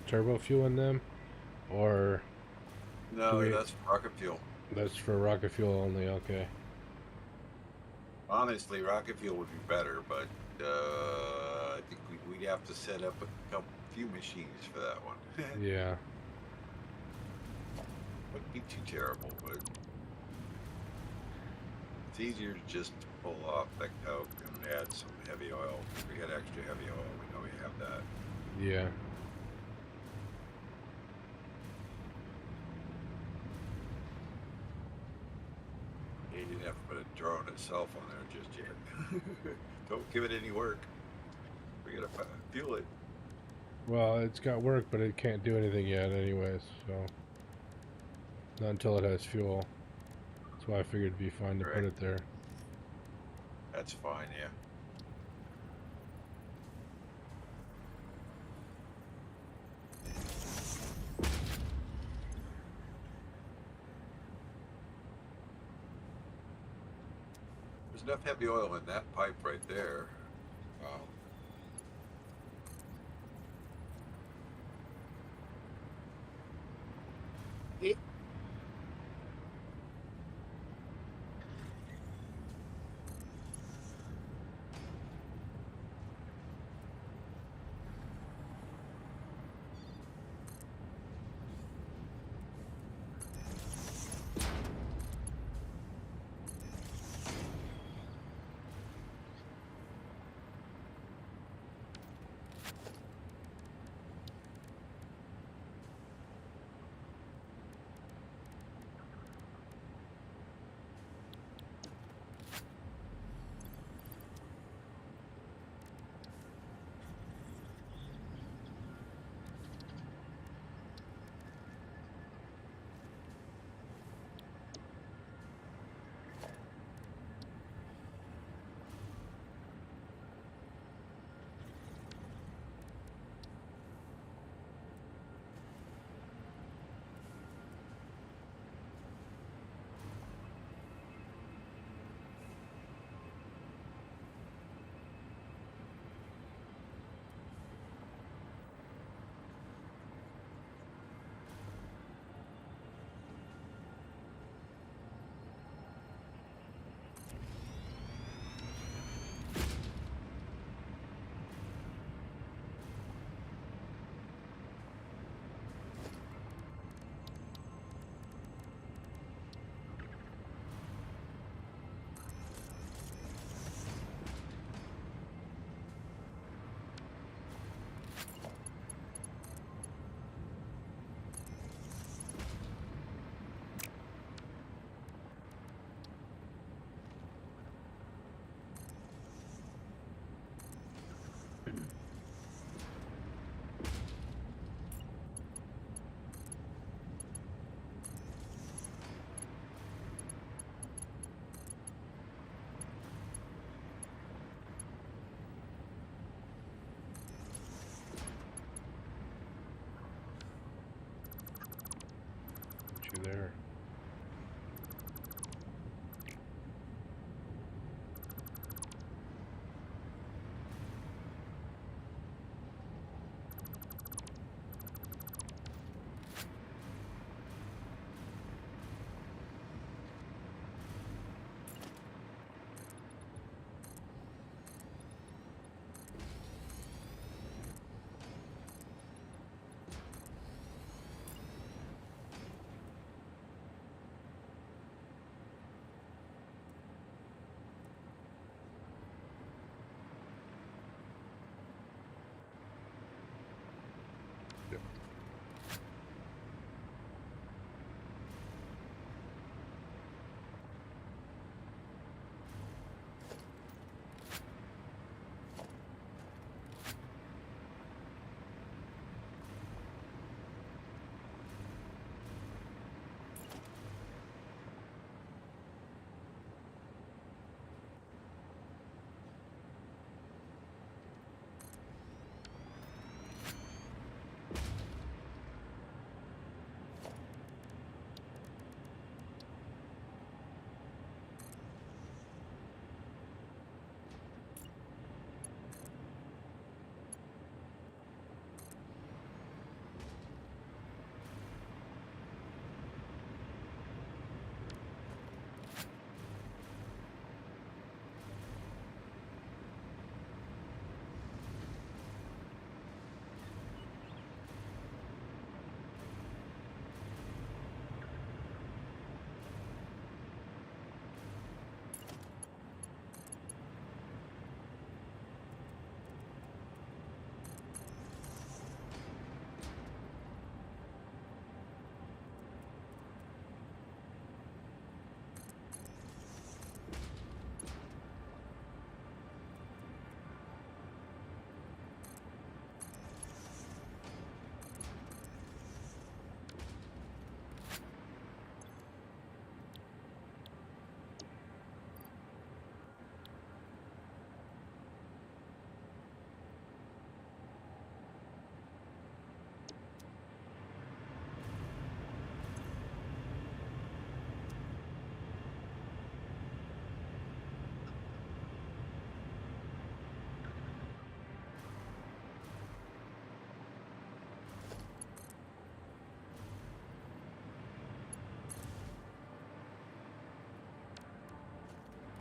turbo fuel in them? Or No, we- that's rocket fuel. that's for rocket fuel only? Okay. Honestly, rocket fuel would be better, but I think we'd have to set up a few machines for that one. Yeah. Wouldn't be too terrible, but it's easier to just pull off that coke and add some heavy oil. If we had extra heavy oil, we know we have that. Yeah. You didn't have to put a drone itself on there just yet. Don't give it any work. We gotta fuel it. Well, it's got work, but it can't do anything yet anyways, so... Not until it has fuel. That's why I figured it'd be fine to put Right. it there. That's fine, yeah. There's enough heavy oil in that pipe right there. there.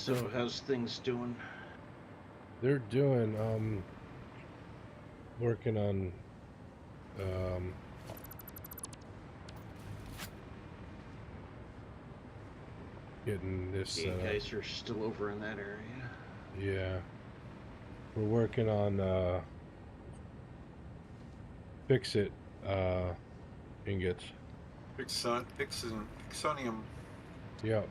So how's things doing? They're doing working on um getting this You guys are still over in that area. yeah. We're working on fix it ingots. Pixonium. Yep.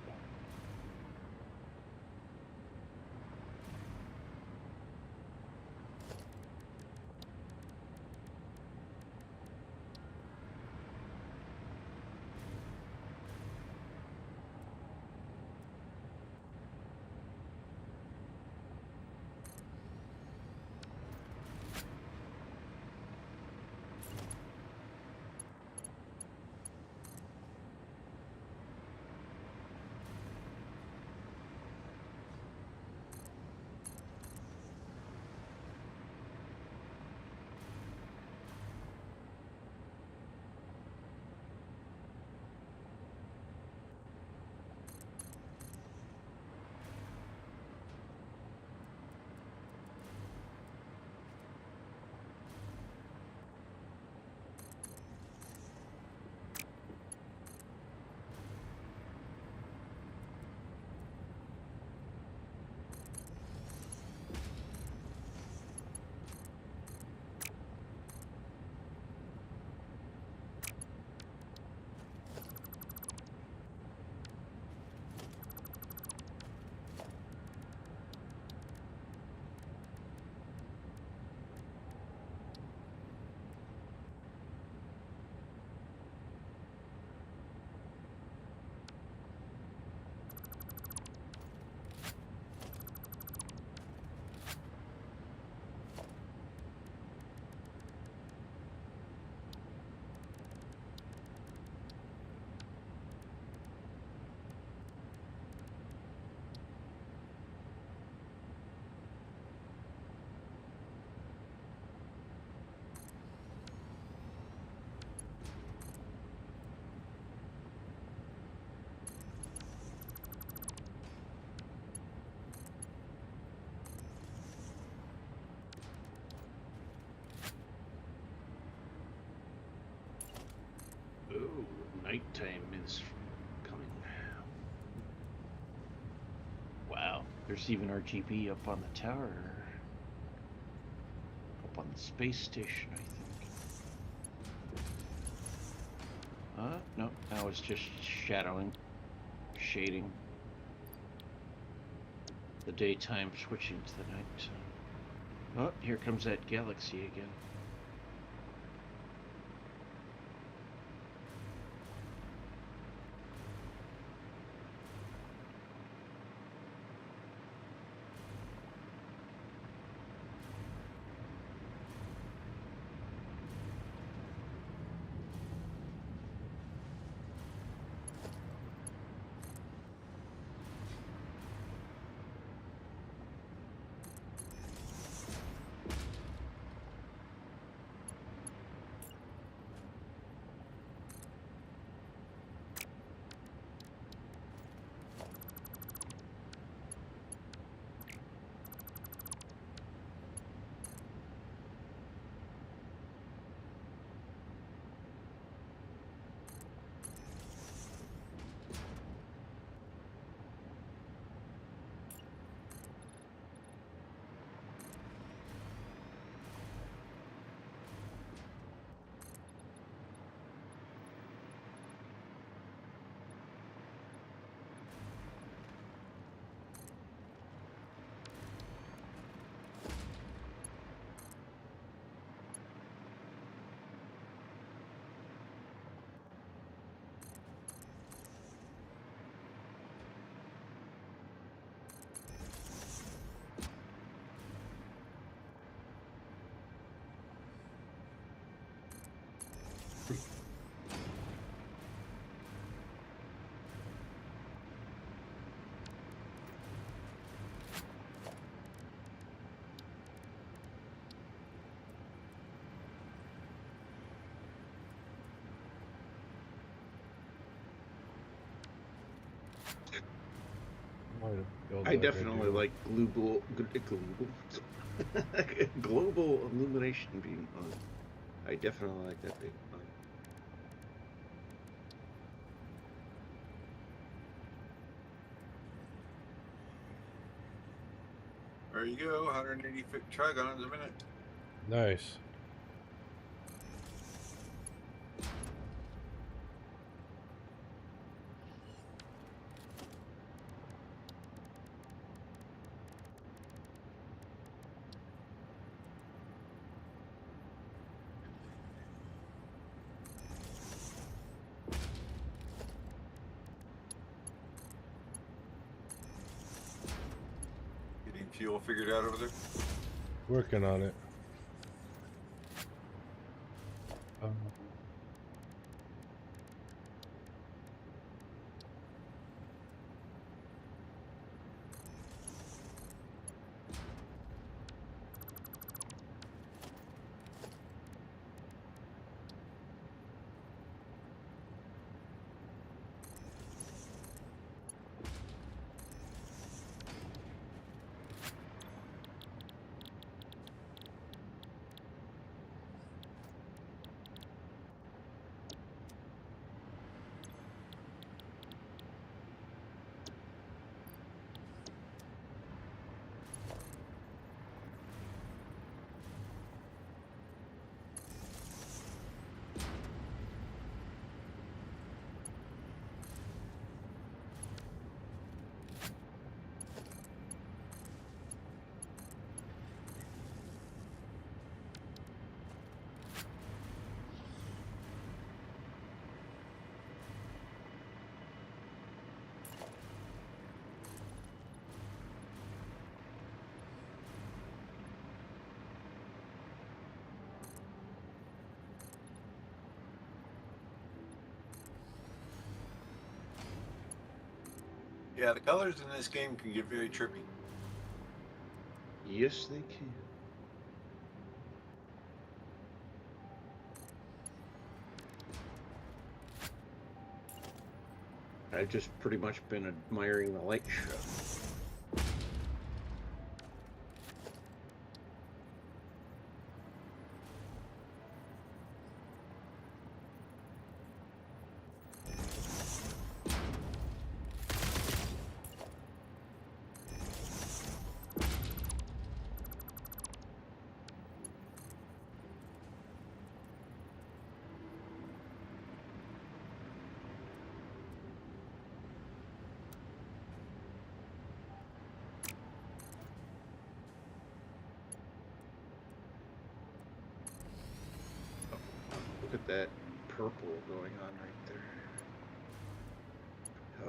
nighttime is coming. Wow, there's even RGB up on the tower. Up on the space station, I think. No, that was just shadowing, shading. The daytime switching to the nighttime. Oh, here comes that galaxy again. Might have built I like definitely do. like global illumination being on. I definitely like that being on. There you go, 180 trigons a minute. Nice. Getting fuel figured out over there. Working on it. Yeah, the colors in this game can get very trippy. Yes, they can. I've just pretty much been admiring the light show. that purple going on right there.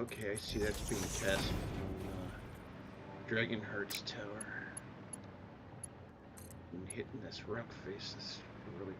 Okay, I see that's being cast from Dragonheart's tower. And hitting this rock face is really cool.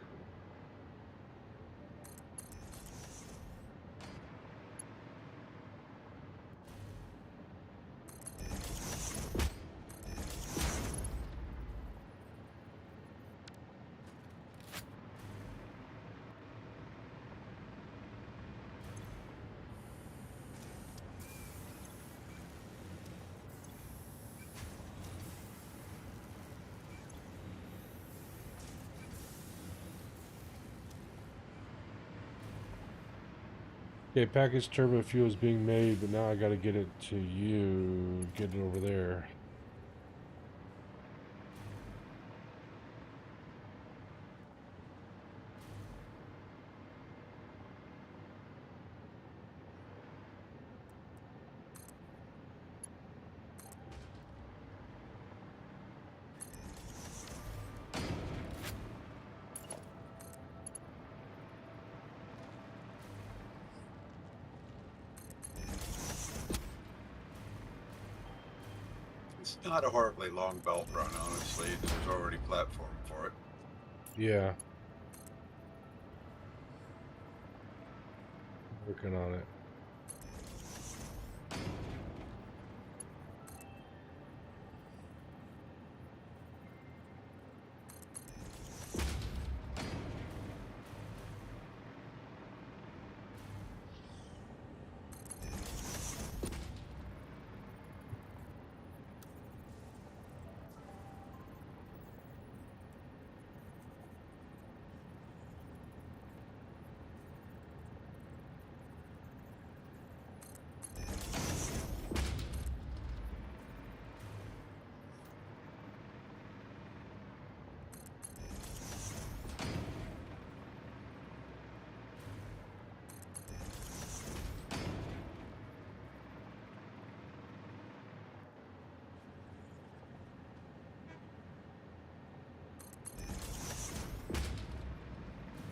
Okay, package turbo fuel is being made, but now I gotta get it to you. Get it over there. It's not a horribly long belt run, honestly. There's already platform for it. Yeah. Working on it.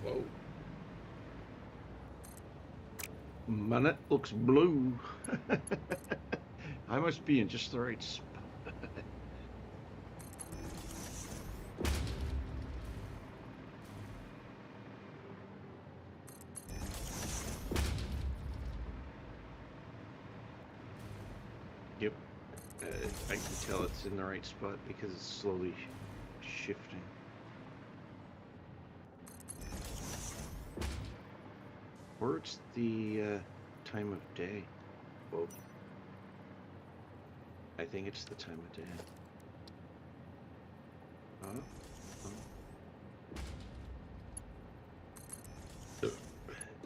Whoa. Man, it looks blue. I must be in just the right spot. Yep. I can tell it's in the right spot because it's slowly shifting. Or it's the time of day. Well, I think it's the time of day.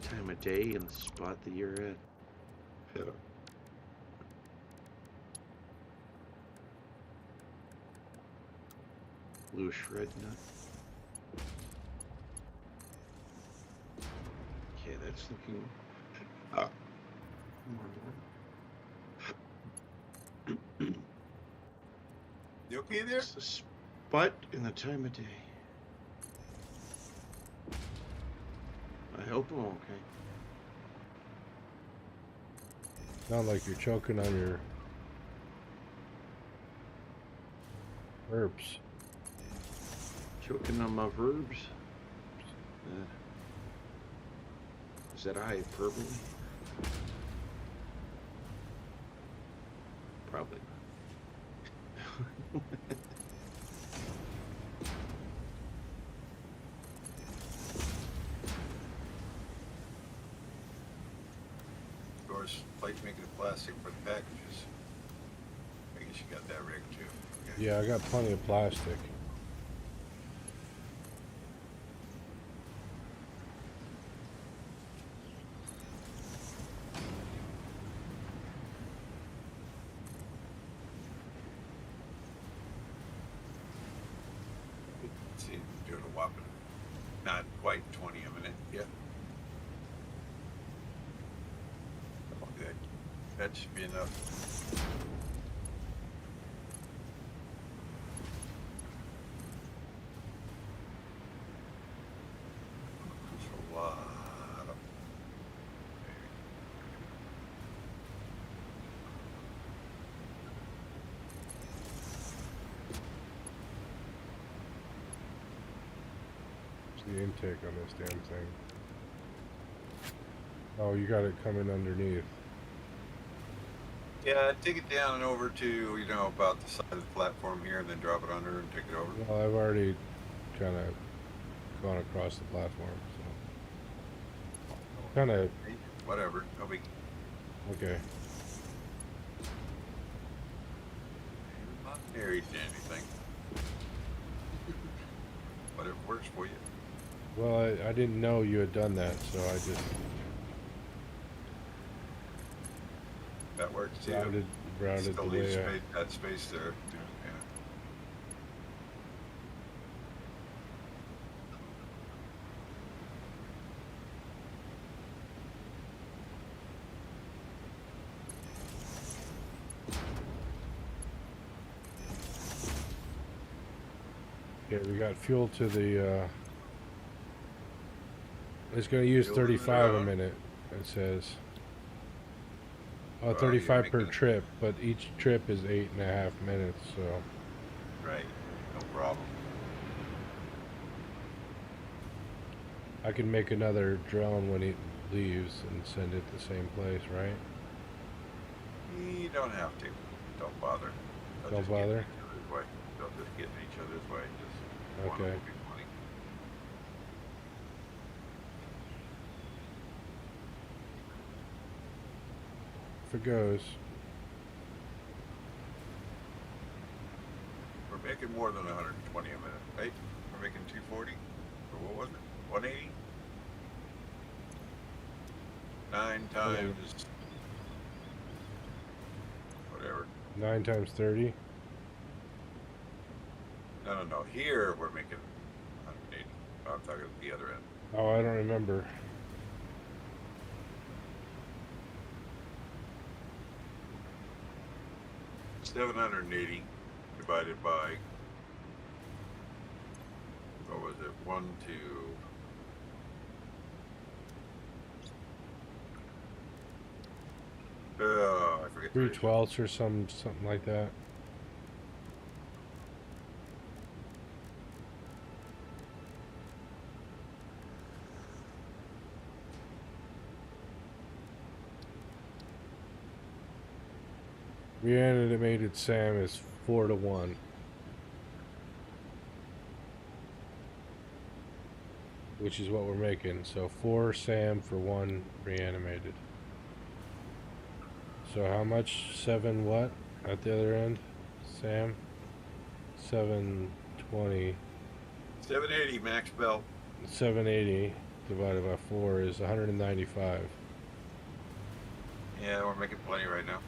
Time of day and the spot that you're at. Yeah. Bluish red nut. Okay, that's looking. You okay there? It's the spot and the time of day. I hope I'm okay. Not like you're choking on your herbs. Choking on my verbs. Is that a hyperbole? Probably not. Of course, plate making of plastic for the packages. I guess you got that rig too. Okay. Yeah, I got plenty of plastic. See, doing a whopping, not quite 20 a minute yet. Oh, good. That should be enough. That's a lot. the intake on this damn thing? Oh, you got it coming underneath. Yeah, take it down and over to, you know, about the side of the platform here, and then drop it under and take it over. Well, I've already kind of gone across the platform, so kind of Whatever. No big. okay. Not married to anything. Whatever works for you. Well, I didn't know you had done that, so I just That works too. routed the Still leaves way I... space, that space there. Yeah. Yeah, we got fuel to the, it's going to use Fuel to the 35 a road. minute, it says. Oh, Well, 35 you're per making- trip, but each trip is 8.5 minutes, so... Right. No problem. I can make another drone when he leaves and send it the same place, right? You don't have to. Don't bother. They'll Don't just get in bother? each other's way. They'll just get in each other's way. Just one of Okay. them will be funny. If it goes. We're making more than 120 a minute, right? We're making 240? Or what was it? 180? 9 times... Whatever. 9 times 30. No. Here we're making 180. I'm talking at the other end. Oh, I don't remember. $780 divided by... What was it? 1, 2... I forget. the 3/12 or something like that. Reanimated Sam is 4-1. Which is what we're making. So 4 Sam for 1 reanimated. So how much? 7 what? At the other end? Sam? 720. 780 max belt. 780 divided by 4 is 195. Yeah, we're making plenty right now.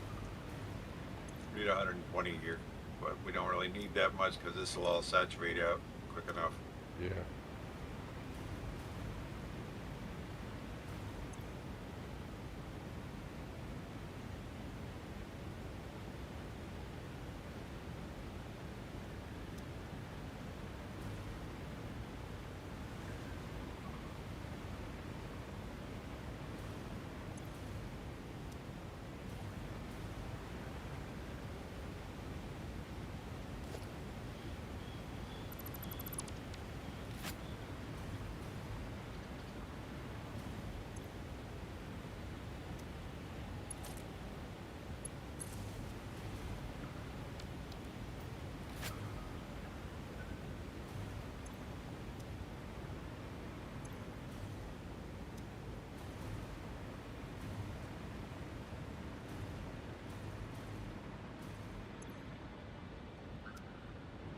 We need 120 here, but we don't really need that much because this will all saturate out quick enough. Yeah.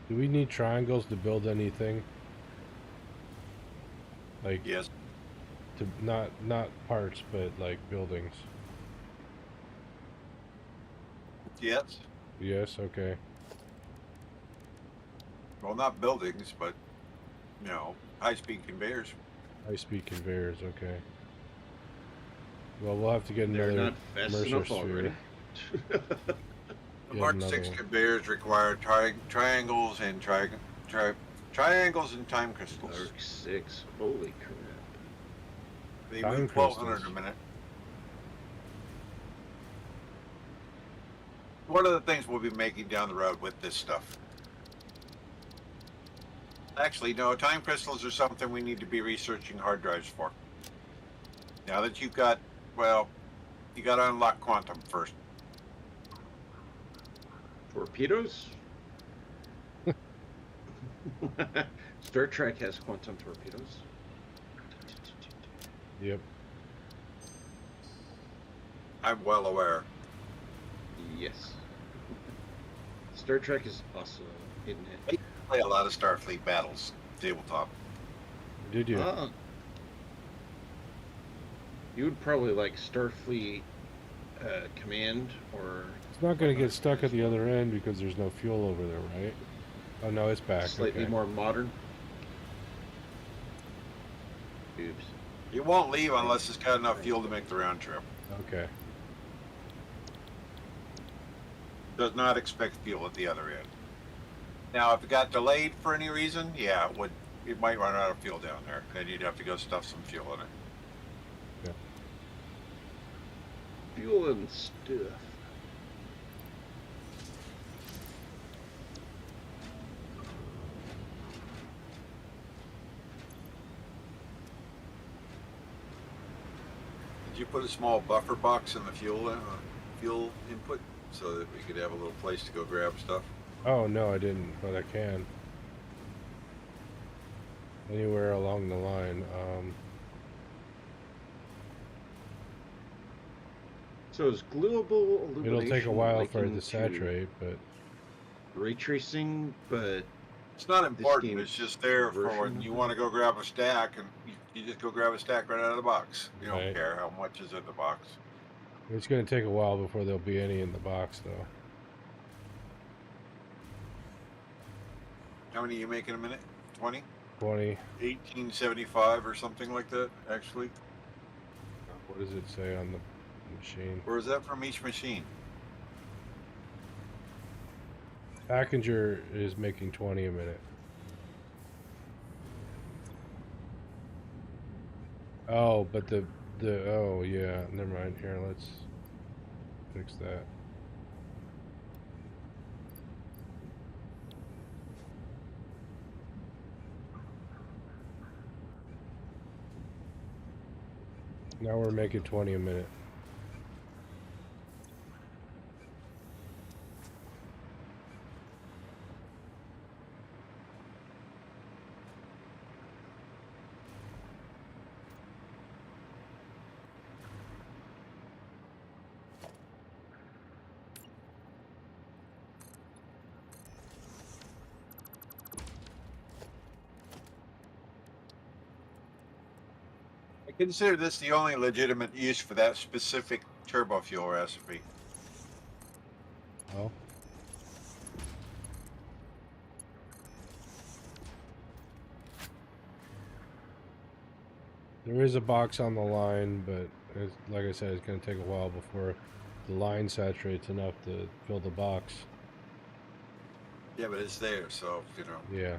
Do we need triangles to build anything? Like Yes. to not parts, but like buildings. Yes. Yes, okay. Well, not buildings, but, you know, high-speed conveyors. High-speed conveyors, okay. Well, we'll have to get They're another not fast Mercer enough sphere. already. The Yeah, Mark another 6 one. conveyors require triangles and triangles and time crystals. Dark 6. Holy crap. They Time move 1,200 crystals. a minute. One of the things we'll be making down the road with this stuff. Actually, no. Time crystals are something we need to be researching hard drives for. Now that you've got, well, you got to unlock quantum first. Torpedoes? Star Trek has quantum torpedoes. Yep. I'm well aware. Yes. Star Trek is awesome, isn't I it? play a lot of Starfleet battles, tabletop. Did you? You would probably like Starfleet Command, or It's not going to get stuck at the other end because there's no fuel over there, right? Oh, no, it's back. slightly Okay. more modern. Oops. It won't leave unless it's got enough fuel to make the round trip. Okay. Does not expect fuel at the other end. Now, if it got delayed for any reason, yeah, it would. It might run out of fuel down there. Then you'd have to go stuff some fuel in it. Fuel and stuff. Did you put a small buffer box in the fuel input so that we could have a little place to go grab stuff? Oh, no, I didn't, but I can. Anywhere along the line. So is gluable illumination It'll take a while for it likened to saturate, but ray tracing, but It's not important. game It's just there for version when of you it? want to go grab a stack, and you just go grab a stack right out of the box. You don't Right. care how much is in the box. it's going to take a while before there'll be any in the box, though. How many you make in a minute? 20? 20. 1875 or something like that, actually. What does it say on the machine? Or is that from each machine? Packinger is making 20 a minute. Oh, but oh yeah, never mind. Here, let's fix that. Now we're making 20 a minute. I consider this the only legitimate use for that specific turbo fuel recipe. Oh. There is a box on the line, but it's, like I said, it's going to take a while before the line saturates enough to fill the box. Yeah, but it's there, so, you know, Yeah.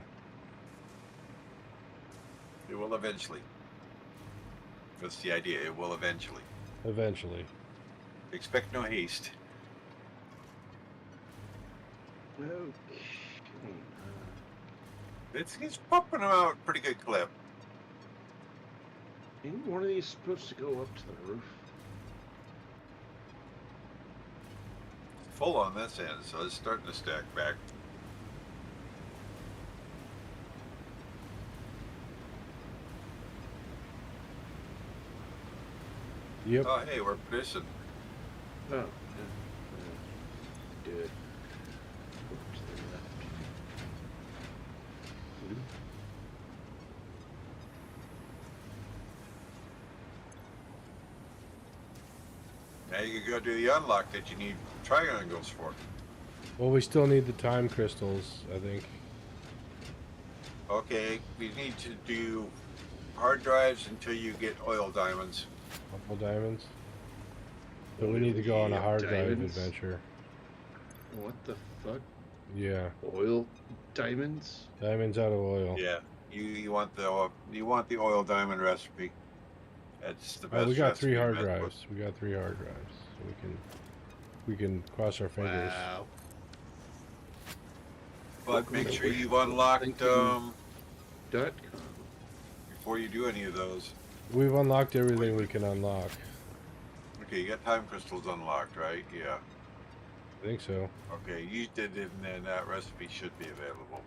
it will eventually. That's the idea, it will eventually. Eventually. Expect no haste. okay. It's pumping them out pretty good clip. Ain't one of these supposed to go up to the roof? Full on this end, so it's starting to stack back. Yep. Oh, hey, we're producing. Oh, yeah. Do it. Go to the left. Now you can go do the unlock that you need triangles for. Well, we still need the time crystals, I think. Okay, we need to do hard drives until you get oil diamonds. Couple diamonds. So we need to go on a Yep, hard drive diamonds. adventure. What the fuck? Yeah. Oil diamonds? Diamonds out of oil. Yeah, you want the oil diamond recipe. That's the best. Oh, we got recipe 3 hard in Medbook. drives. We got 3 hard drives. So we can cross our fingers. Wow. But Welcome make to sure wishful you've unlocked thinking. Satisfactory.com. Before you do any of those, We've unlocked everything we can unlock. okay, you got time crystals unlocked, right? Yeah. I think so. Okay, you did it, and then that recipe should be available.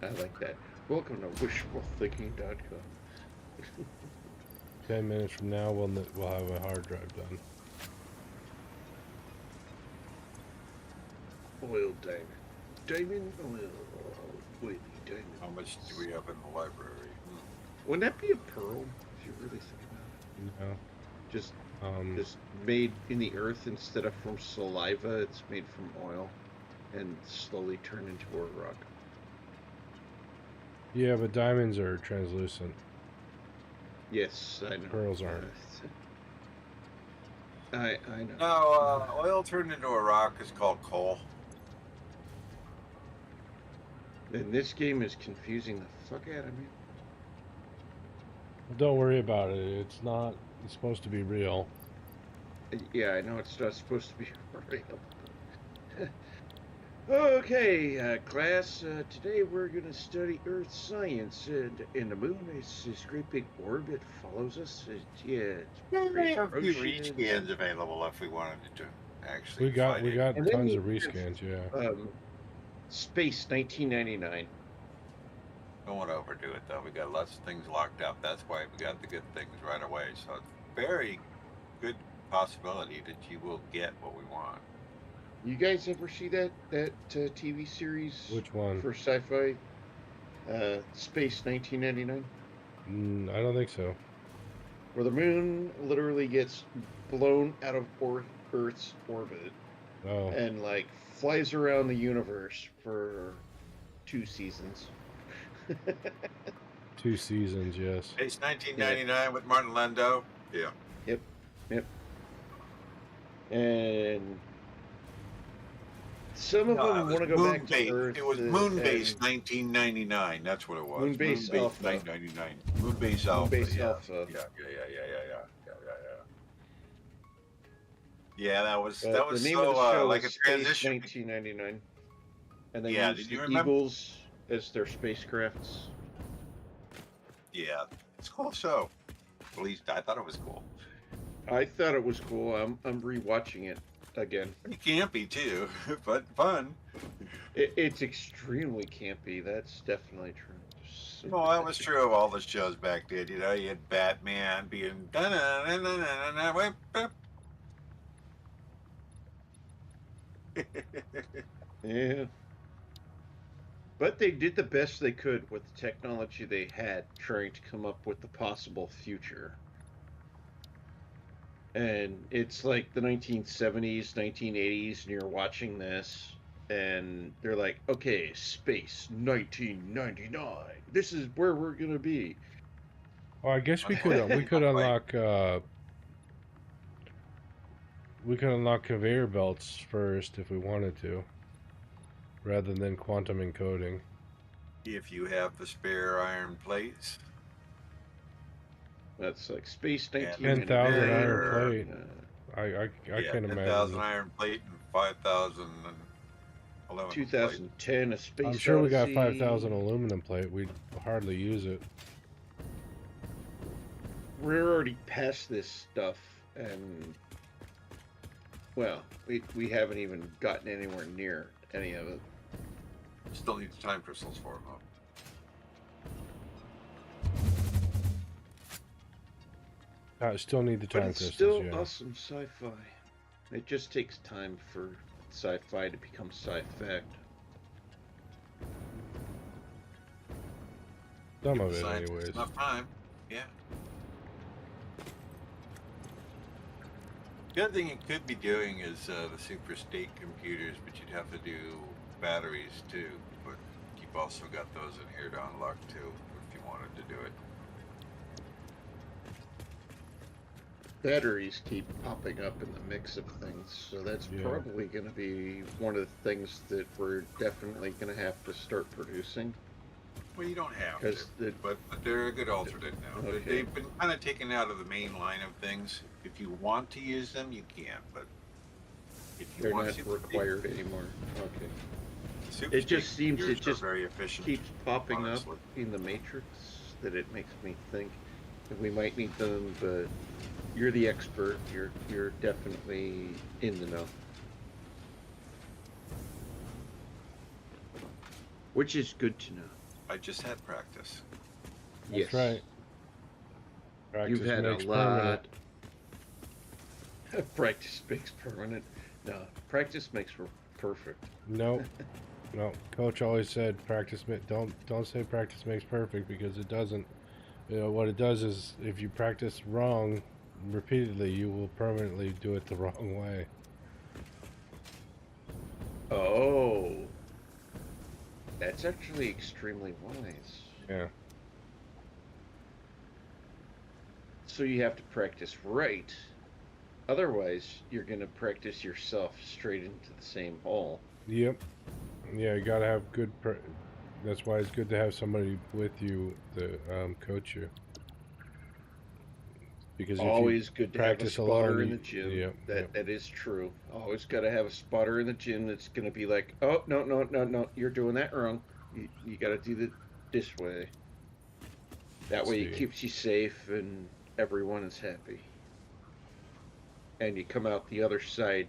I like that. Welcome to wishfulthinking.com. 10 minutes from now, we'll have a hard drive done. Oil diamond. Diamond oil. Oily diamond. How much do we have in the library? Wouldn't that be a pearl if you really think about it? No. Just Um, made in the earth instead of from saliva, it's made from oil and slowly turned into a rock. yeah, but diamonds are translucent. Yes, I know. Pearls aren't. I know. No, oil turned into a rock is called coal. And this game is confusing the fuck out of me. Don't worry about it. It's not. It's supposed to be real. Yeah, I know it's not supposed to be real. Okay, class. Today we're going to study Earth science, and the moon is this great big orb that follows us. It's We very have a few ferocious. rescans available if we wanted to actually. We got find it. And then tons you of have, rescans. Yeah. Space 1999. Don't want to overdo it though. We got lots of things locked up. That's why we got the good things right away. So it's very good possibility that you will get what we want. You guys ever see that TV series Which one? for sci-fi? Space 1999, I don't think so. where the moon literally gets blown out of Earth's orbit Oh, and like flies around the universe for 2 seasons. 2 seasons. Yes. It's 1999 with Martin Landau. Yeah. Yep. And some of No, them it want to was go back to Moonbase. Earth. It was Moonbase 1999. That's what it was. Moonbase Alpha. 1999. Moonbase Alpha. Moonbase yeah. Alpha. Yeah, that was But that was the name so of the show like a is Space transition. 1999, and they Yeah, used did you the remember? Eagles as their spacecrafts. Yeah, it's a cool show. At least I thought it was cool. I thought it was cool. I'm rewatching it again. Pretty campy too, but fun. It's extremely campy. That's definitely true. Well, that was true of all the shows back then. You know, you had Batman being Yeah. But they did the best they could with the technology they had, trying to come up with the possible future. And it's like the 1970s, 1980s, and you're watching this, and they're like, okay, space, 1999. This is where we're going to be. Oh, I guess we could unlock conveyor belts first if we wanted to, rather than quantum encoding. If you have the spare iron plates. That's like space Yeah, 1999. 10,000 iron Conveyor. plate. Uh, I Yeah, can 10,000 imagine. iron plate and 5,000 aluminum plate. 2010, A Space I'm sure we got Odyssey. 5,000 aluminum plate. We'd hardly use it. We're already past this stuff, and well, we haven't even gotten anywhere near any of it. Still need the time crystals for them, though. I still need the But time it's crystals. still Yeah. awesome sci-fi. It just takes time for sci-fi to become sci-fact. Some of it, Science, anyways. enough time. Yeah. The other thing you could be doing is the super state computers, but you'd have to do batteries too. But you've also got those in here to unlock too, if you wanted to do it. Batteries keep popping up in the mix of things, so that's Yeah. probably going to be one of the things that we're definitely going to have to start producing. Well, you don't have Because to, but they're a good alternate now. Okay. They've been kind of taken out of the main line of things. If you want to use them, you can, but if you they're want not to, required anymore. Okay. It just seems computers it just are very efficient. keeps popping honestly. up in the matrix that it makes me think that we might need them, but you're the expert. You're definitely in the know. Which is good to know. I just had practice. That's Yes. right. You've Practice had makes a permanent. lot. Practice makes permanent. No, practice makes perfect. Nope. No, coach always said don't say practice makes perfect, because it doesn't. You know what it does is, if you practice wrong repeatedly, you will permanently do it the wrong way. Oh, that's actually extremely wise. Yeah. So you have to practice right. Otherwise, you're going to practice yourself straight into the same hole. Yep. Yeah, you gotta have good. That's why it's good to have somebody with you to coach you. Because if you Always good to have a practice spotter alone, in the gym. yep, yep. That is true. Always got to have a spotter in the gym that's going to be like, oh, no, you're doing that wrong. You got to do it this way. That way it See. keeps you safe and everyone is happy. And you come out the other side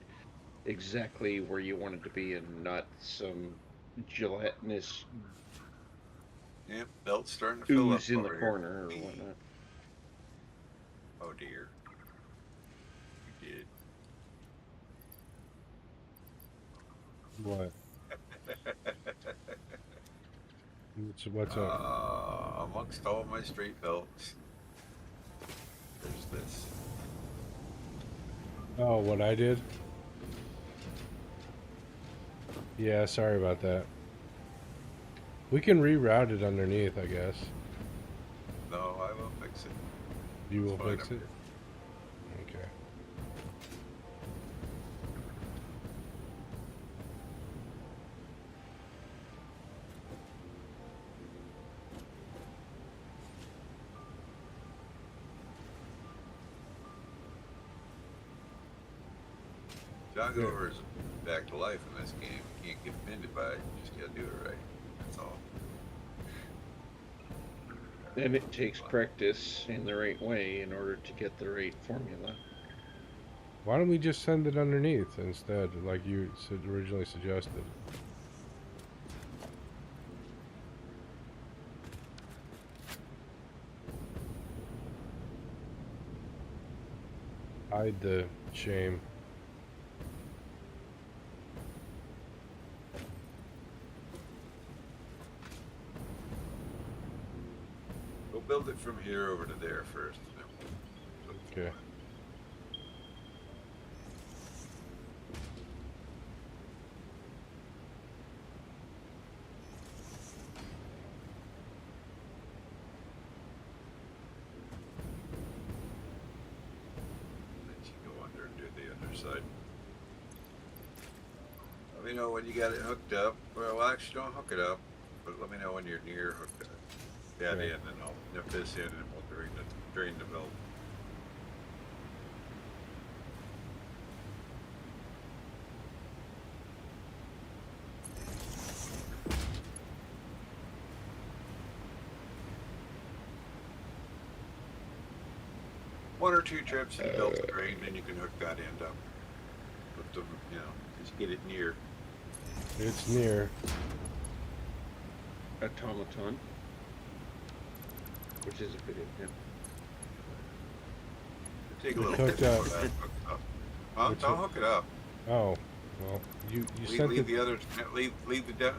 exactly where you wanted to be, and not some gelatinous Yeah, belt's starting to fill up ooze in the over here. corner or whatnot. Oh dear. You did. What? What's up? Amongst all my straight belts, there's this. Oh, what I did? Yeah, sorry about that. We can reroute it underneath, I guess. No, I will fix it. You will It's fine fix up it? here. Okay. John Yeah. Gover is back to life in this game. You can't get offended by it. You just gotta do it right. That's all. And it takes practice in the right way in order to get the right formula. Why don't we just send it underneath instead, like you originally suggested? Hide the shame. We'll build it from here over to there first. Okay. Then you go under and do the other side. Let me know when you got it hooked up. Well, actually, don't hook it up, but let me know when you're near hooked up. That Okay. in, and I'll nip this in, and we'll drain the belt. One or two trips and the belt's drained, then you can hook that end up. Put them, just get it near. It's near. Automaton, which is a bit in him. Take a little Hooked bit up. before that hooked up. Huh? What's Don't it? hook it up. Oh, well, you sent Leave it. the other, leave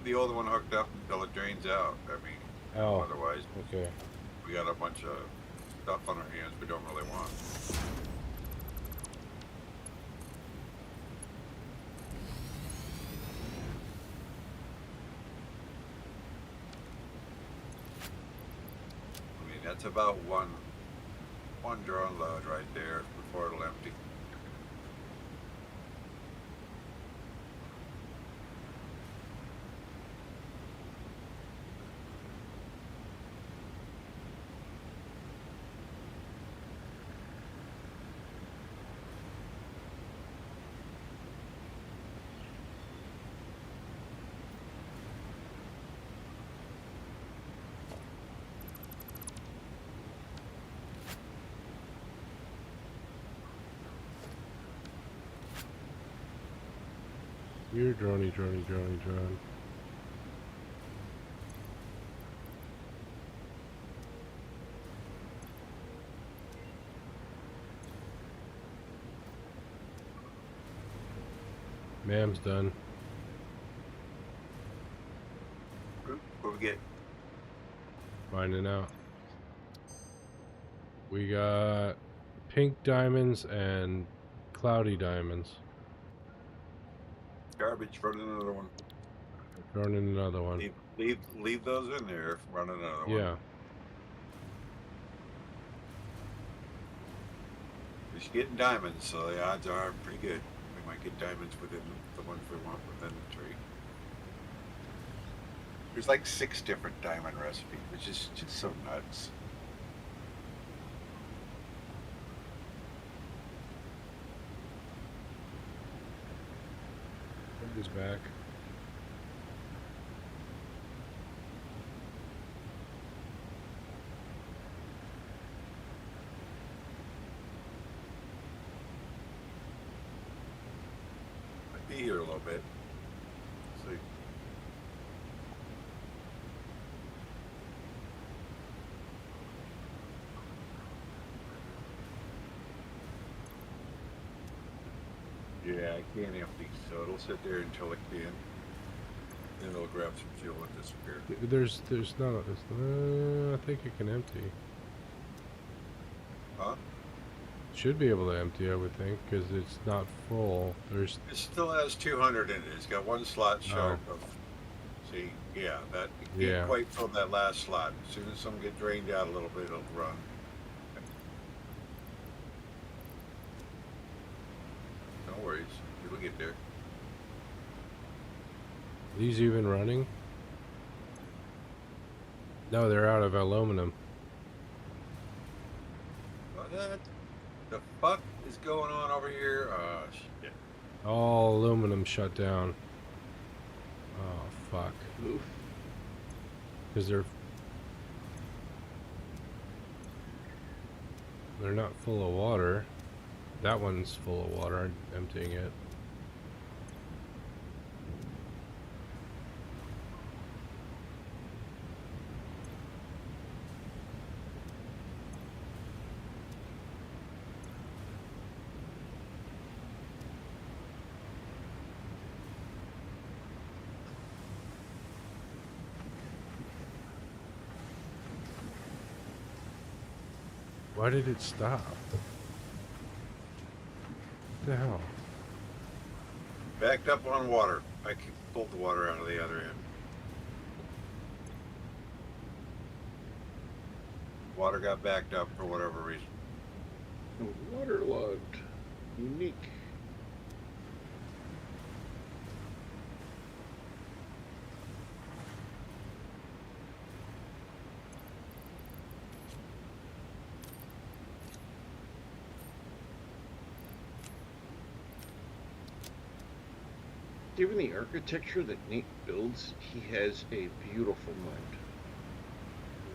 the older one hooked up until it drains out. I mean, Oh, otherwise okay. we got a bunch of stuff on our hands we don't really want. I mean, that's about one drawn load right there before it'll empty. You're drone. Ma'am's done. What we get? Finding out. We got pink diamonds and cloudy diamonds. Garbage. Run another one. Throwing in another one. Leave those in there. Run another one. Yeah. We're getting diamonds, so the odds are pretty good. We might get diamonds within the ones we want within the tree. There's like 6 different diamond recipes, which is just so nuts. He's back. Might be here a little bit. See. Yeah, I can't empty, so it'll sit there until it can. Then it'll grab some fuel and disappear. There's not. I think it can empty. Huh? Should be able to empty, I would think, because it's not full. There's. It still has 200 in it. It's got one slot short of. See, yeah, that you Yeah. can't quite fill that last slot. As soon as some get drained out a little bit, it'll run. No worries, it'll get there. These even running? No, they're out of aluminum. What the fuck is going on over here? Shit. All aluminum shut down. Oh fuck. Oof. Because they're not full of water. That one's full of water. I'm emptying it. Why did it stop? What the hell? Backed up on water. I pulled the water out of the other end. Water got backed up for whatever reason. Waterlogged. Unique. Given the architecture that Nate builds, he has a beautiful mind.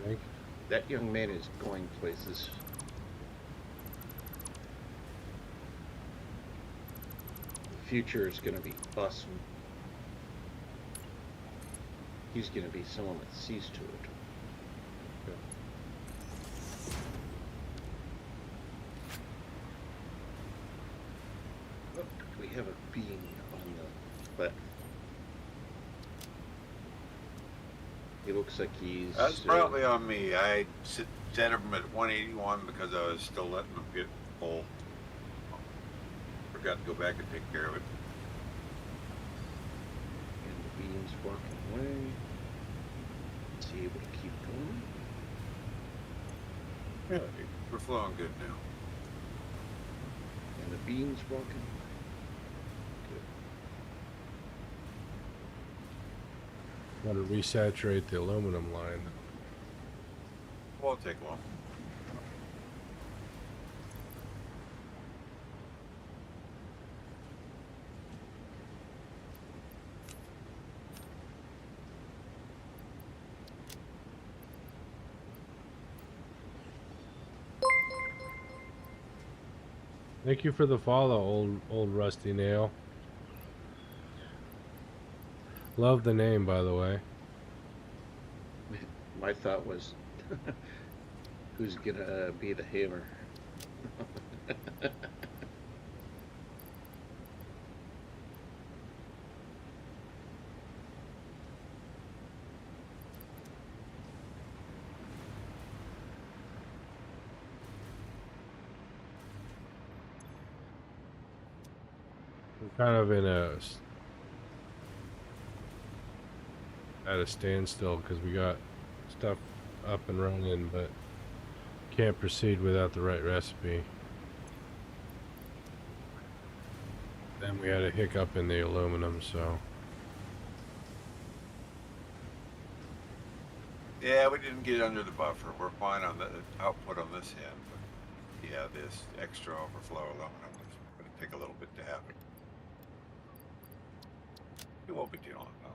I think. That young man is going places. The future is going to be awesome. He's going to be someone that sees to it. Oh, we have a beam on the platform. He looks like he's... That's probably on me. I set him at 181 because I was still letting him get full. Forgot to go back and take care of it. And the beam's walking away. Is he able to keep going? Yeah, we're flowing good now. And the beam's walking away. Got to resaturate the aluminum line. Won't take long. Thank you for the follow, old rusty nail. Love the name, by the way. My thought was, who's gonna be the hammer? We're kind of in at a standstill because we got stuff up and running, but can't proceed without the right recipe. Then we had a hiccup in the aluminum, so Yeah, we didn't get under the buffer. We're fine on the output on this end, but yeah, this extra overflow aluminum is going to take a little bit to happen. It won't be too long though.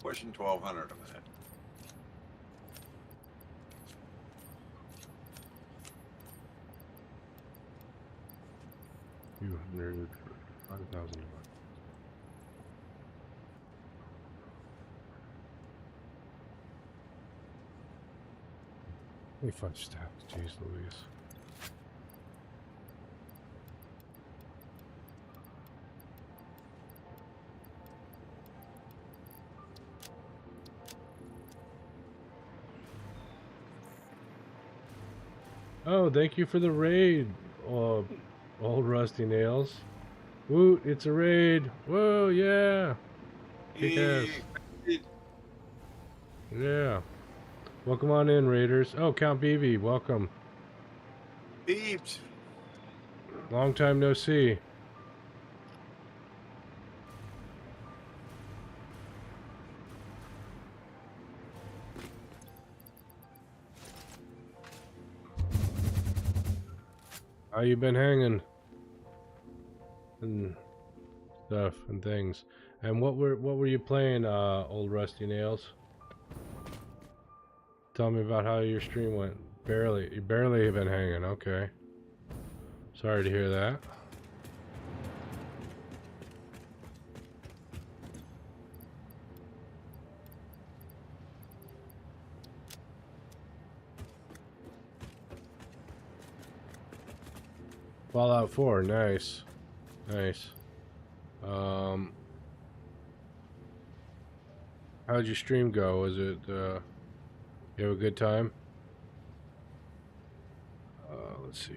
Pushing 1200 a minute. few hundred, 5,000. 25 staff. Jeez Louise. Oh, thank you for the raid, old Rusty Nails. Woot, it's a raid. Whoa, yeah. Kick ass. Yeah. Welcome on in, Raiders. Oh, Count BB, welcome. Beeps. Long time no see. How you been hanging? And stuff and things. And what were you playing, old Rusty Nails? Tell me about how your stream went. You barely have been hanging, okay. Sorry to hear that. Fallout 4, nice. Nice. How'd your stream go? Was it, you have a good time? Let's see.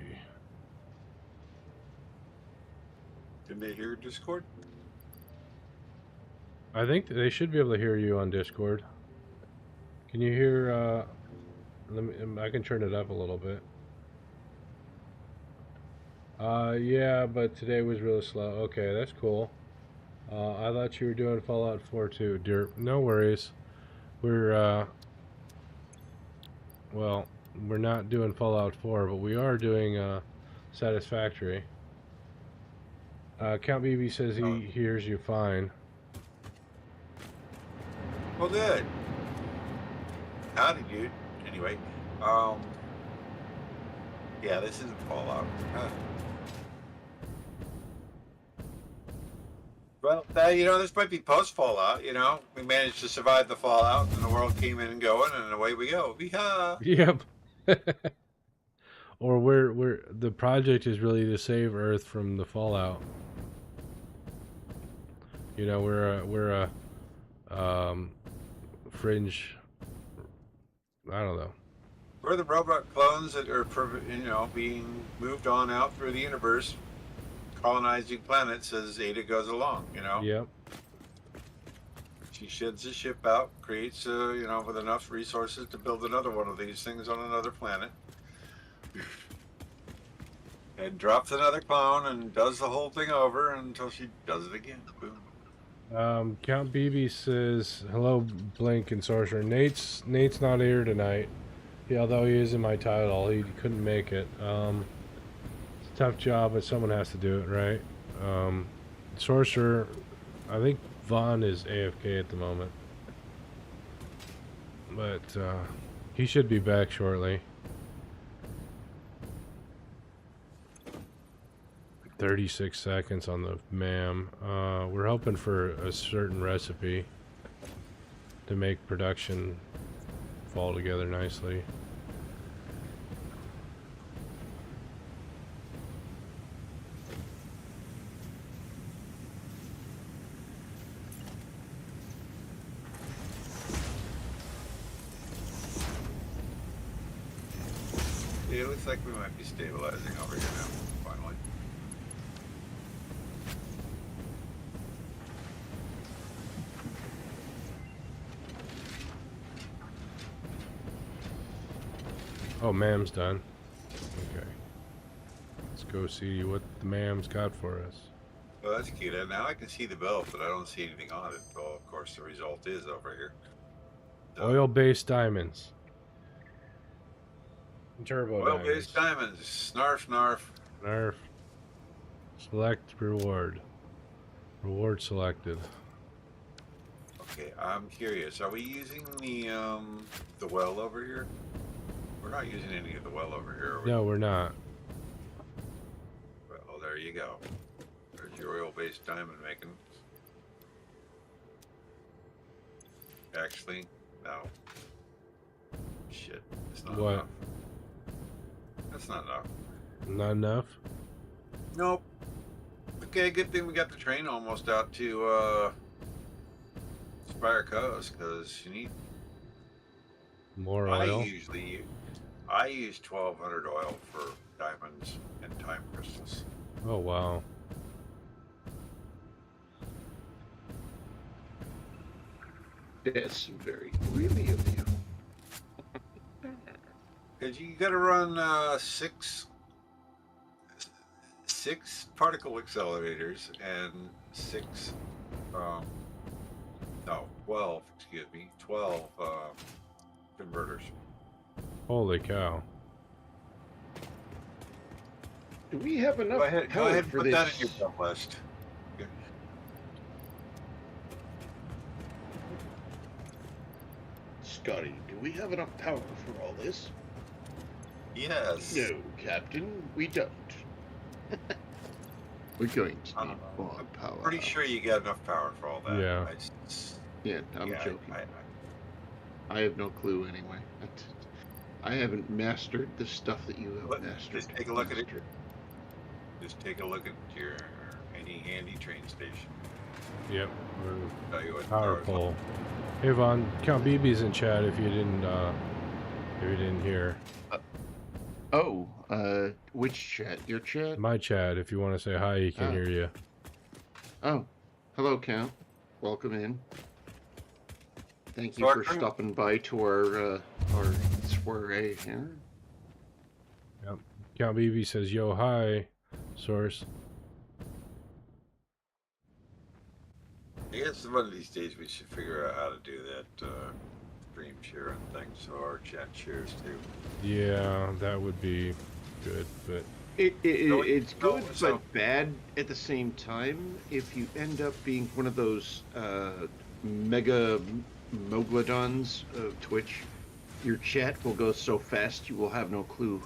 Can they hear Discord? I think they should be able to hear you on Discord. Can you hear, I can turn it up a little bit. Yeah, but today was really slow. Okay, that's cool. I thought you were doing Fallout 4 too, dear. No worries. We're, well, we're not doing Fallout 4, but we are doing, Satisfactory. Count BB says he hears you fine. Well, good. Howdy, dude. Anyway, yeah, this isn't Fallout. Well, you know, this might be post-Fallout, you know. We managed to survive the Fallout, and the world came in and going, and away we go. Yeehaw! Yep. Or we're the project is really to save Earth from the fallout. You know, we're a fringe. I don't know. We're the robot clones that are, you know, being moved on out through the universe, colonizing planets as Ada goes along. You know. Yep. She sheds the ship out, creates, you know, with enough resources to build another one of these things on another planet. And drops another clone and does the whole thing over until she does it again. Boom. Count BB says, hello, Blink and Sorcerer. Nate's not here tonight. Yeah, although he is in my title, he couldn't make it. It's a tough job, but someone has to do it, right? Sorcerer, I think Vaughn is AFK at the moment. But, he should be back shortly. 36 seconds on the MAM. We're hoping for a certain recipe to make production fall together nicely. Yeah, it looks like we might be stabilizing over here now, finally. Oh, MAM's done. Okay. Let's go see what the MAM's got for us. Well, that's cute. Now I can see the belt, but I don't see anything on it. Well, of course, the result is over here. So, Oil-based diamonds. Turbo oil-based diamonds. Snarf, snarf. Nerf. Select reward. Reward selected. Okay, I'm curious. Are we using the well over here? We're not using any of the well over here, are we? No, we're not. Well, there you go. There's your oil-based diamond making. Actually, no. Shit. It's not What? enough. That's not enough. Not enough? Nope. Okay, good thing we got the train almost out to Spire Coast, because you need. More oil? I use 1,200 oil for diamonds and time crystals. Oh, wow. That's very greedy of you. Because you got to run six particle accelerators and 12, excuse me, 12 converters. Holy cow. Do we have enough Go ahead power and for put this? that in your dump list. Scotty, do we have enough power for all this? Yes. No, Captain, we don't. We're going to need more power. Pretty sure you got enough power for all that. Yeah. Yeah, I'm Yeah, joking. I have no clue anyway. I haven't mastered the stuff that you have Look, mastered. just take a look at it. Just take a look at your handy train station. Yep. Tell you what Power power's pole. Hey Vaughn, Count BB's in chat if you didn't hear. Oh, which chat? Your chat? My chat, if you want to say hi, he can Oh. hear you. Oh, hello, Count. Welcome in. Thank you So for stopping by to our soiree here. Count BB says, yo, hi, source. I guess one of these days we should figure out how to do that stream sharing thing so our chat shares too. Yeah, that would be good, but It's good, so- but bad at the same time. If you end up being one of those mega moglodons of Twitch, your chat will go so fast you will have no clue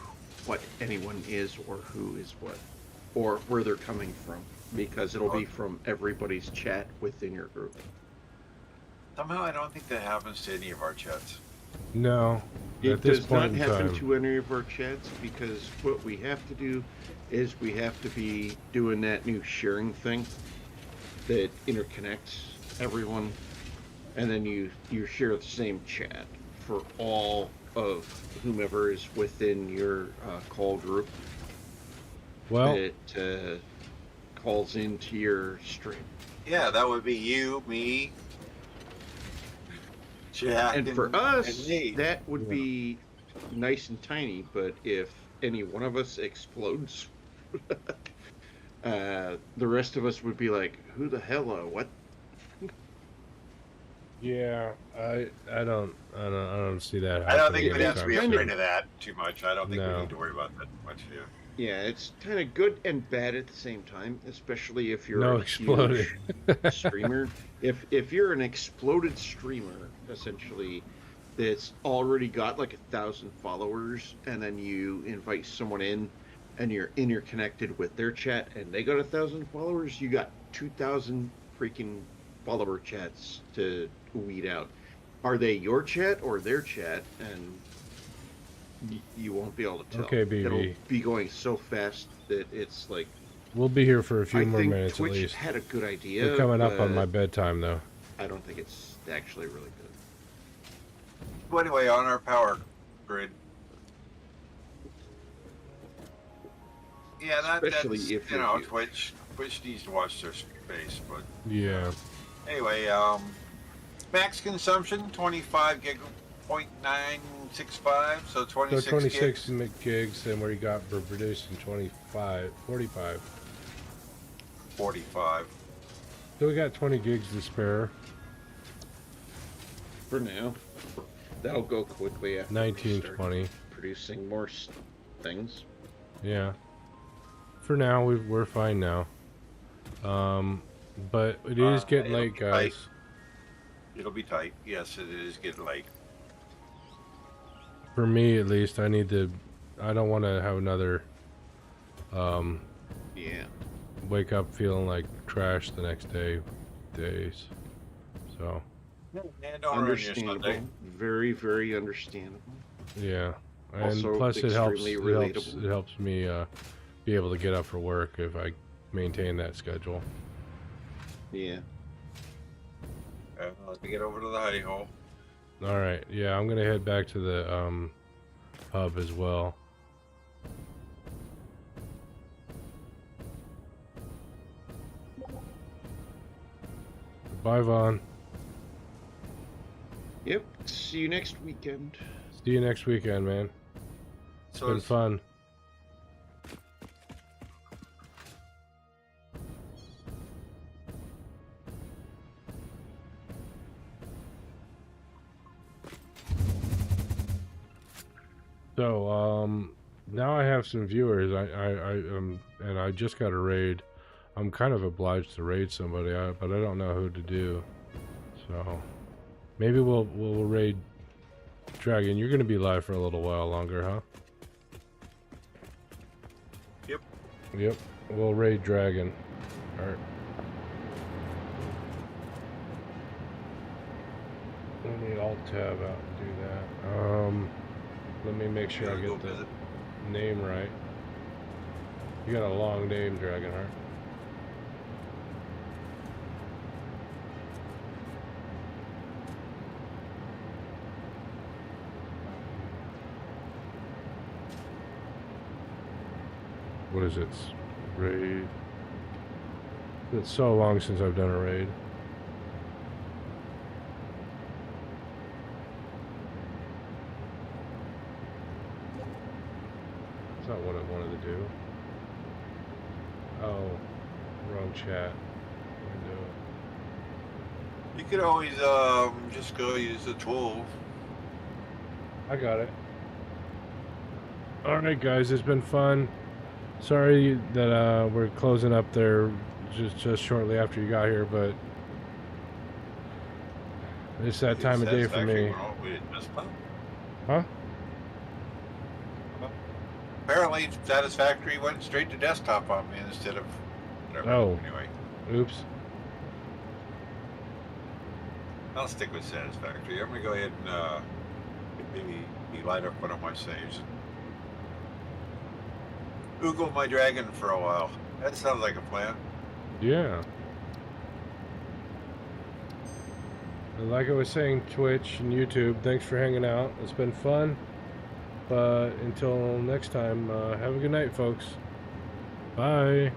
what anyone is or who is what, or where they're coming from, because it'll be from everybody's chat within your group. Somehow I don't think that happens to any of our chats. no. It At this does not point in happen time, to any of our chats, because what we have to do is we have to be doing that new sharing thing that interconnects everyone, and then you share the same chat for all of whomever is within your call group well, that calls into your stream. Yeah, that would be you, me, Jack, And for us, and Nate. that would be nice and tiny, but if any one of us explodes, the rest of us would be like, who the hell, what? yeah, I don't see that I don't think happening we'd have to be Kind of- afraid of that too much. I don't think No. we need to worry about that too much. Yeah. Yeah, it's kind of good and bad at the same time, especially if you're No a exploding. huge streamer. If you're an exploded streamer, essentially, that's already got like 1,000 followers, and then you invite someone in, and you're interconnected with their chat, and they got 1,000 followers, you got 2,000 freaking follower chats to weed out. Are they your chat or their chat? And you won't be able to tell. Okay, BB. It'll be going so fast that it's like. We'll be here for a few I more think minutes Twitch at least. had a good idea. We're coming up on but my bedtime though. I don't think it's actually really good. Well, anyway, on our power grid. Yeah, Especially that's, if you you're know, huge. Twitch needs to watch their space, but Yeah. anyway, max consumption 25 gig, 0.965, so 26 So 26 gigs. gigs, and what you got for producing 45, 45. 45. So we got 20 gigs to spare. For now, that'll go quickly after 19, we start 20. producing more things. Yeah. For now, we're fine now. But it is getting it'll late, be guys. tight. It'll be tight. Yes, it is getting late. For me, at least, I don't want to have another, Yeah. wake up feeling like trash the next days. So, And don't ruin your Sunday. Understandable. Very, very understandable. yeah. And Also plus it helps relatable. it helps me be able to get up for work if I maintain that schedule. Yeah. Let me get over to the hidey hole. All right. Yeah, I'm going to head back to the pub as well. Bye, Vaughn. Yep. See you next weekend. See you next weekend, man. It's So been it's- fun. So, now I have some viewers. And I just got a raid. I'm kind of obliged to raid somebody, but I don't know who to do. So, maybe we'll raid Dragon. You're gonna be live for a little while longer, huh? Yep. Yep. We'll raid Dragon. Alright. Let me alt tab out and do that. Let me make sure I Gotta go get the visit. name right. You got a long name, Dragonheart. What is it? Raid. It's so long since I've done a raid. That's not what I wanted to do. Oh, wrong chat window. You could always just go use the tool. I got it. Alright guys, it's been fun. Sorry that we're closing up there just shortly after you got here, but it's that time of day for me. Huh? Apparently, Satisfactory went straight to desktop on me instead of whatever. Oh. Anyway, Oops. I'll stick with Satisfactory. I'm gonna go ahead and maybe light up one of my saves. Google my dragon for a while. That sounds like a plan. Yeah. And like I was saying, Twitch and YouTube, thanks for hanging out. It's been fun. But until next time, have a good night, folks. Bye.